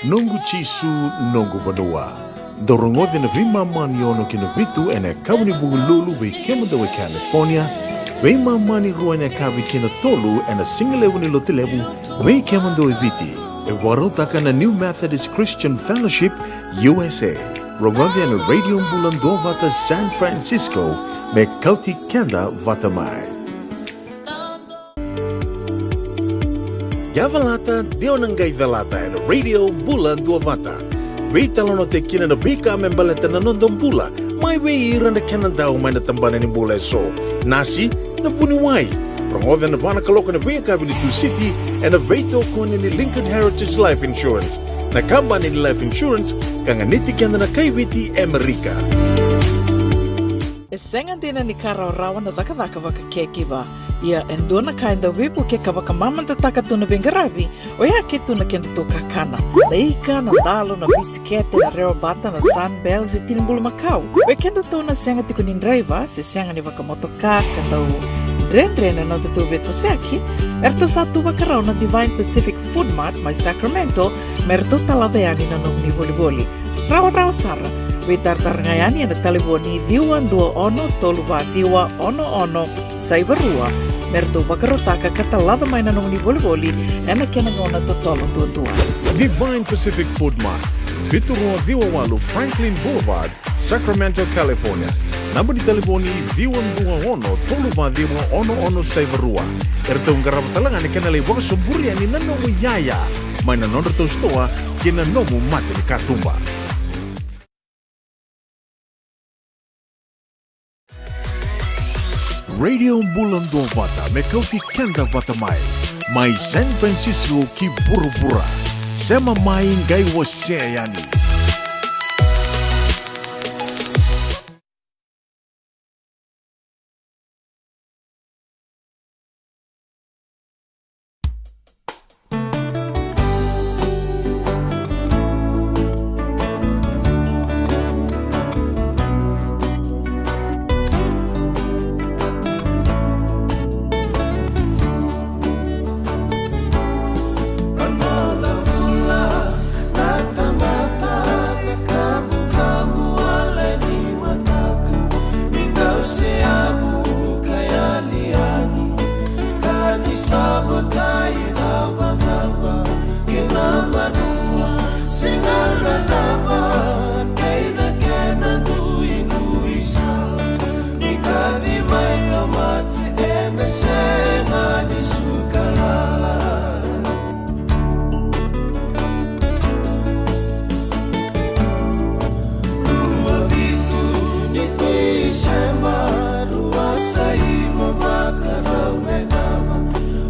Nungu chisu nungu banua. Dorongode na vima mani ono kina vitu ene kauni bungu lulu we kemada we California. Vima mani rua ene kawi kina tolu ene singalewu ni lotilewu we kemada we viti. E warotaka na New Methodist Christian Fellowship USA. Rongode na radio bulan do vata San Francisco me kauti kenda vata mai. Yavalata dionangai velata na radio bulan 2 vata. Wei talono te kina na bika membaleta na nondong bula. Mai wei ira na kena dau mai na tambana ni bula so. Nasi na puni wai. Rongode na bana kaloka na wei kabili tu city and a wei toko ni Lincoln Heritage Life Insurance. Na kamba ni Life Insurance kanga niti kenda na kaiwiti Amerika. E senga dina ni kara rawa na dhaka waka kekiwa. Ia endona kainda wipu ke kawaka mamanta taka tuna bengaravi o ia ke tuna kenda to kakana. Leika na dalo na bisikete na reo bata na sunbells e tinimbulu makau. We kenda to na senga tiku ni driver se senga ni waka motoka kanda u rendre na tutu beto seaki. Erto satu wakarau na Divine Pacific Food Mart mai Sacramento merto talaveani na nung ni boli-boli. Rawa sara. We tartarngayani na taliboni diwa 21 saibarua merto bakarotaka katalada mai na nung ni boli-boli ena kena ngona totolo tua. Divine Pacific Food Mart, Viturua Viwawalu Franklin Boulevard, Sacramento, California. Namba di telefoni 21 saibarua. Erto ngarabatalangan ikana le waka sumburi ani nanomu yaya. Mai na nondro to stoa kina nomu mate ni katumba. Radio Bulan 2 Vata me kauti kenda vata mai San Francisco ki burubura sema mai ngai wose yani.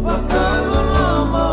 Wakalo lomo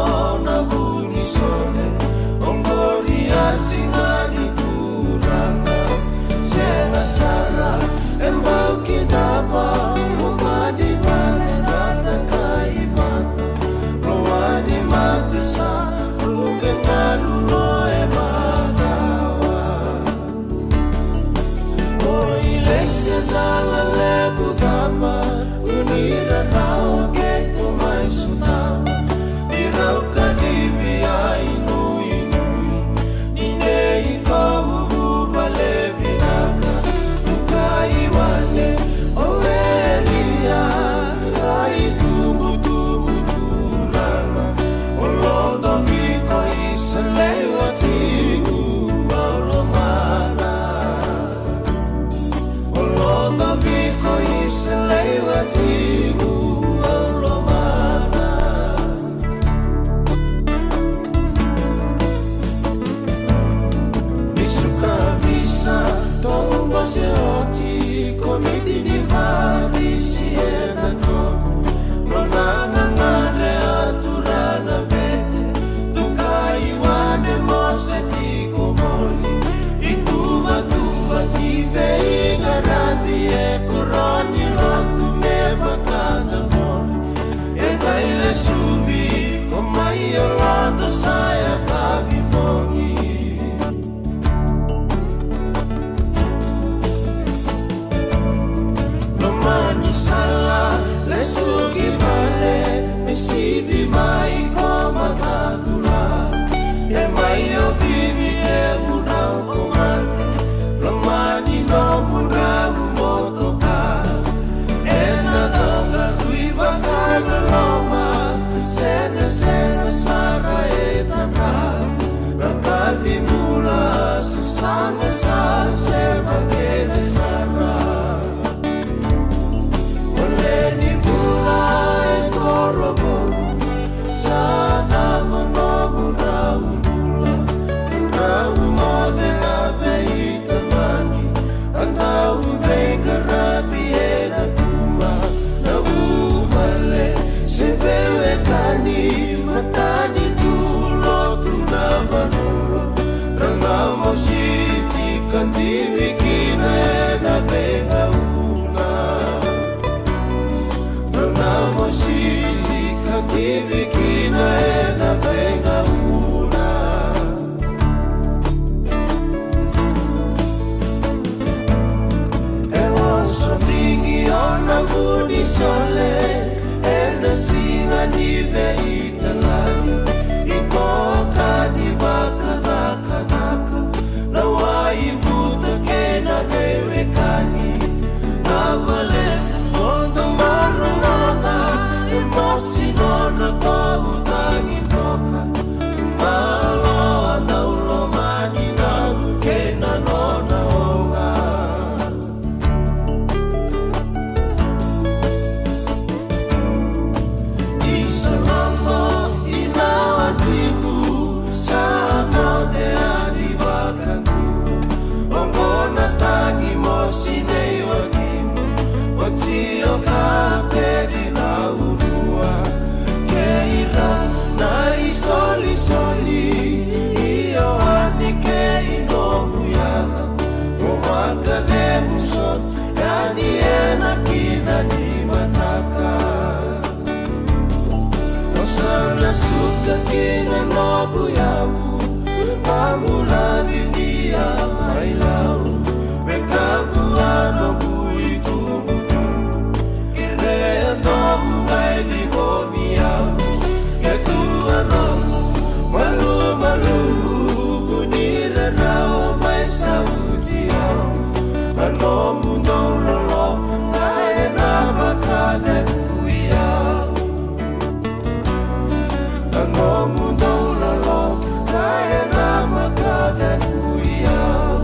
Ivikina ena venga una Ewoso mingi ona vuni sole Ena singa nive italani Ikoka ni baka dhaka dhaka Na waivuta kena wewe kani Avale Ondo marumada Emosinona kwa utangi toka Malo ana ulomani na kena nona onga Isalamo inawatiku Samo de anibakatu Ongona tangi mosine yotimu Otio kapedi na urua Keira na isoli soli Iyo anike inomu yada Umaka de musot Yani ena kida di mataka Osana suka kina nobu yamu Mamula vidia mailau Mekabu anobu ikumu Kirea tomu ngai di gomi yamu Ketu anomu Malu malu Unire nao mai sauti yao Anomu nololo Ngai na makade kuyao Anomu nololo Ngai na makade kuyao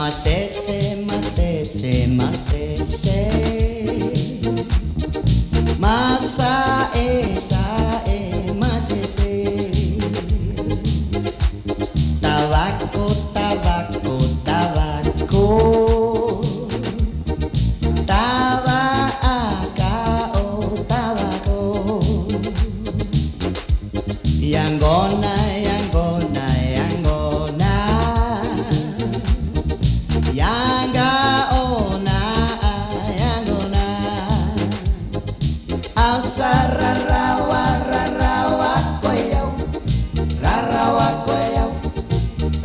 Masese, masese, masese. Masa masese. Tabaco, tabaco, tabaco. Tabaco, tabaco. Yangona, yangona, yangona. Yanga ona, yangona. Ausara rawa, rarawa koyau, rarawa koyau,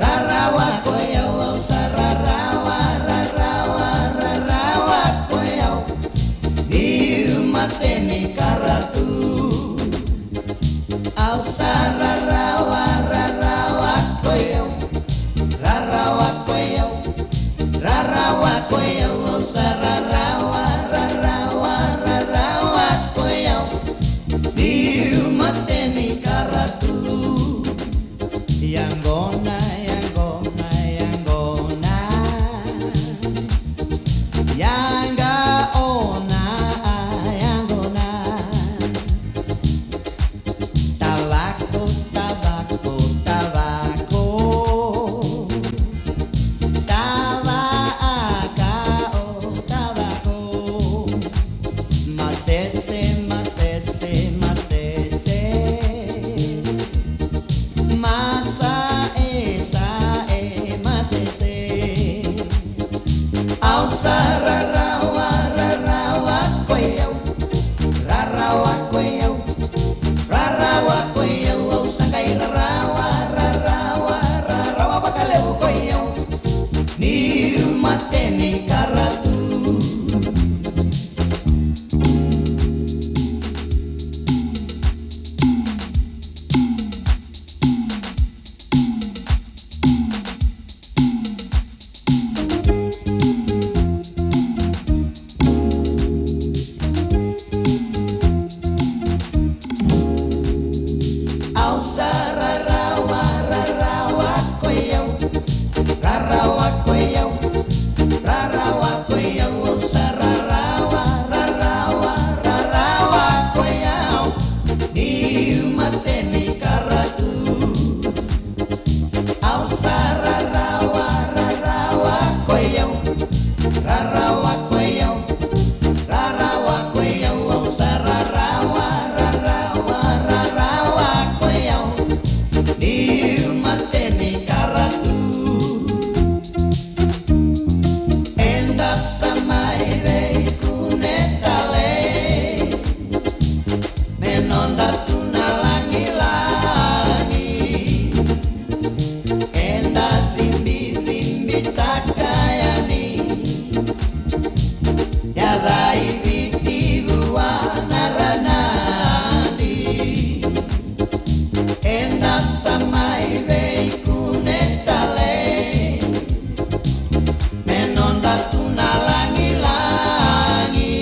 rarawa koyau. Ausara rawa, rarawa, rarawa koyau. Ni mateni karatu. Ausara rawa, rarawa koyau, rarawa koyau. Rarawa koyau, ausara rawa, rarawa, rarawa koyau. Diu mateni karatu. Yangona, yangona, yangona. Yanga ona, yangona. Tabaco, tabaco, tabaco. Tabaco, masese, masese, masese. Masa masese. Ausara rawa, rarawa koyau, rarawa koyau, rarawa koyau. Ausangai rarawa, rarawa, rarawa bakaleu koyau. Ni mateni karatu. Ausara rawa, rarawa koyau, rarawa koyau, rarawa koyau. Ausara rawa, rarawa, rarawa koyau. Ni mateni karatu. Ausara rawa, rarawa koyau, rarawa koyau, rarawa koyau. Ausara rawa, rarawa, rarawa koyau. Ni mateni karatu. Enda samai vei kunetale. Menonda tuna langi-langi. Enda timbi-timbi takayani. Yadai viti buana ranadi. Enda samai vei kunetale. Menonda tuna langi-langi.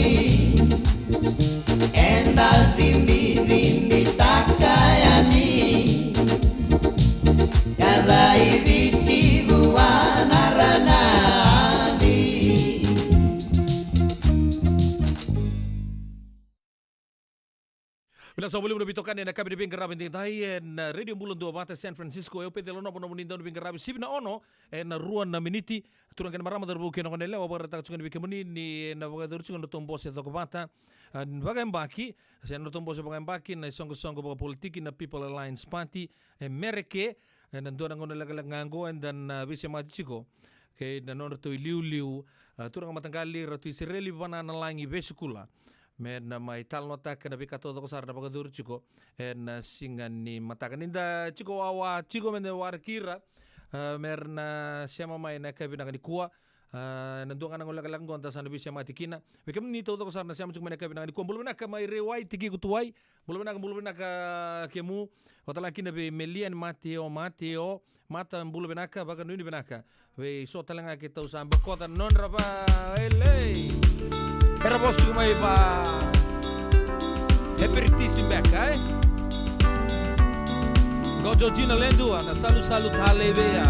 Enda timbi-timbi takayani. Yadai viti buana ranadi. Bila sa boleh menabitokan na kami di Bingarabi tintai na Radio Bulan 2 Bata San Francisco eu pede lono pono muninda no Bingarabi sibna ono na ruan na miniti turang kan marama darbu keno konele wa bara tak sungan bikemuni ni na baga durungan no tombo se to bata baga mbaki se no tombo se baga mbaki na songo baga politiki na People Alliance Party mereke na ndona ngono lagalang ngango dan bisa majiko ke na no to liu turang matanggali ratu Israeli banana langi besikula men mai tal nota kana bika todo ko sarna baga dur chiko en singan ni matakan inda chiko awa chiko men war kira merna siama mai na kabina ni kuwa nandu kana ngola kalang gonta sana bisa mati kina bekam ni todo ko sarna siama chiko men kabina ni kuwa bulun ka mai rewai tiki kutuai bulun ka kemu watala kina be melian mateo mata bulun ka baga nuni benaka we so talanga kita usam kota non raba ele era bos tu mai pa aperitivo becca Gojo Gina Lendu na salu hale vea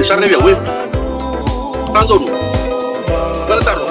Sarre via we. Tanto nu. Galtaro.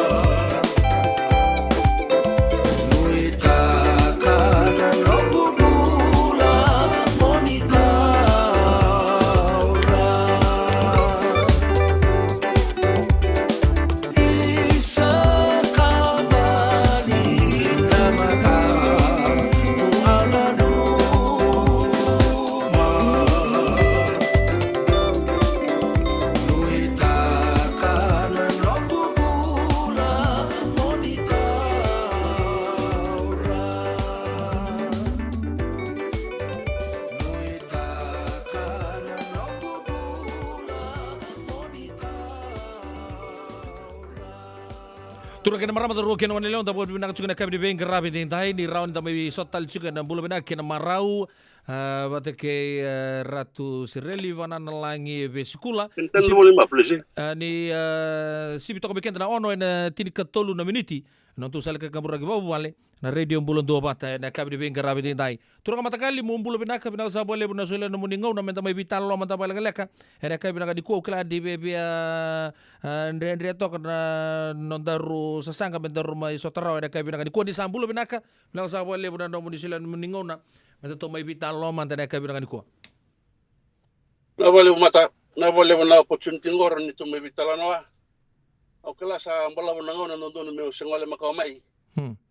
Turun kena marama turun kena wanilon tapi bina juga nak kabin beng gerabi dintai ni round tapi sotal juga na bulu bina kena marau batake ratu sireli wana nalangi besikula ni sibito ko bekenda na ono na tinika tolu na miniti non tu sale ka kabura ke babu wale na radio bulon do bata na kabin beng gerabi dintai turun ka matakali mo bulu bina kabina sa bole buna sole na muningau na menta mai vital lo menta bala leka na kabina ka di ko kala di be Andre to na nondaru sasanga bendaru mai sotara da kabina ka di ko di sambulo binaka na sa bole buna no munisila muningau na menta to mai vital lo menta na kabina ka di ko na vole na opportunity ngor ni to mai vital no o kala sa mbala buna ngona no do me sengole makamai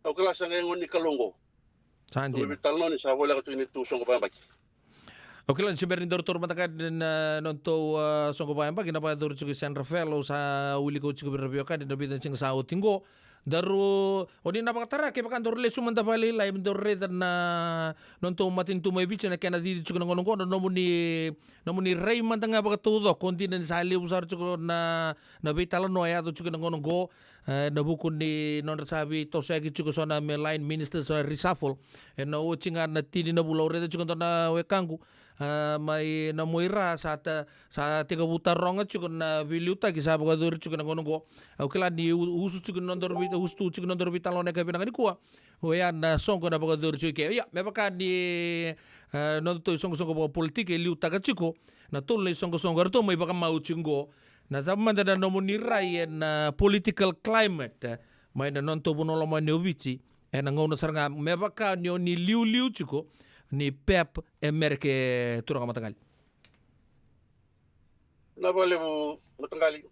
o kala sa ngoni kalongo sandi vital no ni sa vole ka to ni tu songo baki. Oke lan siberin doktor matakan nonto songo bayam bagi napa dor cuci San Rafael sa uli ko cuci berbiokan di nabi dan sa tinggo daru odi napa katara ke pakan dor le suman ta bali lai dor re na nonto matin tu mai bicha na kana di cuci ngono ngono nomuni rei mantanga baka todo kontinen sa ali usar cuci na vitala no ya cuci ngono go na buku ni non sabi to sa ki cuci sona me line minister sa reshuffle no cinga na tini na bulau re cuci na wekangu mai na moira sa tiga buta ronga cukup na biliuta kisah baga dur cukup na ngono go au kala ni usu cukup nondor bita ustu cukup nondor bita lone ka pinang ni kuwa o ya na songo na baga dur cukup ya me baka ni nondor songo baga politik liuta ka cukup na tulle songo arto mai baka mau cungo na tamman da no rai na political climate mai na nonto bunolo mai ne ubici na ngono saranga me baka ni liu cukup ni pep emerke turang matagali na vale mo matagali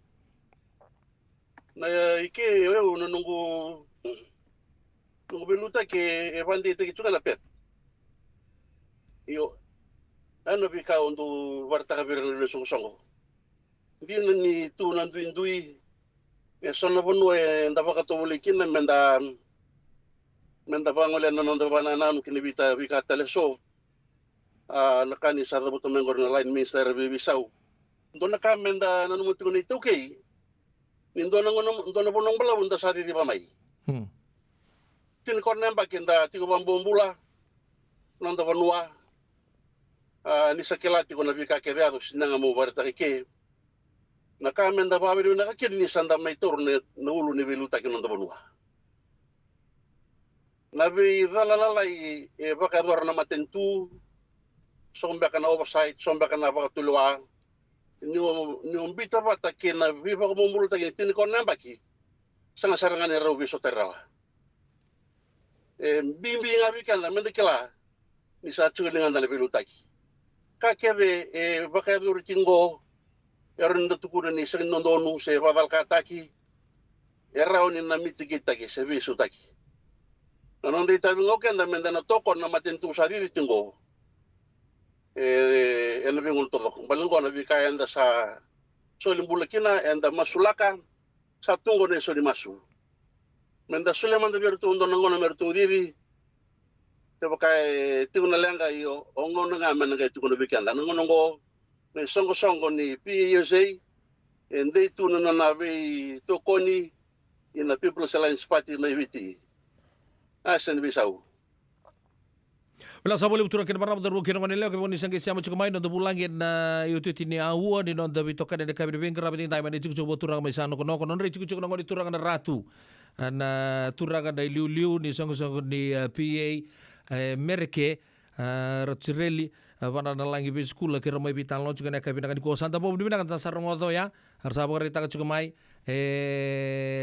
na ike eu no nungu beluta ke evandi te kitu na pep yo ano bika ondu warta ka birang le songo din ni tu na ndui e sona bonu e ndaba ka to bolikin na menda bangole na nondo banana no kinibita bika teleso nakani sa rabuto mengor na line minister bibisau ndo naka menda nanu mutu ni tuki ndo na bonong bala unda sari di pamai tin kornem bakinda tigo bambula nando banua ni sakilati ko na bika kebeado sinanga mo barta ke naka menda babi na kakir ni sanda mai torne na ulu ni beluta ke nando banua nabi ralalai e baka dor na matentu somba kana oversight somba kana baka tulwa ni umbita bata kina viva ko mumbulu ta tin ko nambaki sanga sarangan ero biso terra bimbi ngabi kana mendekela ni sa chulingan dale belutaki ka keve baka dor tingo erunda tukura ni sang nondonu se babal kataki erao ni na mitigita ki se biso taki non dei tabi ngoken da mendana toko na matentu sariri tingo ena bingul toko balengo na bika enda sa solimbulakina enda masulaka sa tungo ne soli masu menda suleman da bertu ndo ngona mertu diri te baka tingo na lenga iyo ongo nga menga tingo na bika enda ngo ne songo ni PUSA ende tu na be tokoni ina People's Alliance Party na viti asen bisau Wala sa boleh uturang kena marama daru kena manila ke boni sangge siamo cukup main untuk bulangin na yutu tini awu ni non dabi tokan de kabin ben kerabat time ni cukup turang mai sano kono kono re cukup ngoni turang na ratu na turang na liu ni songo ni PA merke ratsireli Wana na langi bi skula kira mai bitan lo juga neka binakan ko santa bob dibinakan sa sarong oto ya. Harsa ba rita ka juga mai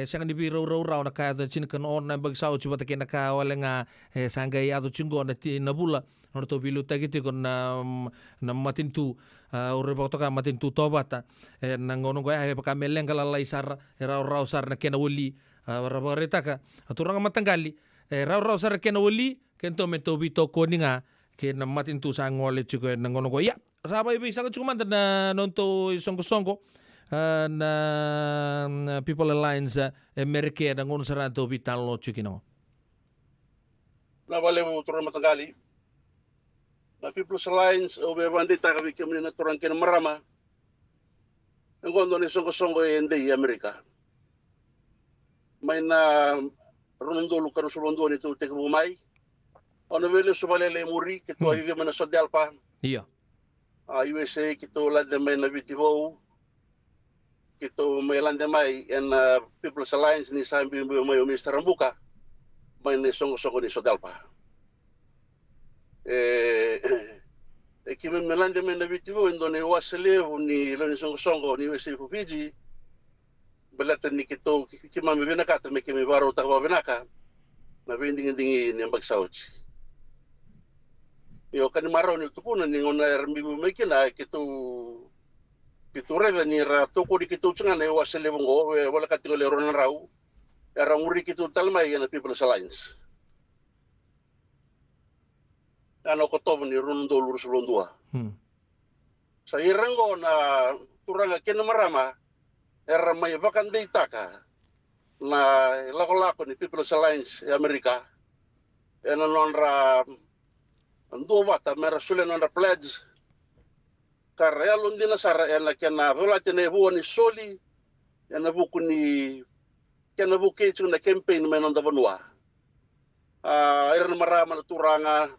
siang di biro raw na kaya chin kan on na bagsao chuba take na ka wala nga sangga ya to chingo na ti na bula no to bilu tagiti kon na matintu ore ba to ka matintu tobata na ngono ko ya pa meleng kala laisar raw sar na kena woli ba rita ka aturang matanggali raw sar kena woli kento meto bito koninga ke na matintu sa ngole chuko na ngono ko ya sabay bi sa chuma na nonto songko na People Alliance Amerike na ngono sa to bitan lo chukino na wale mo turang matanggali na People's Alliance o bandita kami kami na turang kina marama ang gondo ni songko hindi Amerika may na runondolo ka rusulondo nito teka bumay ono vele subalele muri kito ay mana sodalpa iya USA kito lande may na bitibo kito may lande may and People's Alliance ni sambi may Mr. Rambuka may ni songo ni sodalpa kimi melande may na bitibo indo ni wasele ni lo ni songo ni USA Fiji belatan ni kito kimami binaka me kimi baro takwa binaka na binding-dingin ni bagsauci yo kan maraw ni tupunan ni ngona ermi bumekina kitu reve ni ra toko di kitu tsunga ne wasele bongo wala katingo le ron raw era muri kitu talmay na People's Alliance ano ko to ni ron do lurus londua sa irango na turanga ken marama era may bakan data ka na lako ni People's Alliance Amerika ena non ra ando bata mera sulen on the pledge karelo ndina sara ena kena vola tene buoni soli ena buku ni kena buke na campaign menon da banua era marama na turanga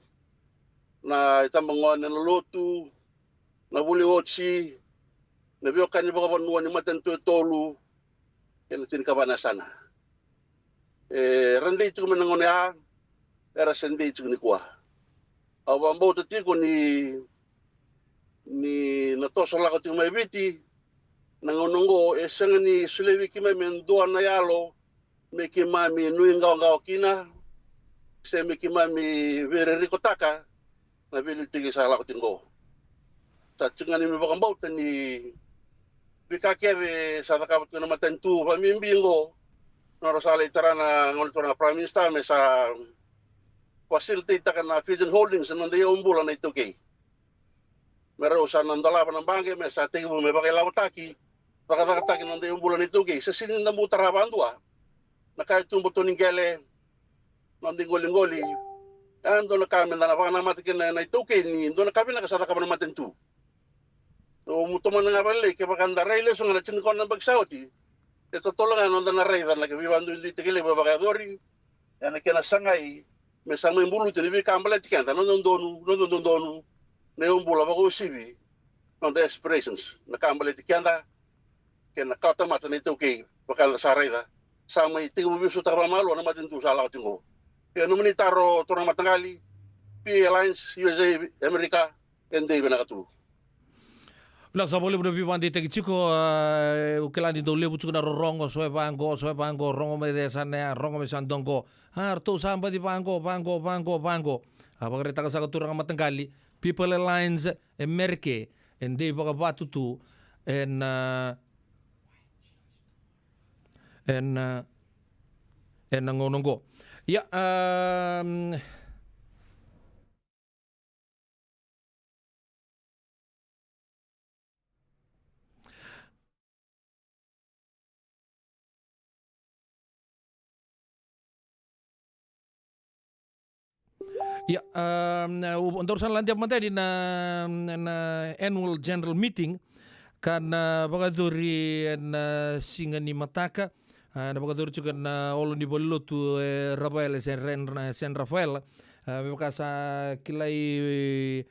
na itambangon na lotu na buli ochi na biokan ni baka banua ni matanto tolu kena tin kabana sana rende itu menangon ya era sende itu ni kuah awambo tiko ni natoso la ko may biti nangonongo esang ni sulewi kima mendoa na yalo me kimami nuingaw kina se me kimami vereriko taka na bilu tigi sa la ko tingo sa tsinga ni bakambo ni bikakebe sa nakabot na matentu pamimbingo no rosale tarana ngol na prime minister me sa facilitate ka na Freedom Holdings ng dayo umbulan na ito kay. Meron sa nandalapan ng bangke, may sa tingin mo may bakilawataki, baka nakataki ng dayo umbulan na ito kay. Sa sinin na mutarapan doa, na kahit tumbuto ng gele, ng dingoli-ngoli, doon na kami na napakanamatikin na ito kay, doon na kami nakasata ka pa naman ito. So, mutuman na nga balik, kaya makanda raylo, so nga natsinikon ng bagsawati, ito tulungan, nung na raydan, nagkabiwando yung litigili, babakadori, yan na kinasangay, may sama yung bulu tinibi kambalet kanta nondonu na yung bula bago sibi ng aspirations na kambalet kanta kaya nakatamata nito kay bakal saray da sama yung tingin mo biso takamalo na matinto sa alaw tingo kaya naman itaro turang matangali PA Alliance USA Amerika and David nakatulog. La sabole bro bi bandi te chiko ukelani do lebu chukuna rongo soe bango rongo me de sanea rongo me sandongo to samba di bango abagre taka sa turang matanggali People Alliance Amerike and de baga batutu en ngonongo ya ya, untuk urusan lantiap materi na annual general meeting kan bagaduri na singa ni mataka na bagaduri juga na olo ni bollo tu Rafael San Rafael bekasa kilai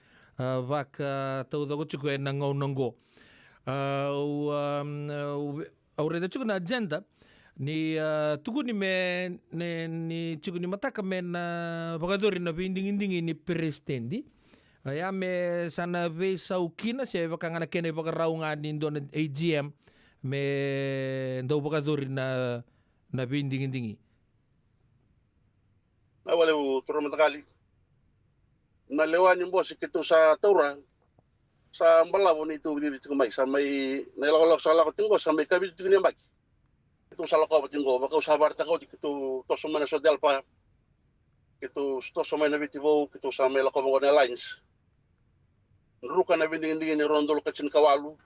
bak tau dago juga na ngonongo aureda juga na agenda ni tugu ni ni cukup ni mataka men bagadori na binding ni presidenti Ya me sana ve saukina se baka ngana kene baka raunga ni ndona AGM me ndo baka duri na bindingi. Na wale turun matakali. Na lewan yung boss kito sa taura sa mbalaw ni itu diri kumay sa may nailakolok sa lakot tinggo sa may kabit tingin bag. Ito sa lakot tinggo baka usabar ta ko dito to sa mana sa Delpa. Ito to sa may nabitibo kito sa may lakot ng lines. Ruka na bindingin ni Rondol Kachin Kawalu.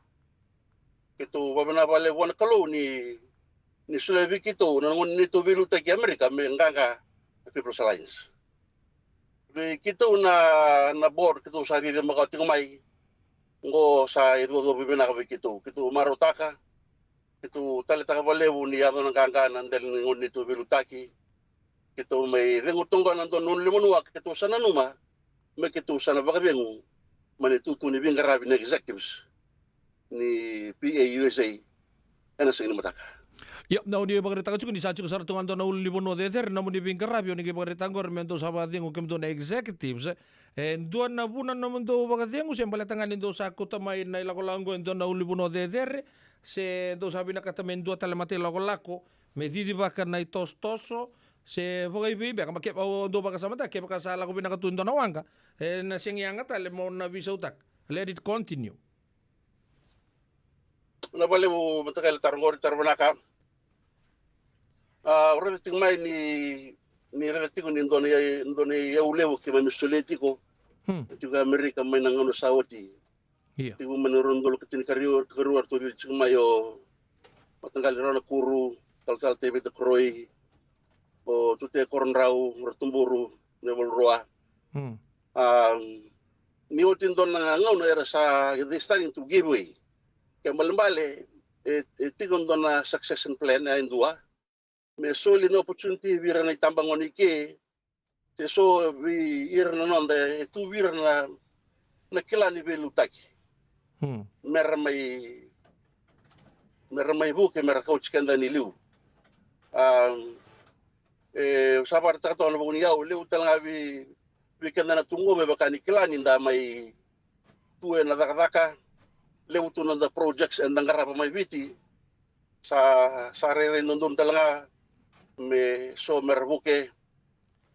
Ito babanabale wan kalo ni Sulevik ito nangun nito bilu tagi Amerika may nganga People's Alliance. Kita na board kita sa rin mga tingumay ngo sa ito bibina ka kita marotaka itu talita ka balewu ni yado ng kangkanan dahil ngun nito bilutaki kita may ringutunggan nandun nun limunwa kita sa nanuma may kita sa nabakabengu manituto ni Bingarabi na executives ni PA USA ano sa mataka. Ya, na uni bagrita ko ni sa chuko sa tungan do na ulibon no der na muni bin karabyo ni bagrita ngor mento sa bading kem do na executives do na bunan no mendo bagading usem balatangan do sa kutamay na ilako lango do na ulibon no der se do sabi na katamen do talamate lako me didi bakar na tostoso se bogay bibe ka makep do baka samata ke baka sala ko binakatundo na wanga na singyanga tale mo na bisautak let it continue. Na bale mo matakal tarngor tarbanaka. Relating mai ni relating ni ndone ya ulewo kima misoleti ko juga Amerika mai nang ano sawati tigo menurundol ketin kario keruar to di mayo matanggal rona kuru tal tebe to kroi o tute kornrau mertumburu nebol roa ni otin don nang ngau era sa this starting to give way kembali tigon don na succession plan na indua me soli no opportunity vira na tambang onike te so vi ir na nonde tu vira na kila ni belutaki mer mai buke mer coach kanda ni liu sabar ta to no buni yau liu talanga vi kanda na tungo me bakani kila ni nda mai tuwe na daka liu tu na projects and ngara pa mai viti sa rere nondon talanga me so merbuke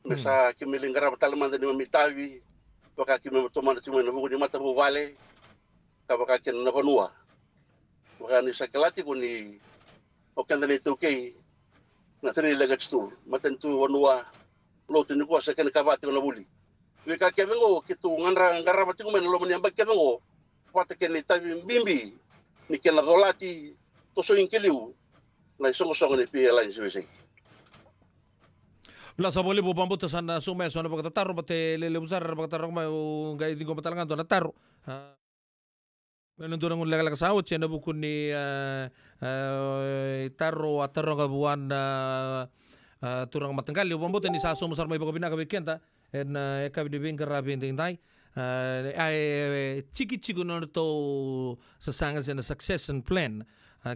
me sa kimiling garab talaman ni mamitawi baka kimi toman timo na buku di mata bu vale ka baka kin na panua baka ni sa kalati ko ni o kanda ni tukay na tri lagat stu matentu wanua lotu ni ko sa kan kabati ko na buli we ka kebengo kitu nganra garab timo men lo manyambag kebengo pata ken ni tabi bimbi ni ken la golati to so inkiliu na isong ni PLN USA. La sabole bo bambu sana sume so na pagtataro bate lele usar pagtataro ma gai dingo matalangan do na taro. Menon do nang laga sa uche na buku ni taro ataro ga buwan turang matanggal yo bambu ni sa so musar mai bagabina ka bekenta en ekabi de bin karabi ndai chiki no to sa sangas na succession plan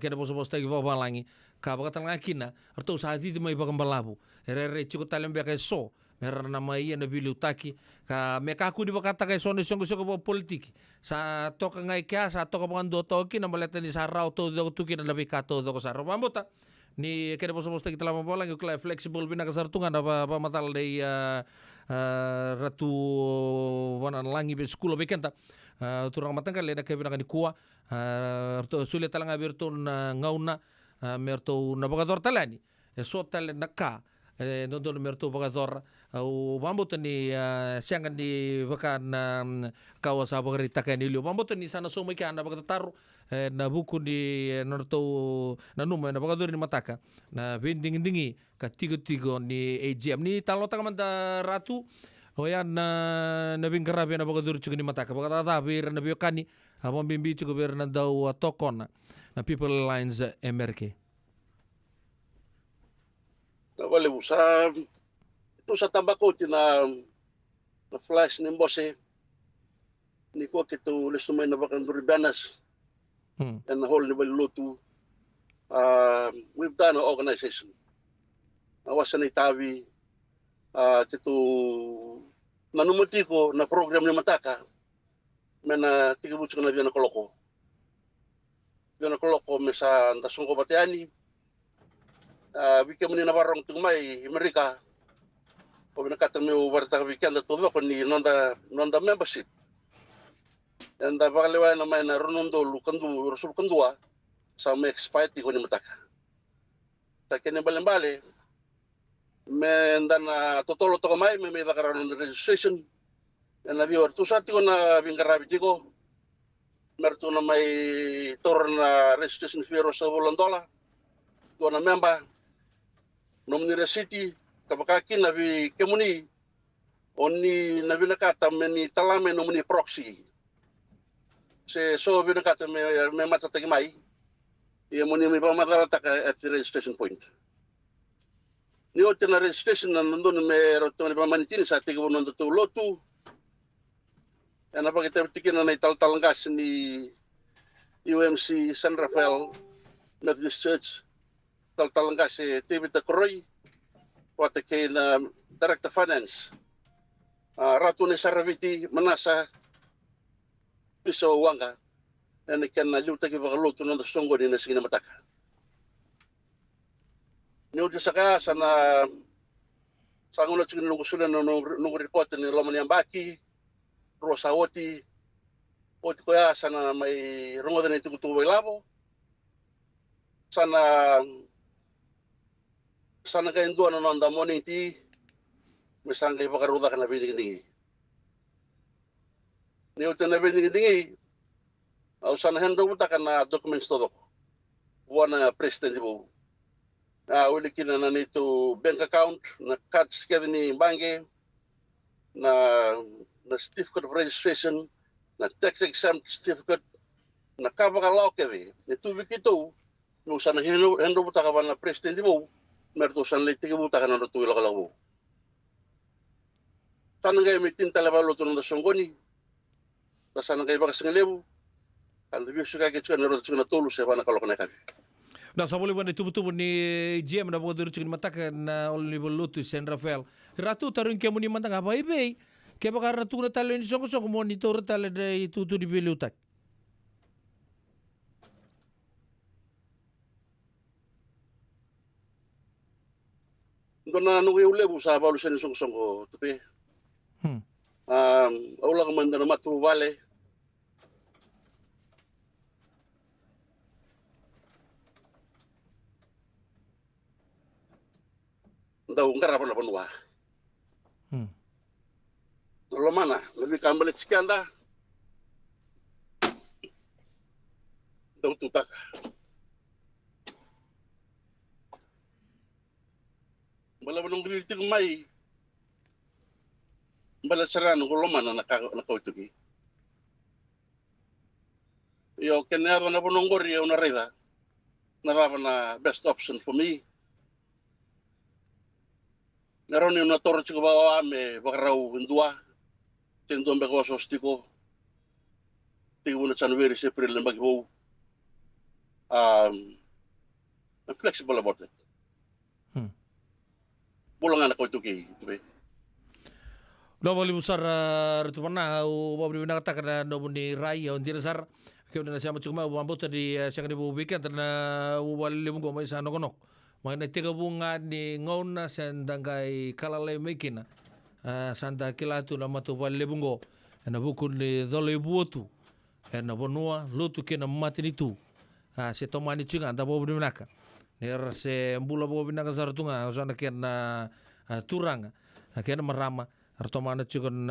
kena bos tagi bawa langi kabaka talanga kina arto sa di mai bagam balabu re chiko talembe ka so mer na mai na bilu taki ka me ka ku di bakata ka so ne songo politik sa toka ngai kya sa toka bangando toki na maleta ni sa rao to do tuki na labi ka to do sa romambota ni kena bos tagi talama bolang kla flexible bina ka sartungan apa matal dei ratu wanan langi be skulo bekenta turang matanggal le na kebina ni kuwa sulit talanga berto na ngauna merto na bagador talani so tal nakka nondon merto bagador o bambot ni siangan di bakan kawas abagrita kan ilio bambot ni sana so mai kana bagataru na buku di norto na numa na bagador ni mataka na binding ka tigo ni AGM ni talota kamanda ratu o yan na bingkarabi na bagadur chugo ni mataka bagata bir na biokani abang bimbi chugo bir na daw tokon na People Alliance MRK. Wale sa ito sa tabako na flash ni Mbose ni ko kito lesumay na bakang Duribanas and the whole level lotu we've done an organization awasan itawi kito nanumati ko na program ni mataka mena tiga bucuk na biana koloko mesa tasungko bateani bika muni na barong tungmai Amerika o bina kata meu barta weekend to ko ni nonda membership anda bakalewa na mai na ronondo lukandu rusul kandua sa me expired ko ni mataka ta kene balembale me ndana totolo to mai me dakaran registration na bior tu sati ko na bingarabi tiko mertu na mai tor na registration fee ro sa $1 to na member nomni city kapakaki na vi kemuni oni na binakata meni talame no muni proxy se so binakata me mata tagi mai ia muni me pamatala taka at the registration point ni o tena registration na nandun me roto ni pamanitini sa tigi bonon to lotu ana pa kita tikin na ital-talanggas ni UMC San Rafael Methodist Church tal-talanggas TV Takroy wata kay na Director Finance Ratu ni Saraviti Manasa Piso Wanga na ikan na luta ki bakaluto ng songgo ni nasing na mataka niyo sa kaya sana sa ngunat sigin nung kusulan nung report ni Loman Yambaki Rosa Oti ko ya sana may rungo din ito kutuway labo sana kayo doon na nanda morning tea misang kayo pakaruda ka na binigindingi niyo na binigindingi sana hendo mo ka na documents todo buwan na president mo ulikin na nito bank account na cards kaya ni Bange na certificate of registration na tax exempt certificate na kabakalaw kaya nito wikito no sana hendo mo ka na president mo merto san le tiga buta kana rotu la kalawo tanang kay mitin talaba luto ng songoni tasan kay bakas ngelebu kan bisu kay kitsu na rotu na tulu se bana kalok na kami na sa boleh bani tubu ni GM na bodo rucuk mataka na olni bolutu San Rafael ratu tarun ke muni mantang apa ibe ke bakar ratu na talo ni song monitor talo de tutu di belutak Dona nunggu ulebu sa balu sen song ko tapi aula ka mandana matu vale ndau ngara pa panua lo mana lebih kambalit sikanda ndau tutaka bala manong gilitig may bala sarano ko loma na nakautugi yo kenero na punong gori na rida na best option for me naron yung natoro chiko ba me bakarau indua tendo be ko sostiko tigo na January April na bagbo I'm flexible about it bulangan ako ito kay ito no bali besar itu pernah ubah nakatakan na no ni raya on sar kaya na siya macuma ubah di siya ni bubikan na ubah limungo may sa nokonok may nagtiga bunga ni ngauna sandangay kalalay makin santa kilatu na matubal limungo na bukun ni dole buotu na bonua lutu kena mati nitu si tomani cunga anda bawa naka ner se mbula bawa binaka sartunga usana kena turanga kena marama artomana cikon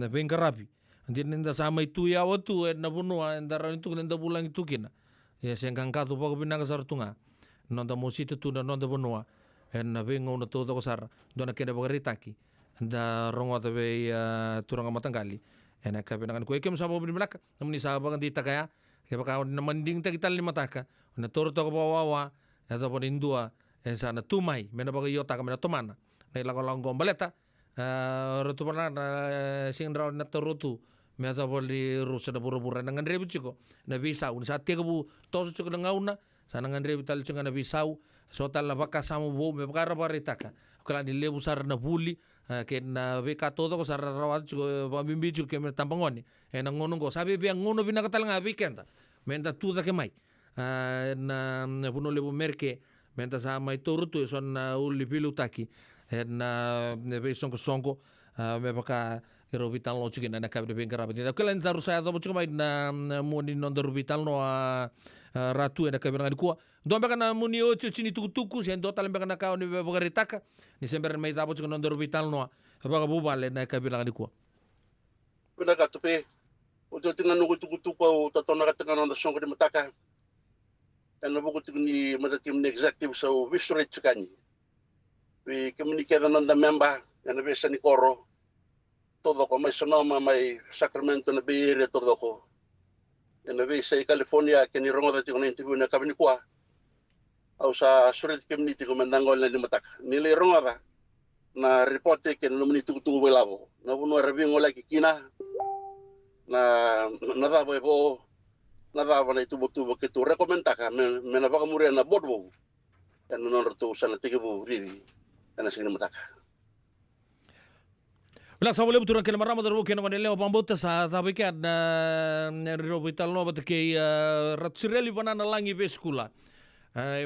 bengkarapi andin nda sama itu ya watu na bunua ndara itu nda bulang itu kena ya sengkang katu bawa binaka sartunga nonda mosito tu nonda bunua na bengo na todo kosar dona kena bagaritaki nda rongo tabe turanga matanggali ena kabinakan ko ikem sa bawa binaka namni sa bagan dita kaya kaya baka na manding ta kita lima taka na toro to bawa ito po nindua sana tumay mena baga yota ka mena tomana na ilang baleta rotu pernah sing raw na torutu meta po di rusa na pura-pura na ngandre bitchiko na bisau sa tiga bu toso chiko na ngauna sana ngandre bital chiko na bisau so tal na baka samu bo me baka rabaritaka kala ni lebu sar na buli Kena vika todo ko sa rawat ko pambimbi ko kemi tampangoni. Na ngono ko sabi biang ngono binakatalanga weekend. Menta tuda ke mai. Na puno lebo merke menta sa mai torutu son uli pilutaki. Na besonko sonko me baka Robital no chicken na kabe ben karabe. Da kelen taru saya do chuma na moni non do Robital no ratu na kabe ngani kuwa. Do baka na moni o chini tukutuku sen do talen baka na ka ni baka ritaka. Ni sember mai tabo chuma non do Robital no baka bubale na kabe ngani kuwa. Pina ka tupe. O to tinga no tukutuku o tatona ka tinga no songo de mataka. Kana buku tingni matatim ni executive so visure chukani. We communicate on the member and the Sani Coro. Todo ko may Sonoma, may Sacramento na Bay Area todo ko. And the sa California, kinirongo dati ko na interview na kami ni Kuwa. Au sa surit community ko mandangol na limatak. Nilirongo da na reporte kin lumini tukutuku belabo. Na puno review ngola kikina na nadabo po nadabo na itubo-tubo kitu rekomenda ka menabaka muria na bodwo. Yan non roto sa natigibu rivi. Ana sing mataka. Wala sa wala buturan kila marama daru kena manele pambota sa tabi ka na Robital no batke ratsireli banana langi be skula.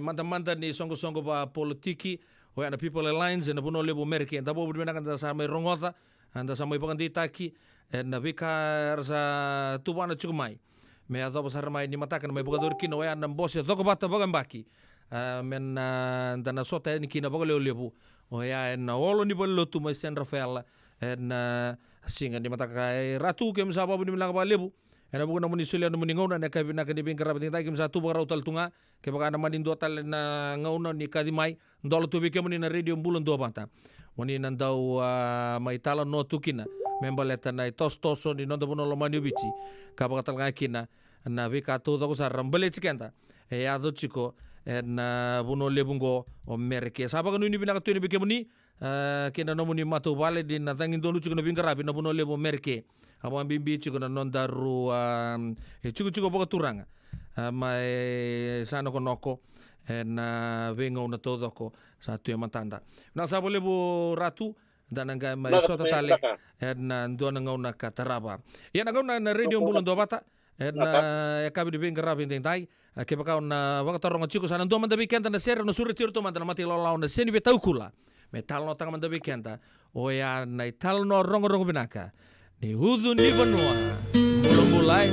Manta ni songo pa politiki o ana People Alliance na puno lebo merke anda bo bina kan sa mai rongota anda sa mai panganditaki na bika sa tubana chukmai. Me ado pasar mai ni matakan mai bugador kino ya na bosse doko bata bagambaki. Men dana sota ni kina bagole lebu. O ya na olo ni bollo tu mai San Rafael en singa di mata kai ratu kem sapa buni milang ba lebu ena bukan namun isulia namun ngauna na kai bina kani bingkara batin tai kem satu bagara utal tunga ke baka na manin do tal na ngauna ni kadimai ndolo tu bike muni na radio bulan do banta muni nandau mai tala no tukina membaleta na tostoso ni nondo buno lo mani bici ka baka tal ngakina na bika tu do sa rambele cikenta e ado chiko en buno lebungo o merke sapa kanu ni bina ka tu ni bike muni kena nomu ni matu vale di na tangin dolu chuko na bingarabi na buno lebo merke abo bimbi chuko na nondaru chuko boka turanga mai sano konoko na vengo na todo ko sa tu matanda na sabo lebo ratu dan nga mai sota tale na ndona ngona kataraba ya na ngona na radio bulan do bata na kabi di bingarabi tentai ke baka na waka toronga chuko sana ndo manda weekend na ser no suru chirto manda mati lola na seni betaukula metal no tangan manda weekend o ya na ital no rongo binaka ni hudu ni benua mulai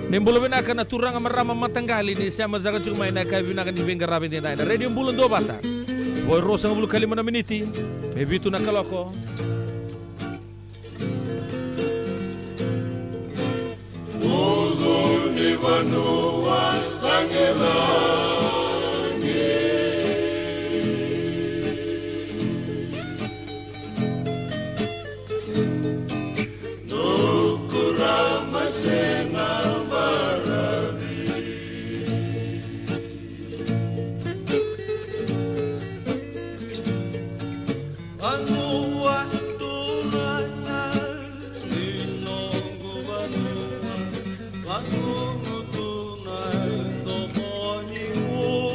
ni bulu binaka na turang marama matanggali ni sama zaga cuma ina kai binaka di benggar rabin tinta na radio bulan do bata boy rosa bulu kali mana miniti me bitu na kaloko hudu ni benua tangela Sena Maravi Anua tunana Ninongu banua Anungu tunai Domonimu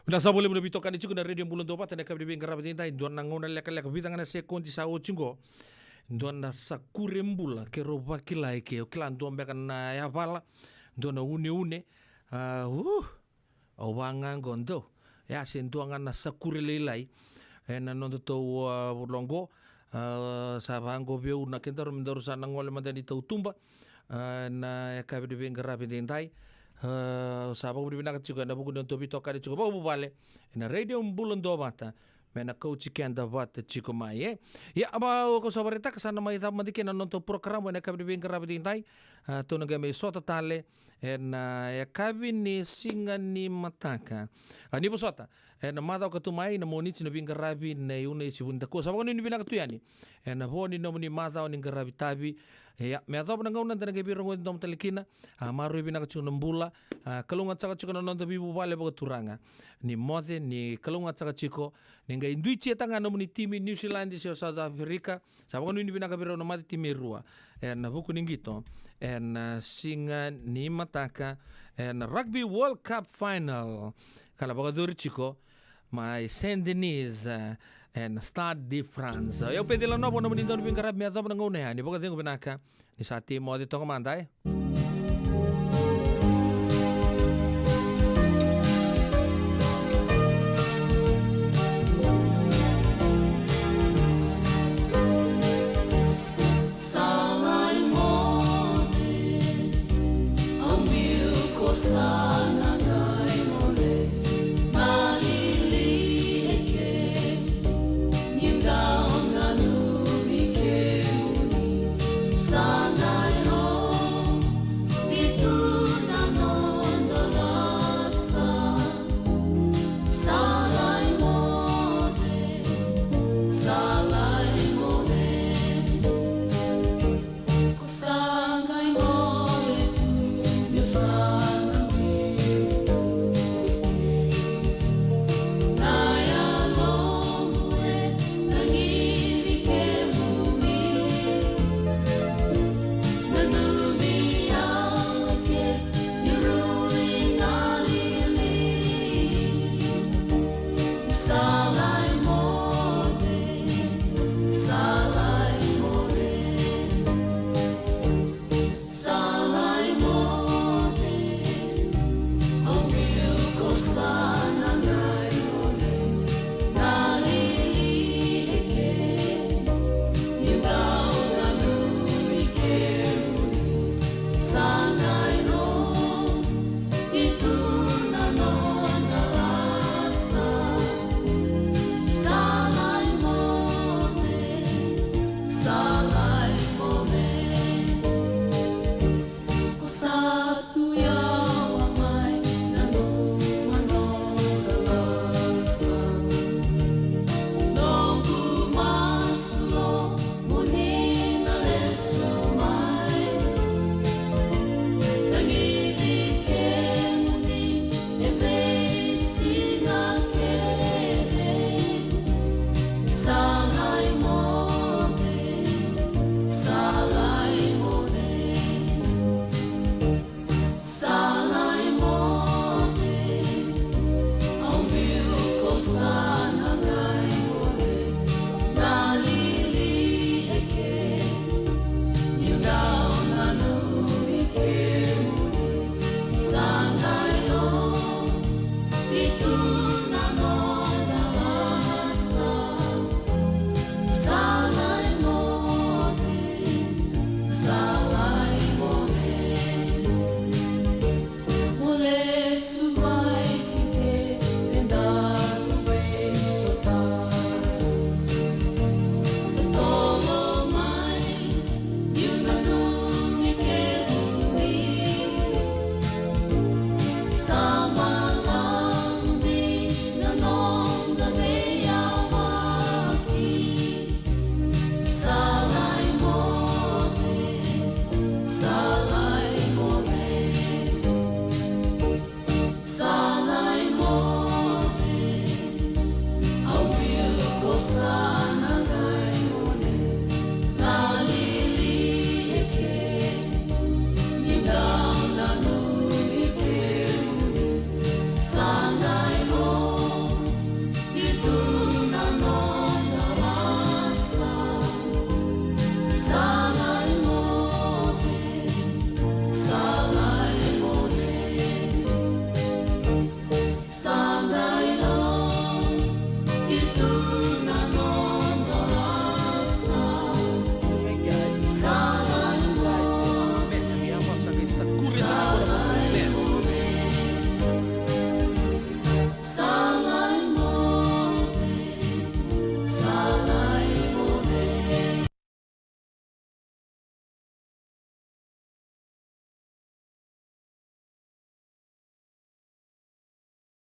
Nasa boleh menebitokan itu kena radio bulan topat dan kabri bengkar rapat intai duan nangona leka bitang na sekondi sa ochingo duan na sakurembula ke roba kilai ke kilan duan bekan na ya pala duan na une awanga gondo ya sen duan na sakurelelai na nondo to longo sa bango biu na kentar mendor sa nangole mandani tau tumba na kabri bengkar rapat intai sahabat berbina juga na buku untuk bitokan juga bawa balik na radio bulan dua mata mena kau cikian dapat ciko mai ya apa kau sabar tak kesana mai tak mandi kena nonton program na kabin bengkar rapat intai tu naga mai sota tale na ya kabin ni singa ni mataka ni posota na mata kau tu mai na moni cina bengkar rapi na yune si bunda ko sahabat ni bina kau yani na boni na moni mata ni bengkar rapi tabi ya me atau penangaunan dan kebiro ngon dom telikina maru bina kacu nembula kalungat caka ciko nonton bibu bale baga turanga ni mode ni kalungat caka ciko ni ngai indui tangan nomuni timi New Zealand di South Africa sabon ini bina kebiro nomati timi rua na buku ningito singa ni mataka rugby World Cup final kala baga duri ciko my Saint Denis Stade de France. Eu pedi lá no bom nome de Dona Vingarab, me adoro na Gunea, ni boca tenho benaka, ni sati modi tonga mandai.